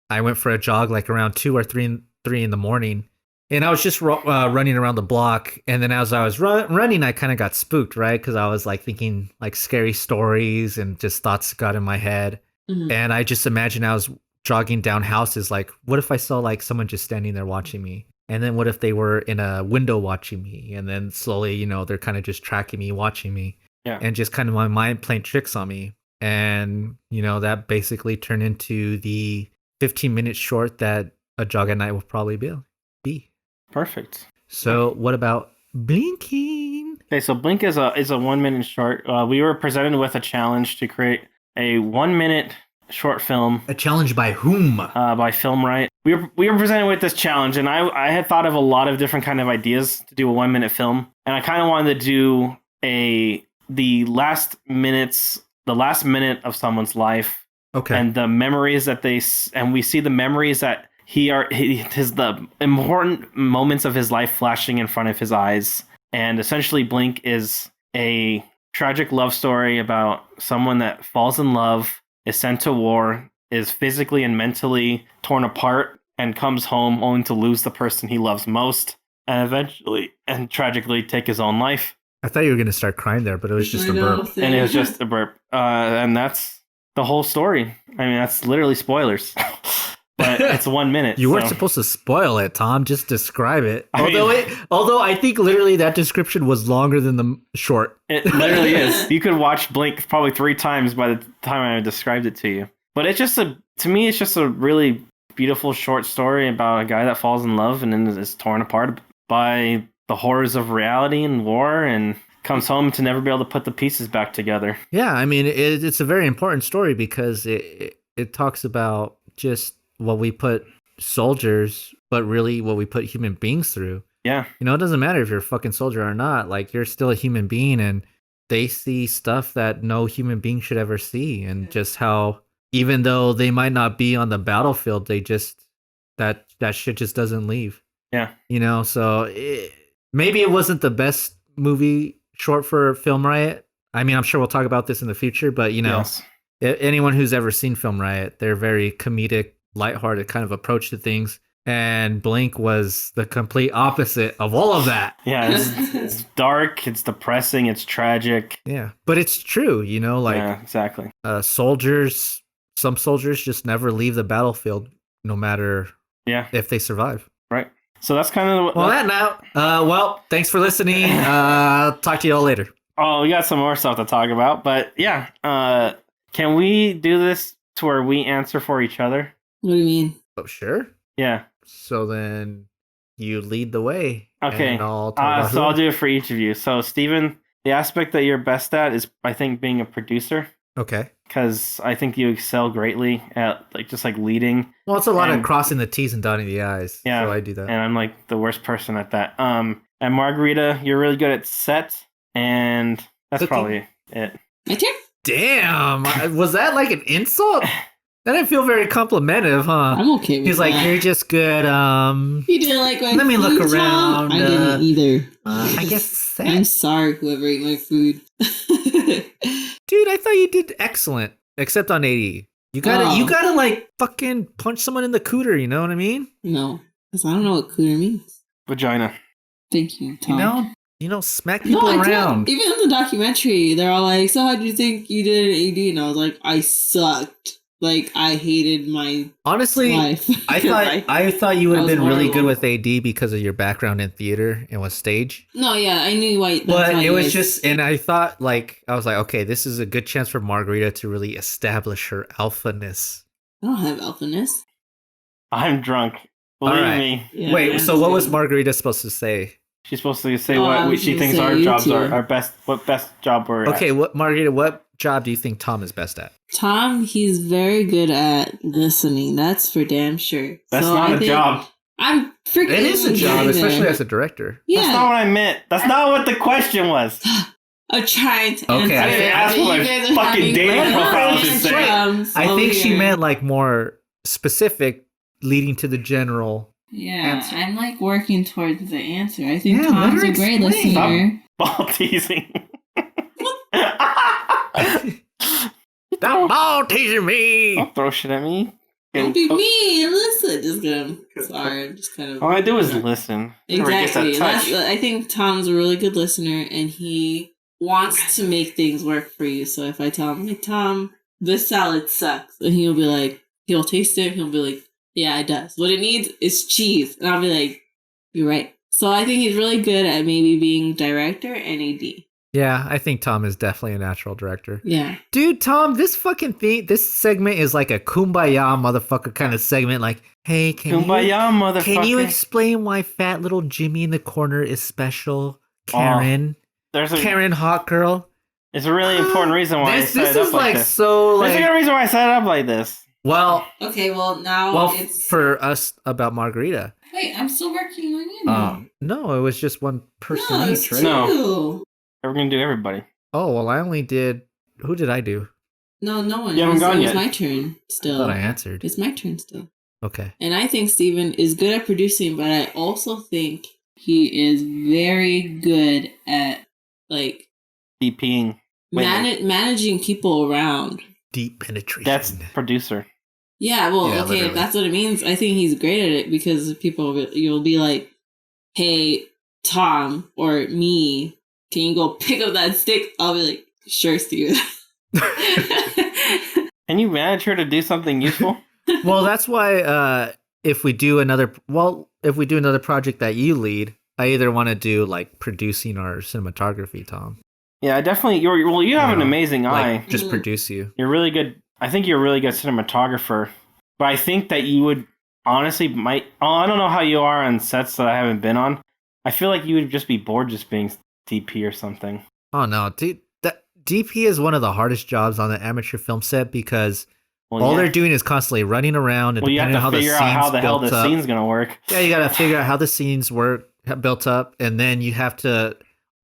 Speaker 1: I went for a jog like around 2 or 3 in the morning. And I was just running around the block. And then as I was running, I kind of got spooked, right? Because I was like thinking like scary stories and just thoughts got in my head.
Speaker 2: Mhm.
Speaker 1: And I just imagined I was jogging down houses. Like, what if I saw like someone just standing there watching me? And then what if they were in a window watching me? And then slowly, you know, they're kind of just tracking me, watching me.
Speaker 3: Yeah.
Speaker 1: And just kind of my mind playing tricks on me. And, you know, that basically turned into the 15-minute short that a jog at night will probably be.
Speaker 3: Perfect.
Speaker 1: So what about blinking?
Speaker 3: Okay, so Blink is a 1 minute short. We were presented with a challenge to create a 1 minute short film.
Speaker 1: A challenge by whom?
Speaker 3: By Filmright. We were presented with this challenge, and I had thought of a lot of different kind of ideas to do a 1 minute film, and I kind of wanted to do the last minute of someone's life.
Speaker 1: Okay.
Speaker 3: And the memories that we see the memories that the important moments of his life flashing in front of his eyes. And essentially Blink is a tragic love story about someone that falls in love, is sent to war, is physically and mentally torn apart, and comes home only to lose the person he loves most, and eventually and tragically take his own life.
Speaker 1: I thought you were going to start crying there, but it was just a burp.
Speaker 3: And it was just a burp. And that's the whole story. I mean, that's literally spoilers. But it's 1 minute.
Speaker 1: You weren't supposed to spoil it, Tom. Just describe it. Although I think literally that description was longer than the short.
Speaker 3: It literally is. You could watch Blink probably 3 times by the time I described it to you. But it's just to me, it's just a really beautiful short story about a guy that falls in love and then is torn apart by the horrors of reality and war, and comes home to never be able to put the pieces back together.
Speaker 1: Yeah, I mean, it's a very important story because it talks about just what we put soldiers, but really what we put human beings through.
Speaker 3: Yeah.
Speaker 1: You know, it doesn't matter if you're a fucking soldier or not. Like, you're still a human being, and they see stuff that no human being should ever see. And just how, even though they might not be on the battlefield, they just, that shit just doesn't leave.
Speaker 3: Yeah.
Speaker 1: You know, so maybe it wasn't the best movie short for Film Riot. I mean, I'm sure we'll talk about this in the future, but, you know,
Speaker 3: Yes.
Speaker 1: Anyone who's ever seen Film Riot, they're very comedic, lighthearted kind of approach to things. And Blink was the complete opposite of all of that.
Speaker 3: Yeah, it's dark, it's depressing, it's tragic.
Speaker 1: Yeah, but it's true, you know, like,
Speaker 3: yeah, exactly.
Speaker 1: Some soldiers just never leave the battlefield, no matter if they survive.
Speaker 3: Right. So that's kind of
Speaker 1: well, thanks for listening. Talk to you all later.
Speaker 3: Oh, we got some more stuff to talk about, but yeah. Can we do this to where we answer for each other?
Speaker 2: What do you mean?
Speaker 1: Oh, sure.
Speaker 3: Yeah.
Speaker 1: So then you lead the way.
Speaker 3: Okay.
Speaker 1: And I'll talk about
Speaker 3: I'll do it for each of you. So, Steven, the aspect that you're best at is, I think, being a producer.
Speaker 1: Okay.
Speaker 3: Because I think you excel greatly at just leading.
Speaker 1: Well, it's a lot of crossing the T's and dotting the I's.
Speaker 3: Yeah.
Speaker 1: So I do that.
Speaker 3: And I'm like the worst person at that. And Margarita, you're really good at set, and that's
Speaker 1: Cooking.
Speaker 3: Probably it.
Speaker 2: My turn?
Speaker 1: Damn. Was that like an insult? That didn't feel very complimentive, huh?
Speaker 2: I'm okay with
Speaker 1: He's like,
Speaker 2: that.
Speaker 1: You're just good.
Speaker 2: You didn't like my
Speaker 1: Let me
Speaker 2: food,
Speaker 1: look
Speaker 2: Tom?
Speaker 1: around.
Speaker 2: I didn't either.
Speaker 1: I guess
Speaker 2: I'm sorry, whoever ate my food.
Speaker 1: Dude, I thought you did excellent. Except on 80. You gotta like fucking punch someone in the cooter, you know what I mean?
Speaker 2: No, because I don't know what cooter means.
Speaker 3: Vagina.
Speaker 2: Thank you, Tom.
Speaker 1: You know, smack people
Speaker 2: I
Speaker 1: around.
Speaker 2: don't. Even in the documentary, they're all like, so how do you think you did an AD? And I was like, I sucked. Like, I hated my life.
Speaker 1: I thought you would have
Speaker 2: That
Speaker 1: been
Speaker 2: was
Speaker 1: really good
Speaker 2: horrible.
Speaker 1: with AD because of your background in theater and with stage.
Speaker 2: No, yeah, I knew why.
Speaker 1: But it was just, and I thought, like, I was like, okay, this is a good chance for Margarita to really establish her alphaness.
Speaker 2: I don't have alphaness.
Speaker 3: I'm drunk. Believe
Speaker 1: right.
Speaker 3: me.
Speaker 2: Yeah,
Speaker 1: Wait, so
Speaker 2: I'm
Speaker 1: what was
Speaker 2: saying-
Speaker 1: Margarita supposed to say?
Speaker 3: She's supposed to say
Speaker 2: I
Speaker 3: what
Speaker 2: was
Speaker 3: she
Speaker 2: gonna
Speaker 3: thinks
Speaker 2: say
Speaker 3: our
Speaker 2: you
Speaker 3: jobs
Speaker 2: two.
Speaker 3: are, our best, what best job we're
Speaker 1: Okay,
Speaker 3: at.
Speaker 1: Margarita, what job do you think Tom is best at?
Speaker 2: Tom, he's very good at listening. That's for damn sure.
Speaker 3: That's
Speaker 2: So
Speaker 3: not
Speaker 2: I
Speaker 3: a
Speaker 2: think
Speaker 3: job.
Speaker 2: I'm freaking.
Speaker 1: It is a job,
Speaker 2: getting
Speaker 1: especially
Speaker 2: there.
Speaker 1: as a director.
Speaker 2: Yeah,
Speaker 3: That's not what I meant. That's not what the question was.
Speaker 2: I'm trying to.
Speaker 1: Okay,
Speaker 2: answer
Speaker 1: I didn't
Speaker 2: it.
Speaker 3: ask
Speaker 2: You
Speaker 3: what my
Speaker 2: guys are
Speaker 3: fucking
Speaker 2: having
Speaker 3: dating
Speaker 2: fun.
Speaker 3: profile should say.
Speaker 1: I think she
Speaker 2: Here.
Speaker 1: meant like more specific, leading to the general.
Speaker 2: Yeah,
Speaker 1: answer.
Speaker 2: I'm like working towards the answer. I think
Speaker 1: Yeah,
Speaker 2: Tom's
Speaker 1: let
Speaker 2: a
Speaker 1: her
Speaker 2: great
Speaker 1: explain.
Speaker 2: listener.
Speaker 3: Ball teasing.
Speaker 1: Stop ball teasing me.
Speaker 3: Don't throw shit at me.
Speaker 2: Don't be mean. Listen, just gonna. Sorry, I'm just kind of.
Speaker 3: All I do is listen.
Speaker 2: Exactly. I think Tom's a really good listener, and he wants to make things work for you. So if I tell him, like, Tom, this salad sucks, and he'll be like, he'll taste it, he'll be like, yeah, it does. What it needs is cheese, and I'll be like, you're right. So I think he's really good at maybe being director and AD.
Speaker 1: Yeah, I think Tom is definitely a natural director.
Speaker 2: Yeah.
Speaker 1: Dude, Tom, this fucking thing, this segment is like a kumbaya motherfucker kind of segment. Like, hey, can you explain why fat little Jimmy in the corner is special? Karen. Karen hot girl.
Speaker 3: It's a really important reason why I set it up like this.
Speaker 1: There's
Speaker 3: a good reason why I set it up like this.
Speaker 1: Well,
Speaker 2: okay, now it's
Speaker 1: for us about Margarita.
Speaker 2: Wait, I'm still working on you now.
Speaker 1: No, it was just one person each, right?
Speaker 3: No. We're going to do everybody.
Speaker 1: Oh, well, I only did... Who did I do?
Speaker 2: No one.
Speaker 3: You haven't gone yet.
Speaker 2: It's my turn still.
Speaker 1: I thought I answered.
Speaker 2: It's my turn still.
Speaker 1: Okay.
Speaker 2: And I think Steven is good at producing, but I also think he is very good at, like...
Speaker 3: DPing.
Speaker 2: Managing people around.
Speaker 1: Deep penetration.
Speaker 3: That's producer.
Speaker 2: Yeah, well, okay,
Speaker 1: literally.
Speaker 2: if that's what it means, I think he's great at it because you'll be like, hey, Tom, or me... Can you go pick up that stick? I'll be like, sure, Steven.
Speaker 3: Can you manage her to do something useful?
Speaker 1: Well, that's why if we do another project that you lead, I either want to do like producing or cinematography, Tom.
Speaker 3: Yeah, definitely. You have an amazing eye.
Speaker 1: Like, just produce you.
Speaker 3: You're really good. I think you're a really good cinematographer. But I think that you would honestly I don't know how you are on sets that I haven't been on. I feel like you would just be bored just being DP or something.
Speaker 1: Oh no, dude! DP is one of the hardest jobs on the amateur film set because they're doing is constantly running around and
Speaker 3: you have to figure out how the hell the scene's gonna work.
Speaker 1: Yeah, you gotta figure out how the scenes built up, and then you have to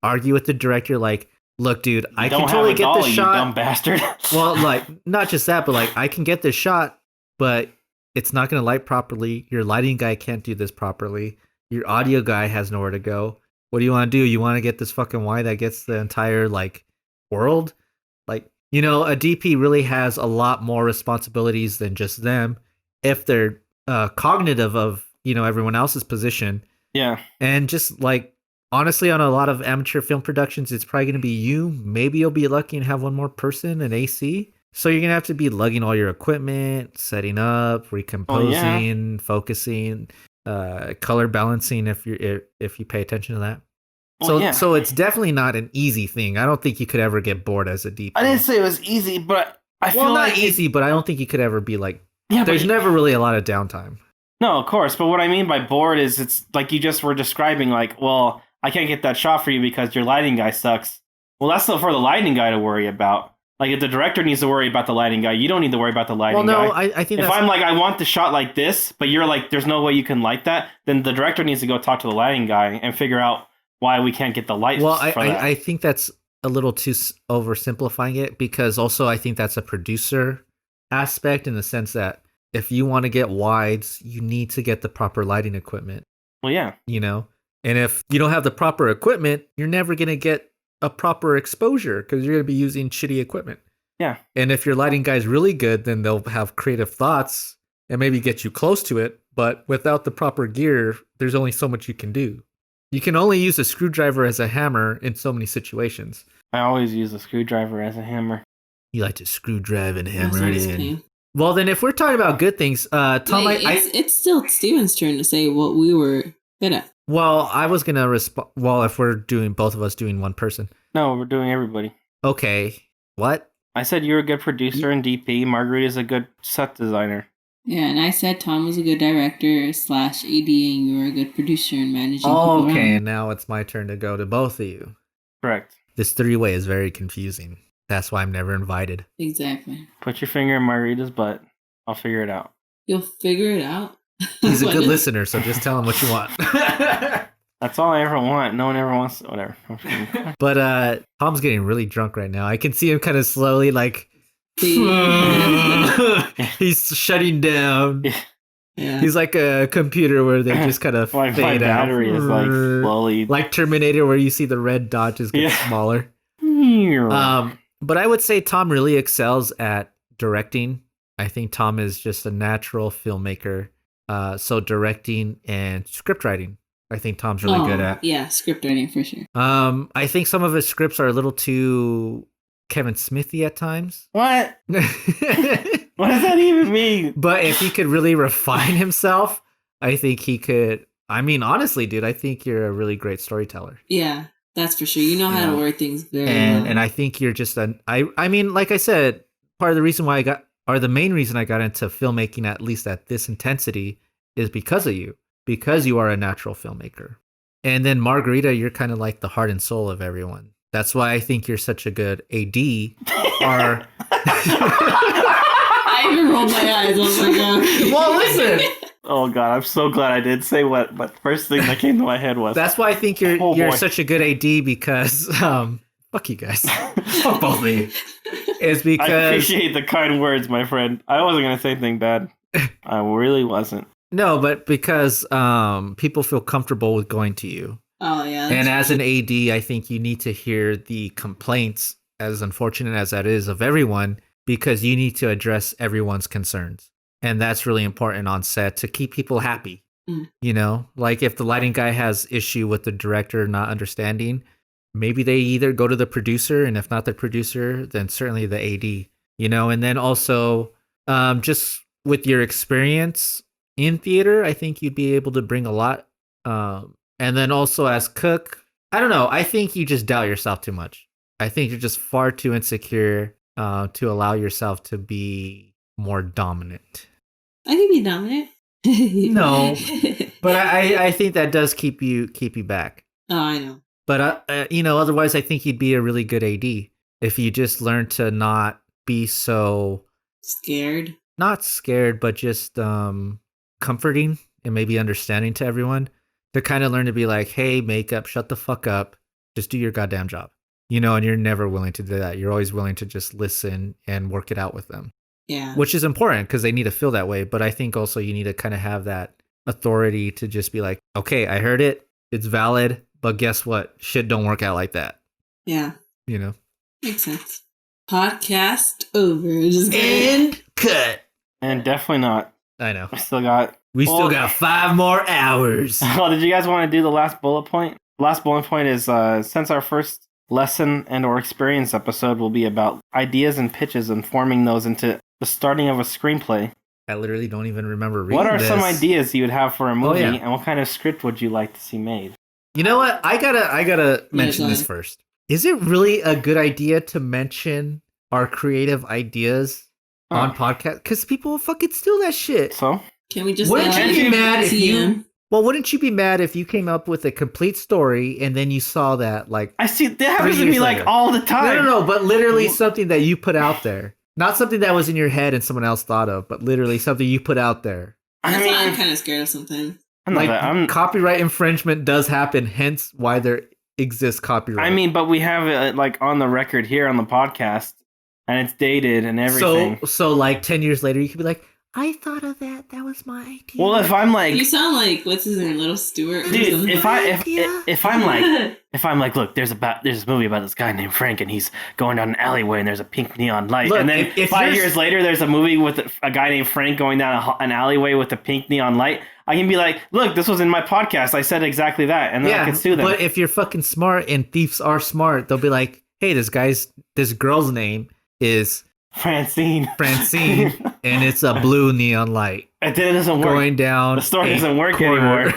Speaker 1: argue with the director. Like, look, dude, I can totally get this shot,
Speaker 3: you dumb bastard.
Speaker 1: Well, like not just that, but like I can get this shot, but it's not gonna light properly. Your lighting guy can't do this properly. Your audio guy has nowhere to go. What do you want to do? You want to get this fucking Y that gets the entire, like, world? Like, a DP really has a lot more responsibilities than just them if they're cognitive of, everyone else's position.
Speaker 3: Yeah.
Speaker 1: And just, like, honestly, on a lot of amateur film productions, it's probably going to be you. Maybe you'll be lucky and have one more person, an AC. So you're going to have to be lugging all your equipment, setting up, recomposing, focusing, color balancing if you pay attention to that. So it's definitely not an easy thing. I don't think you could ever get bored as a DP.
Speaker 3: I didn't say it was easy, but I feel like
Speaker 1: not easy, but I don't think you could ever be like. Yeah, there's never really a lot of downtime.
Speaker 3: No, of course, but what I mean by bored is it's like you just were describing. Like, well, I can't get that shot for you because your lighting guy sucks. Well, that's still for the lighting guy to worry about. Like, if the director needs to worry about the lighting guy, you don't need to worry about the lighting guy.
Speaker 1: Well, no, I think
Speaker 3: if I'm like, I want the shot like this, but you're like, there's no way you can light that, then the director needs to go talk to the lighting guy and figure out why we can't get the light.
Speaker 1: Well, I think that's a little too oversimplifying it because also I think that's a producer aspect in the sense that if you want to get wides, you need to get the proper lighting equipment.
Speaker 3: Well, yeah.
Speaker 1: And if you don't have the proper equipment, you're never going to get a proper exposure because you're going to be using shitty equipment.
Speaker 3: Yeah.
Speaker 1: And if your lighting guy's really good, then they'll have creative thoughts and maybe get you close to it. But without the proper gear, there's only so much you can do. You can only use a screwdriver as a hammer in so many situations.
Speaker 3: I always use a screwdriver as a hammer.
Speaker 1: You like to screw drive and hammer it in. Well, then if we're talking about good things, Tom,
Speaker 2: it's still Steven's turn to say what we were good at.
Speaker 1: Well, I was going to respond. Well, if we're doing both of us doing one person.
Speaker 3: No, we're doing everybody.
Speaker 1: Okay. What?
Speaker 3: I said you're a good producer and DP. Margarita's a good set designer.
Speaker 2: Yeah, and I said Tom was a good director / AD, and you were a good producer and managing people
Speaker 1: okay,
Speaker 2: around.
Speaker 1: and now it's my turn to go to both of you.
Speaker 3: Correct.
Speaker 1: This three-way is very confusing. That's why I'm never invited.
Speaker 2: Exactly.
Speaker 3: Put your finger in Margarita's butt. I'll figure it out.
Speaker 2: You'll figure it out?
Speaker 1: He's a good listener, so just tell him what you want.
Speaker 3: That's all I ever want. No one ever wants to, whatever.
Speaker 1: But Tom's getting really drunk right now. I can see him kind of slowly, like, he's shutting down.
Speaker 2: Yeah.
Speaker 1: He's like a computer where they just kind of fade
Speaker 3: my
Speaker 1: out.
Speaker 3: Battery is like slowly,
Speaker 1: like Terminator, where you see the red dot just get smaller. But I would say Tom really excels at directing I think Tom is just a natural filmmaker. So directing and script writing, I think Tom's really good at.
Speaker 2: Yeah, script writing for sure.
Speaker 1: I think some of his scripts are a little too Kevin Smithy at times.
Speaker 3: What? What does that even mean?
Speaker 1: But if he could really refine himself, I think he could. I mean, honestly, dude, I think you're a really great storyteller.
Speaker 2: Yeah, that's for sure. You know how to word things very well.
Speaker 1: And I think you're just I mean, like I said, part of the reason why the main reason I got into filmmaking, at least at this intensity, is because of you. Because you are a natural filmmaker. And then Margarita, you're kind of like the heart and soul of everyone. That's why I think you're such a good AD. I
Speaker 2: even rolled my eyes. I was like,
Speaker 1: well, listen.
Speaker 3: Oh God, I'm so glad I did say what first thing that came to my head was.
Speaker 1: That's why I think you're such a good AD because fuck you guys. Fuck both of you. It's because
Speaker 3: I appreciate the kind words, my friend. I wasn't gonna say anything bad. I really wasn't.
Speaker 1: No, but because people feel comfortable with going to you.
Speaker 2: Oh yeah.
Speaker 1: And as an AD, I think you need to hear the complaints, as unfortunate as that is, of everyone, because you need to address everyone's concerns. And that's really important on set to keep people happy. You know, like if the lighting guy has issue with the director not understanding, maybe they either go to the producer, and if not the producer, then certainly the AD, you know. And then also just with your experience in theater, I think you'd be able to bring a lot. And then also as cook, I don't know, I think you just doubt yourself too much. I think you're just far too insecure to allow yourself to be more dominant.
Speaker 2: I can be dominant.
Speaker 1: No, but I think that does keep you back.
Speaker 2: Oh, I know.
Speaker 1: But you know, otherwise, I think you'd be a really good AD if you just learn to not be so
Speaker 2: scared.
Speaker 1: Not scared, but just comforting and maybe understanding to everyone. To kind of learn to be like, hey, makeup, shut the fuck up, just do your goddamn job. You know, and you're never willing to do that. You're always willing to just listen and work it out with them.
Speaker 2: Yeah.
Speaker 1: Which is important because they need to feel that way. But I think also you need to kind of have that authority to just be like, okay, I heard it. It's valid. But guess what? Shit don't work out like that.
Speaker 2: Yeah.
Speaker 1: You know?
Speaker 2: Makes sense. Podcast over. Just
Speaker 1: and cut.
Speaker 3: And definitely not.
Speaker 1: I know.
Speaker 3: We still got
Speaker 1: 5 more hours.
Speaker 3: Well, did you guys want to do the last bullet point? Last bullet point is since our first lesson and or experience episode will be about ideas and pitches and forming those into the starting of a screenplay.
Speaker 1: I literally don't even remember reading
Speaker 3: What are
Speaker 1: this.
Speaker 3: some ideas you would have for a movie, and what kind of script would you like to see made?
Speaker 1: You know what? I gotta mention this first. Is it really a good idea to mention our creative ideas on podcast? Because people will fucking steal that shit.
Speaker 3: So?
Speaker 2: Can we just
Speaker 1: wouldn't you be mad if you? Well, wouldn't you be mad if you came up with a complete story and then you saw that like
Speaker 3: I see that happens to me like all the time.
Speaker 1: No, but literally something that you put out there, not something that was in your head and someone else thought of, but literally something you put out there.
Speaker 2: That's why I'm kind of scared of something.
Speaker 1: Copyright infringement does happen, hence why there exists copyright.
Speaker 3: I mean, but we have it like on the record here on the podcast, and it's dated and everything.
Speaker 1: So like 10 years later, you could be like, I thought of that. That was my idea.
Speaker 3: Well, if I'm like,
Speaker 2: you sound like what's his name, Little Stewart.
Speaker 3: Dude, if I'm like, look, there's this movie about this guy named Frank, and he's going down an alleyway, and there's a pink neon light, and then if 5 years later, there's a movie with a guy named Frank going down an alleyway with a pink neon light. I can be like, look, this was in my podcast. I said exactly that, and then I can sue them.
Speaker 1: But if you're fucking smart, and thieves are smart, they'll be like, hey, this girl's name is Francine, and it's a blue neon light.
Speaker 3: And then it doesn't work.
Speaker 1: Going down.
Speaker 3: The story doesn't work anymore.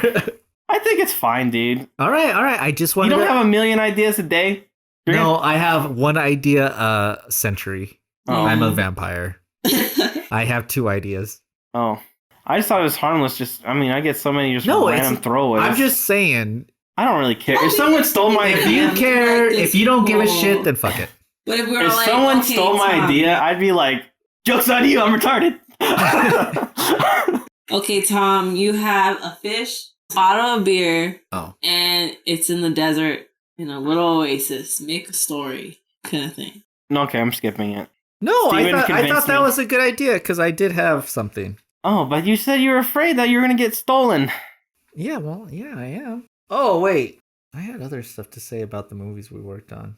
Speaker 3: I think it's fine, dude.
Speaker 1: All right. I just want.
Speaker 3: You don't have a million ideas a day?
Speaker 1: No, I have one idea a century. Oh. I'm a vampire. I have 2 ideas.
Speaker 3: Oh, I just thought it was harmless. I get so many random throwaways.
Speaker 1: I'm just saying.
Speaker 3: I don't really care. If someone stole my idea,
Speaker 1: you care. If you don't give a shit, then fuck it.
Speaker 2: But
Speaker 3: if someone stole my idea, I'd be like, joke's on you, I'm retarded.
Speaker 2: Okay, Tom, you have a fish, bottle of beer, and it's in the desert in a little oasis. Make a story kind of thing.
Speaker 3: Okay, I'm skipping it.
Speaker 1: No, I thought that was a good idea because I did have something.
Speaker 3: Oh, but you said you were afraid that you were going to get stolen.
Speaker 1: Yeah, well, yeah, I am. Oh, wait. I had other stuff to say about the movies we worked on.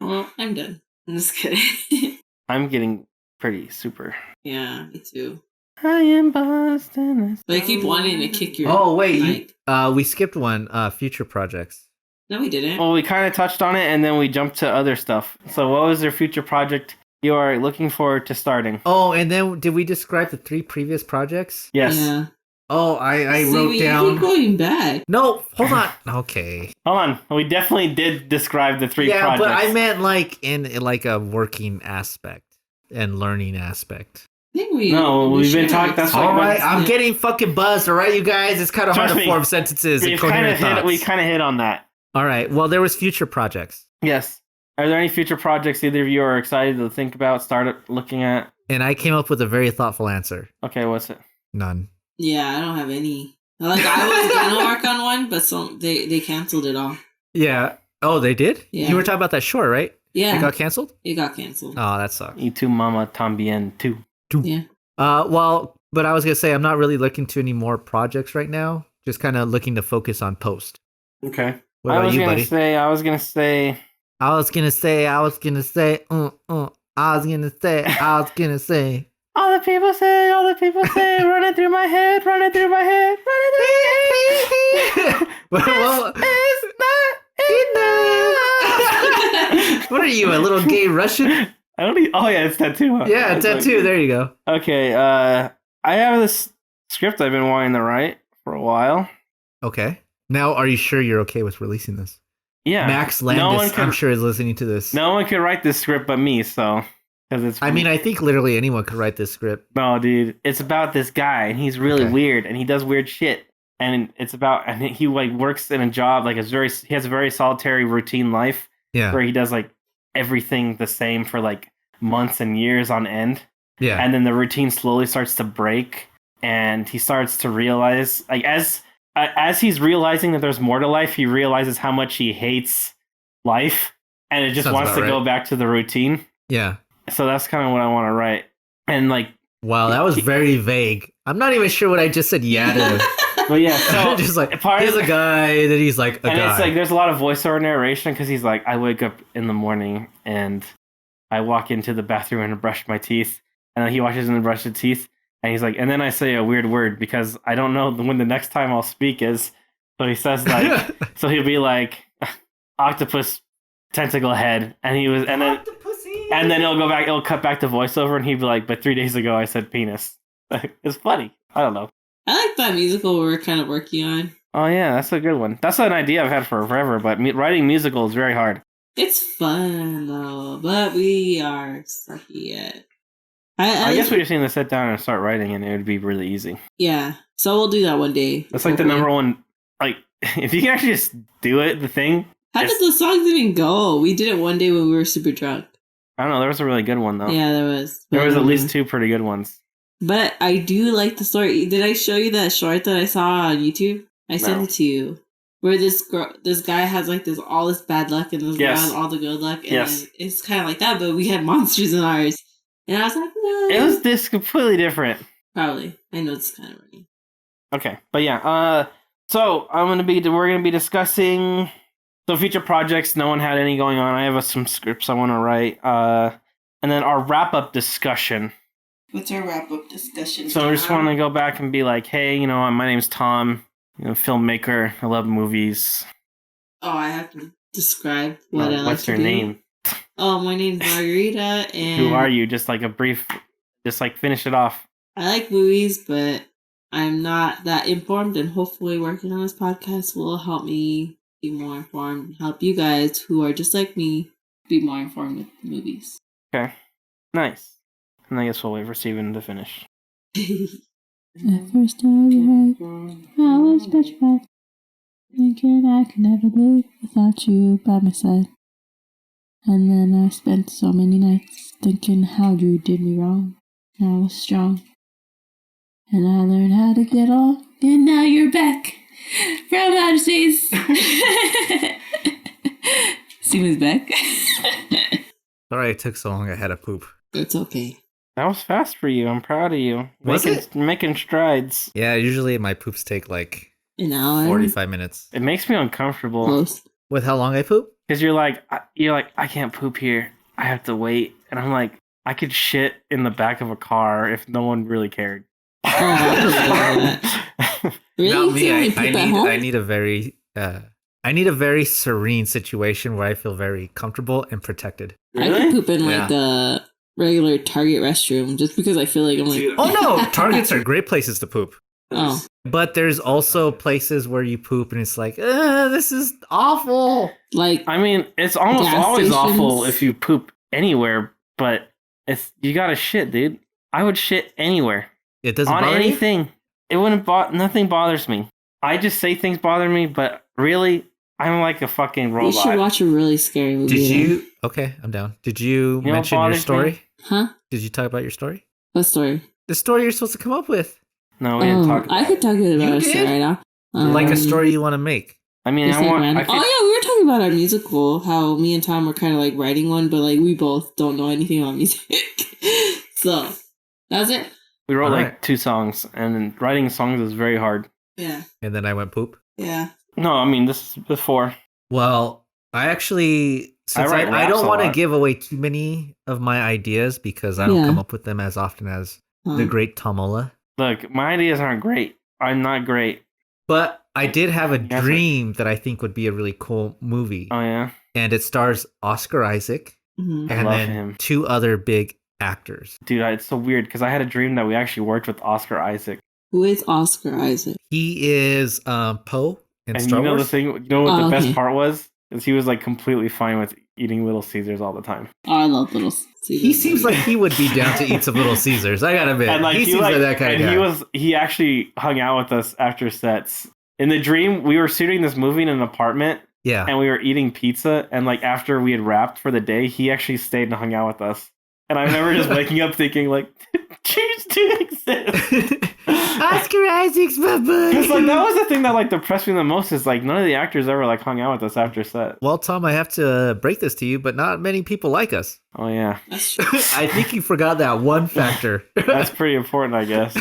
Speaker 2: Well, I'm done. I'm just kidding.
Speaker 3: I'm getting pretty super.
Speaker 2: Yeah, me too.
Speaker 3: I am Boston.
Speaker 2: But I keep wanting to kick your.
Speaker 1: Oh wait,
Speaker 2: mic.
Speaker 1: we skipped one. Future projects.
Speaker 2: No, we didn't.
Speaker 3: Well, we kind of touched on it, and then we jumped to other stuff. So, what was your future project you are looking forward to starting?
Speaker 1: Oh, and then did we describe the 3 previous projects?
Speaker 3: Yes.
Speaker 2: Yeah.
Speaker 1: Oh, I
Speaker 2: See,
Speaker 1: wrote
Speaker 2: we
Speaker 1: down.
Speaker 2: keep going back.
Speaker 1: No, hold on. Okay.
Speaker 3: Hold on. We definitely did describe the 3
Speaker 1: Yeah,
Speaker 3: projects.
Speaker 1: but I meant like in like a working aspect and learning aspect.
Speaker 2: I think we.
Speaker 3: No, we've been
Speaker 2: shared
Speaker 3: talking- that's
Speaker 2: it.
Speaker 3: why-
Speaker 1: All right,
Speaker 2: Yeah.
Speaker 1: I'm getting fucking buzzed. All right, you guys, it's kind of hard
Speaker 3: Trust
Speaker 1: to
Speaker 3: me,
Speaker 1: form sentences and
Speaker 3: we kind
Speaker 1: coherent
Speaker 3: of hit.
Speaker 1: thoughts.
Speaker 3: We kind of hit on that.
Speaker 1: All right. Well, there was future projects,
Speaker 3: Yes. Are there any future projects either of you are excited to think about, start looking at?
Speaker 1: and I came up with a very thoughtful answer.
Speaker 3: Okay, what's it?
Speaker 1: None.
Speaker 2: Yeah, I don't have any. Like I was gonna work on one, but they canceled it all.
Speaker 1: Yeah. Oh, they did.
Speaker 2: Yeah.
Speaker 1: You were talking about that short, right?
Speaker 2: Yeah,
Speaker 1: It got canceled.
Speaker 2: it got canceled.
Speaker 1: Oh, that sucks.
Speaker 3: Y tu mama tambien too.
Speaker 2: Yeah.
Speaker 1: Well, but I was gonna say I'm not really looking to any more projects right now. Just kind of looking to focus on post.
Speaker 3: Okay.
Speaker 1: What about you, buddy?
Speaker 3: I was gonna say.
Speaker 1: I was gonna say. I was gonna say.
Speaker 3: All the people say, running through my head, running through my head, running through my head.
Speaker 1: Well,
Speaker 3: It's not enough.
Speaker 1: what are you, a little gay Russian?
Speaker 3: I don't need. Oh yeah, it's tattoo. Huh?
Speaker 1: Yeah,
Speaker 3: It's like-
Speaker 1: tattoo. There you go.
Speaker 3: Okay. I have this script I've been wanting to write for a while.
Speaker 1: Okay. Now, are you sure you're okay with releasing this?
Speaker 3: Yeah.
Speaker 1: Max
Speaker 3: No one
Speaker 1: Landis,
Speaker 3: can-
Speaker 1: I'm sure, is listening to this.
Speaker 3: No one could write this script but me, so because it's.
Speaker 1: I mean, I think literally anyone could write this script.
Speaker 3: No, dude, it's about this guy, and he's really
Speaker 1: Okay.
Speaker 3: weird, and he does weird shit. And it's about, and he like works in a job, like he has a very solitary routine life
Speaker 1: Yeah.
Speaker 3: where he does like everything the same for like months and years on end.
Speaker 1: Yeah.
Speaker 3: And then the routine slowly starts to break, and he starts to realize, like as he's realizing that there's more to life, he realizes how much he hates life, and it just
Speaker 1: Sounds
Speaker 3: wants
Speaker 1: about
Speaker 3: to go
Speaker 1: right.
Speaker 3: back to the routine.
Speaker 1: Yeah.
Speaker 3: So that's kind of what I want to write. And like,
Speaker 1: Wow, that was very vague. I'm not even sure what I just said yeah to.
Speaker 3: but yeah, so
Speaker 1: Just like,
Speaker 3: part
Speaker 1: he's
Speaker 3: of
Speaker 1: a guy, then he's like a
Speaker 3: and
Speaker 1: guy.
Speaker 3: it's like there's a lot of voiceover narration because he's like, I wake up in the morning and I walk into the bathroom and brush my teeth, and then he watches and brushes his teeth, and he's like, and then I say a weird word because I don't know when the next time I'll speak is. So he says like, so he'll be like, octopus tentacle head, and he was, and then it'll cut back to voiceover, and he'd be like, but 3 days ago I said penis. It's funny. I don't know.
Speaker 2: I like that musical we're kind of working on.
Speaker 3: Oh yeah, that's a good one. That's an idea I've had for forever, but writing musicals is very hard.
Speaker 2: It's fun though, but we are sucky at.
Speaker 3: I guess we just need to sit down and start writing, and it would be really easy.
Speaker 2: Yeah, so we'll do that one day.
Speaker 3: That's like the
Speaker 2: hopefully.
Speaker 3: number one. Like, if you can actually just do it, the thing.
Speaker 2: How did the songs even go? We did it one day when we were super drunk.
Speaker 3: I don't know. There was a really good one though.
Speaker 2: Yeah, there was.
Speaker 3: There was
Speaker 2: But,
Speaker 3: at least 2 pretty good ones.
Speaker 2: But I do like the story. Did I show you that short that I saw on YouTube? I sent
Speaker 3: No.
Speaker 2: it to you. Where this guy has like all this bad luck, and this girl
Speaker 3: Yes.
Speaker 2: has all the good luck, and
Speaker 3: Yes.
Speaker 2: then it's kind of like that. But we had monsters in ours, and I was like, no.
Speaker 3: It was this completely different.
Speaker 2: Probably. I know it's kind of funny.
Speaker 3: Okay, but yeah. So we're gonna be discussing future projects. No one had any going on. I have some scripts I want to write. And then our wrap up discussion.
Speaker 2: What's our wrap up discussion?
Speaker 3: So I just want to go back and be like, hey, my name's Tom. Filmmaker. I love movies.
Speaker 2: Oh, I have to describe what I like
Speaker 3: What's
Speaker 2: to
Speaker 3: your
Speaker 2: do.
Speaker 3: name?
Speaker 2: Oh, my name's Margarita, and
Speaker 3: Who are you? Just like a brief, just like finish it off.
Speaker 2: I like movies, but I'm not that informed, and hopefully working on this podcast will help me be more informed and help you guys who are just like me be more informed with movies.
Speaker 3: Okay. Nice. And I guess we'll wait for Steven to finish.
Speaker 4: At first I was petrified, thinking I could never live without you by my side. And then I spent so many nights thinking how you did me wrong. And I was strong, and I learned how to get on. And now you're back from outer space. Steven's back.
Speaker 1: Sorry it took so long. I had to poop.
Speaker 2: It's okay.
Speaker 3: That was fast for you. I'm proud of you.
Speaker 1: Was
Speaker 3: Making strides.
Speaker 1: Yeah, usually my poops take like
Speaker 2: An hour.
Speaker 1: 45 minutes.
Speaker 3: It makes me uncomfortable
Speaker 2: Close.
Speaker 1: With how long I poop?
Speaker 3: because you're like I can't poop here. I have to wait, and I'm like I could shit in the back of a car if no one really cared.
Speaker 2: Really?
Speaker 1: Not
Speaker 2: You
Speaker 1: me.
Speaker 2: can only poop at home?
Speaker 1: I need a very serene situation where I feel very comfortable and protected.
Speaker 2: I could poop in like a regular Target restroom just because I feel like I'm like.
Speaker 1: Oh no, Targets are great places to poop.
Speaker 2: Oh,
Speaker 1: But there's also places where you poop and it's like, this is awful.
Speaker 2: like
Speaker 3: I mean, it's almost
Speaker 2: Gas
Speaker 3: always
Speaker 2: stations.
Speaker 3: awful if you poop anywhere, but you gotta shit, dude. I would shit anywhere.
Speaker 1: It doesn't
Speaker 3: On
Speaker 1: bother you?
Speaker 3: anything. It wouldn't nothing bothers me. I just say things bother me, but really, I'm like a fucking robot.
Speaker 2: you should watch a really scary movie.
Speaker 1: Did
Speaker 2: then.
Speaker 1: you? Okay, I'm down. Did you
Speaker 3: know what
Speaker 1: mention your
Speaker 3: bothers me?
Speaker 1: story?
Speaker 2: Huh?
Speaker 1: Did you talk about your story?
Speaker 2: What story?
Speaker 1: The story you're supposed to come up with.
Speaker 3: No, we didn't talk about
Speaker 2: I could talk about
Speaker 1: You
Speaker 2: a story
Speaker 1: did?
Speaker 2: right now.
Speaker 1: Like a story you want to make.
Speaker 3: I mean,
Speaker 2: Just
Speaker 3: I
Speaker 2: like
Speaker 3: want.
Speaker 2: random-
Speaker 3: I could,
Speaker 2: Oh yeah, we were talking about our musical. How me and Tom were kind of like writing one, but like we both don't know anything about music. So that's it.
Speaker 3: we wrote like
Speaker 1: Alright.
Speaker 3: 2 songs, and writing songs is very hard.
Speaker 2: Yeah.
Speaker 1: And then I went poop.
Speaker 2: Yeah.
Speaker 3: No, I mean, this is before.
Speaker 1: Well, I actually, since
Speaker 3: write
Speaker 1: I
Speaker 3: raps
Speaker 1: don't
Speaker 3: a
Speaker 1: want to
Speaker 3: lot.
Speaker 1: give away too many of my ideas because I don't
Speaker 2: Yeah.
Speaker 1: come up with them as often as the great Tomola.
Speaker 3: Look, my ideas aren't great. I'm not great.
Speaker 1: But I did have a
Speaker 3: Yes, sir.
Speaker 1: dream that I think would be a really cool movie.
Speaker 3: Oh, yeah?
Speaker 1: And it stars Oscar Isaac
Speaker 2: Mhm.
Speaker 1: and
Speaker 3: love
Speaker 1: then
Speaker 3: him.
Speaker 1: 2 other big actors.
Speaker 3: Dude, it's so weird because I had a dream that we actually worked with Oscar Isaac.
Speaker 2: Who is Oscar Isaac?
Speaker 1: He is Poe in
Speaker 3: And
Speaker 1: Star
Speaker 3: you know
Speaker 1: Wars.
Speaker 3: the thing, you know what
Speaker 2: Oh,
Speaker 3: the best
Speaker 2: okay.
Speaker 3: part was? Is he was like completely fine with eating Little Caesars all the time.
Speaker 2: Oh, I love Little Caesars.
Speaker 1: He seems like he would be down to eat some Little Caesars. I gotta admit,
Speaker 3: And like
Speaker 1: he seems like that kind of guy.
Speaker 3: he actually hung out with us after sets. In the dream, we were shooting this movie in an apartment
Speaker 1: Yeah.
Speaker 3: and we were eating pizza, and like after we had wrapped for the day, he actually stayed and hung out with us. And I remember just waking up thinking like, cheers to exist.
Speaker 1: Oscar Isaac's my buddy.
Speaker 3: Because like that was the thing that like depressed me the most, is like none of the actors ever like hung out with us after set.
Speaker 1: Well, Tom, I have to break this to you, but not many people like us.
Speaker 3: Oh yeah,
Speaker 2: That's true.
Speaker 1: I think you forgot that one factor.
Speaker 3: that's pretty important, I guess.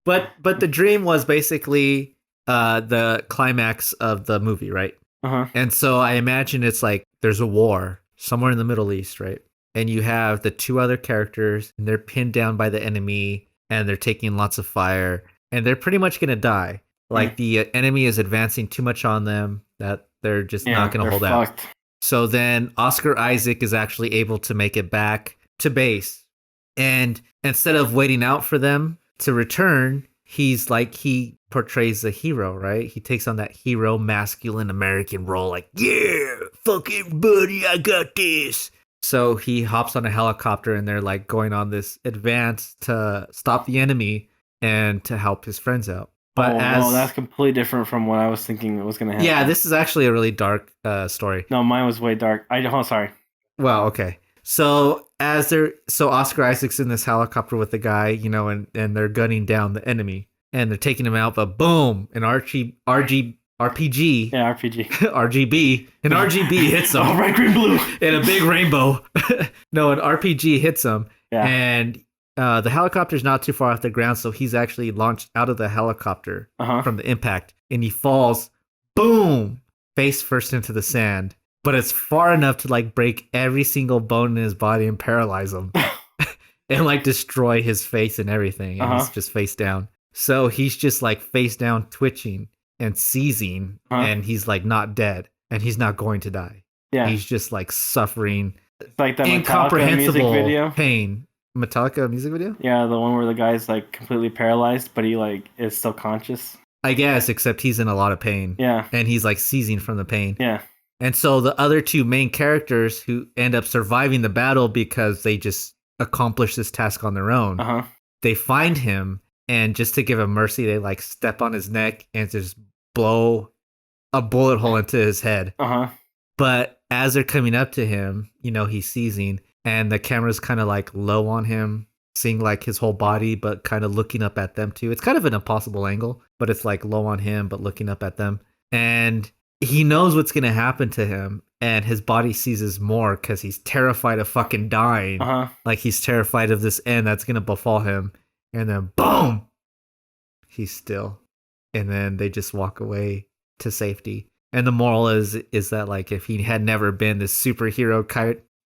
Speaker 1: but the dream was basically the climax of the movie, right?
Speaker 3: Uh-huh.
Speaker 1: And so I imagine it's like there's a war somewhere in the Middle East, right? And you have the 2 other characters, and they're pinned down by the enemy, and they're taking lots of fire, and they're pretty much gonna die. Like the enemy is advancing too much on them that they're just not gonna
Speaker 3: they're
Speaker 1: hold out.
Speaker 3: fucked.
Speaker 1: So then Oscar Isaac is actually able to make it back to base. And instead of waiting out for them to return, he's like, he portrays the hero, right? He takes on that hero masculine American role, like, yeah, fuck everybody, I got this. So he hops on a helicopter and they're like going on this advance to stop the enemy and to help his friends out. But
Speaker 3: no, that's completely different from what I was thinking was going to happen.
Speaker 1: yeah, this is actually a really dark story.
Speaker 3: No, mine was way dark. Sorry.
Speaker 1: Well, okay. So Oscar Isaac's in this helicopter with the guy, you know, and they're gunning down the enemy and they're taking him out, but boom, an RPG,
Speaker 3: Yeah, RPG.
Speaker 1: RGB, an RGB hits him.
Speaker 3: Oh, red, green, blue.
Speaker 1: In a big rainbow. No, an RPG hits him,
Speaker 3: Yeah.
Speaker 1: and the helicopter's not too far off the ground, so he's actually launched out of the helicopter
Speaker 3: Uh-huh.
Speaker 1: from the impact, and he falls, boom, face first into the sand. But it's far enough to like break every single bone in his body and paralyze him, and like destroy his face and everything. And he's just face down. So he's just like face down, twitching and seizing, and he's like not dead, and he's not going to die.
Speaker 3: Yeah.
Speaker 1: He's just like suffering
Speaker 3: It's like that Metallica music
Speaker 1: incomprehensible
Speaker 3: video.
Speaker 1: pain. Metallica music video?
Speaker 3: Yeah, the one where the guy's like completely paralyzed, but he like is still conscious.
Speaker 1: I guess, except he's in a lot of pain.
Speaker 3: Yeah.
Speaker 1: And he's like seizing from the pain.
Speaker 3: Yeah.
Speaker 1: And so the other 2 main characters who end up surviving the battle because they just accomplished this task on their own,
Speaker 3: Uh-huh.
Speaker 1: they find him, and just to give him mercy, they like step on his neck and just blow a bullet hole into his head.
Speaker 3: Uh-huh.
Speaker 1: But as they're coming up to him, you know, he's seizing, and the camera's kind of like low on him, seeing like his whole body, but kind of looking up at them too. It's kind of an impossible angle, but it's like low on him, but looking up at them. And he knows what's going to happen to him, and his body seizes more because he's terrified of fucking dying.
Speaker 3: Uh-huh.
Speaker 1: Like he's terrified of this end that's going to befall him. And then boom, he's still. And then they just walk away to safety. And the moral is that like if he had never been this superhero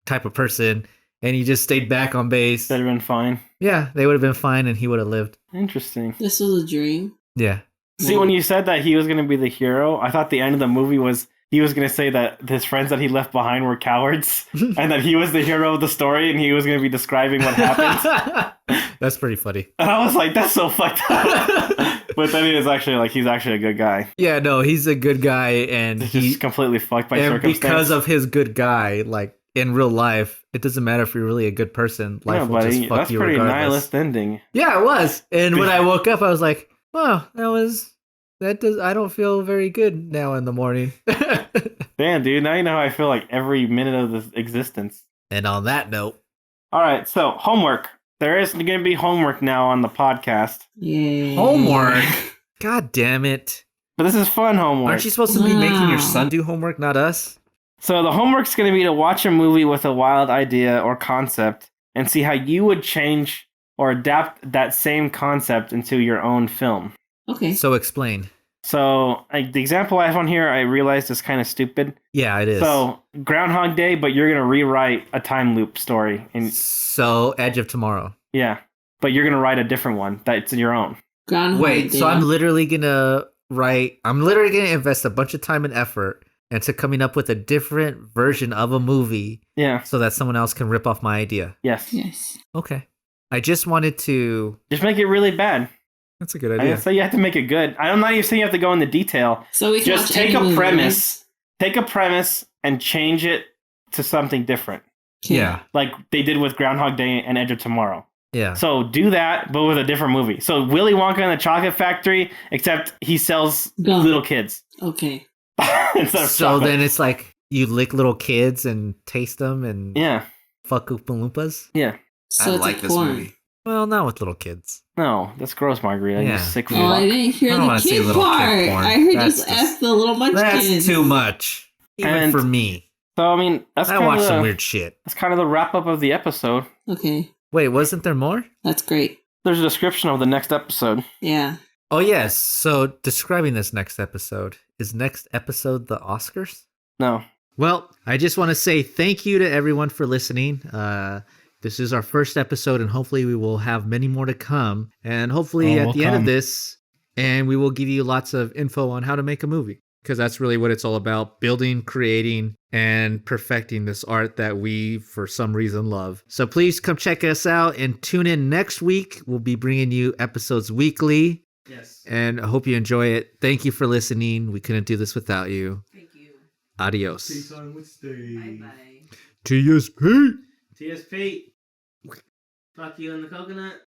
Speaker 1: type of person, and he just stayed back on base.
Speaker 3: That'd have been fine.
Speaker 1: Yeah, they would have been fine, and he would have lived.
Speaker 3: Interesting.
Speaker 2: This was a dream.
Speaker 1: Yeah.
Speaker 3: See, when you said that he was going to be the hero, I thought the end of the movie was he was going to say that his friends that he left behind were cowards and that he was the hero of the story and he was going to be describing what happened.
Speaker 1: That's pretty funny.
Speaker 3: And I was like, that's so fucked up. But then he's actually a good guy.
Speaker 1: Yeah, no, he's a good guy, and
Speaker 3: He's
Speaker 1: he
Speaker 3: just completely fucked by
Speaker 1: and
Speaker 3: circumstance.
Speaker 1: because of his good guy, like in real life, it doesn't matter if you're really a good person. Life will just fuck
Speaker 3: that's
Speaker 1: you
Speaker 3: pretty
Speaker 1: regardless.
Speaker 3: nihilist ending.
Speaker 1: Yeah, it was. And when I woke up, I was like, "Wow, I don't feel very good now in the morning."
Speaker 3: Damn, dude. Now you know how I feel like every minute of this existence.
Speaker 1: And on that note,
Speaker 3: All right, so homework. There is going to be homework now on the podcast.
Speaker 2: Yeah.
Speaker 1: homework. God damn it!
Speaker 3: But this is fun homework.
Speaker 1: Aren't you supposed to be making your
Speaker 2: Wow.
Speaker 1: son do homework, not us?
Speaker 3: So the homework's going to be to watch a movie with a wild idea or concept and see how you would change or adapt that same concept into your own film.
Speaker 2: Okay.
Speaker 1: So explain.
Speaker 3: So the example I have on here, I realized is kind of stupid.
Speaker 1: Yeah, it is.
Speaker 3: So Groundhog Day, but you're going to rewrite a time loop story. And
Speaker 1: So Edge of Tomorrow.
Speaker 3: yeah, but you're going to write a different one that's your own.
Speaker 2: Groundhog
Speaker 1: Wait,
Speaker 2: Day.
Speaker 1: so I'm literally gonna invest a bunch of time and effort into coming up with a different version of a movie
Speaker 3: Yeah.
Speaker 1: so that someone else can rip off my idea.
Speaker 3: Yes.
Speaker 2: Yes.
Speaker 1: Okay. I just wanted to.
Speaker 3: Just make it really bad.
Speaker 1: That's a good
Speaker 3: I
Speaker 1: idea.
Speaker 3: didn't say you have to make it good. I'm not even saying you have to go into detail.
Speaker 2: So we can
Speaker 3: Just
Speaker 2: watch
Speaker 3: take
Speaker 2: any
Speaker 3: a
Speaker 2: movie,
Speaker 3: premise, and change it to something different,
Speaker 2: right?
Speaker 1: Yeah.
Speaker 3: like they did with Groundhog Day and Edge of Tomorrow.
Speaker 1: Yeah.
Speaker 3: So do that, but with a different movie. So Willy Wonka and the Chocolate Factory, except he sells
Speaker 2: Go.
Speaker 3: little kids
Speaker 2: Okay.
Speaker 3: instead of
Speaker 1: So
Speaker 3: chocolate.
Speaker 1: then it's like you lick little kids and taste them and
Speaker 3: Yeah,
Speaker 1: fuck Oompa Loompas?
Speaker 3: yeah.
Speaker 2: So
Speaker 5: I
Speaker 2: it's
Speaker 5: like
Speaker 2: a
Speaker 5: this
Speaker 2: porn.
Speaker 5: movie.
Speaker 1: Well, not with little kids.
Speaker 3: No, that's gross, Margarita.
Speaker 1: Yeah.
Speaker 3: You're sick
Speaker 2: Oh,
Speaker 3: fuck.
Speaker 2: I didn't hear
Speaker 1: I don't
Speaker 2: the
Speaker 1: wanna see
Speaker 2: kid
Speaker 1: little kid
Speaker 2: part.
Speaker 1: porn.
Speaker 2: I heard
Speaker 1: That's
Speaker 2: just
Speaker 1: just-
Speaker 2: F the little munchkins.
Speaker 1: That's too much. Even
Speaker 3: And-
Speaker 1: for me.
Speaker 3: So I mean, that's
Speaker 1: I
Speaker 3: kind
Speaker 1: watch
Speaker 3: of
Speaker 1: some
Speaker 3: the,
Speaker 1: weird shit.
Speaker 3: that's kind of the wrap up of the episode.
Speaker 2: Okay.
Speaker 1: Wait, wasn't there more?
Speaker 2: That's great.
Speaker 3: There's a description of the next episode.
Speaker 2: Yeah.
Speaker 1: Oh, yes. So describing this next episode, is next episode the Oscars?
Speaker 3: No,
Speaker 1: Well, I just want to say thank you to everyone for listening. This is our first episode, and hopefully we will have many more to come. And hopefully at the end of this, and we will give you lots of info on how to make a movie, because that's really what it's all about: building, creating, and perfecting this art that we, for some reason, love. So please come check us out and tune in next week. We'll be bringing you episodes weekly.
Speaker 3: yes.
Speaker 1: And I hope you enjoy it. Thank you for listening. We couldn't do this without you.
Speaker 2: Thank you.
Speaker 1: Adios.
Speaker 2: Bye-bye.
Speaker 1: TSP.
Speaker 3: TSP. Fuck you in the coconut.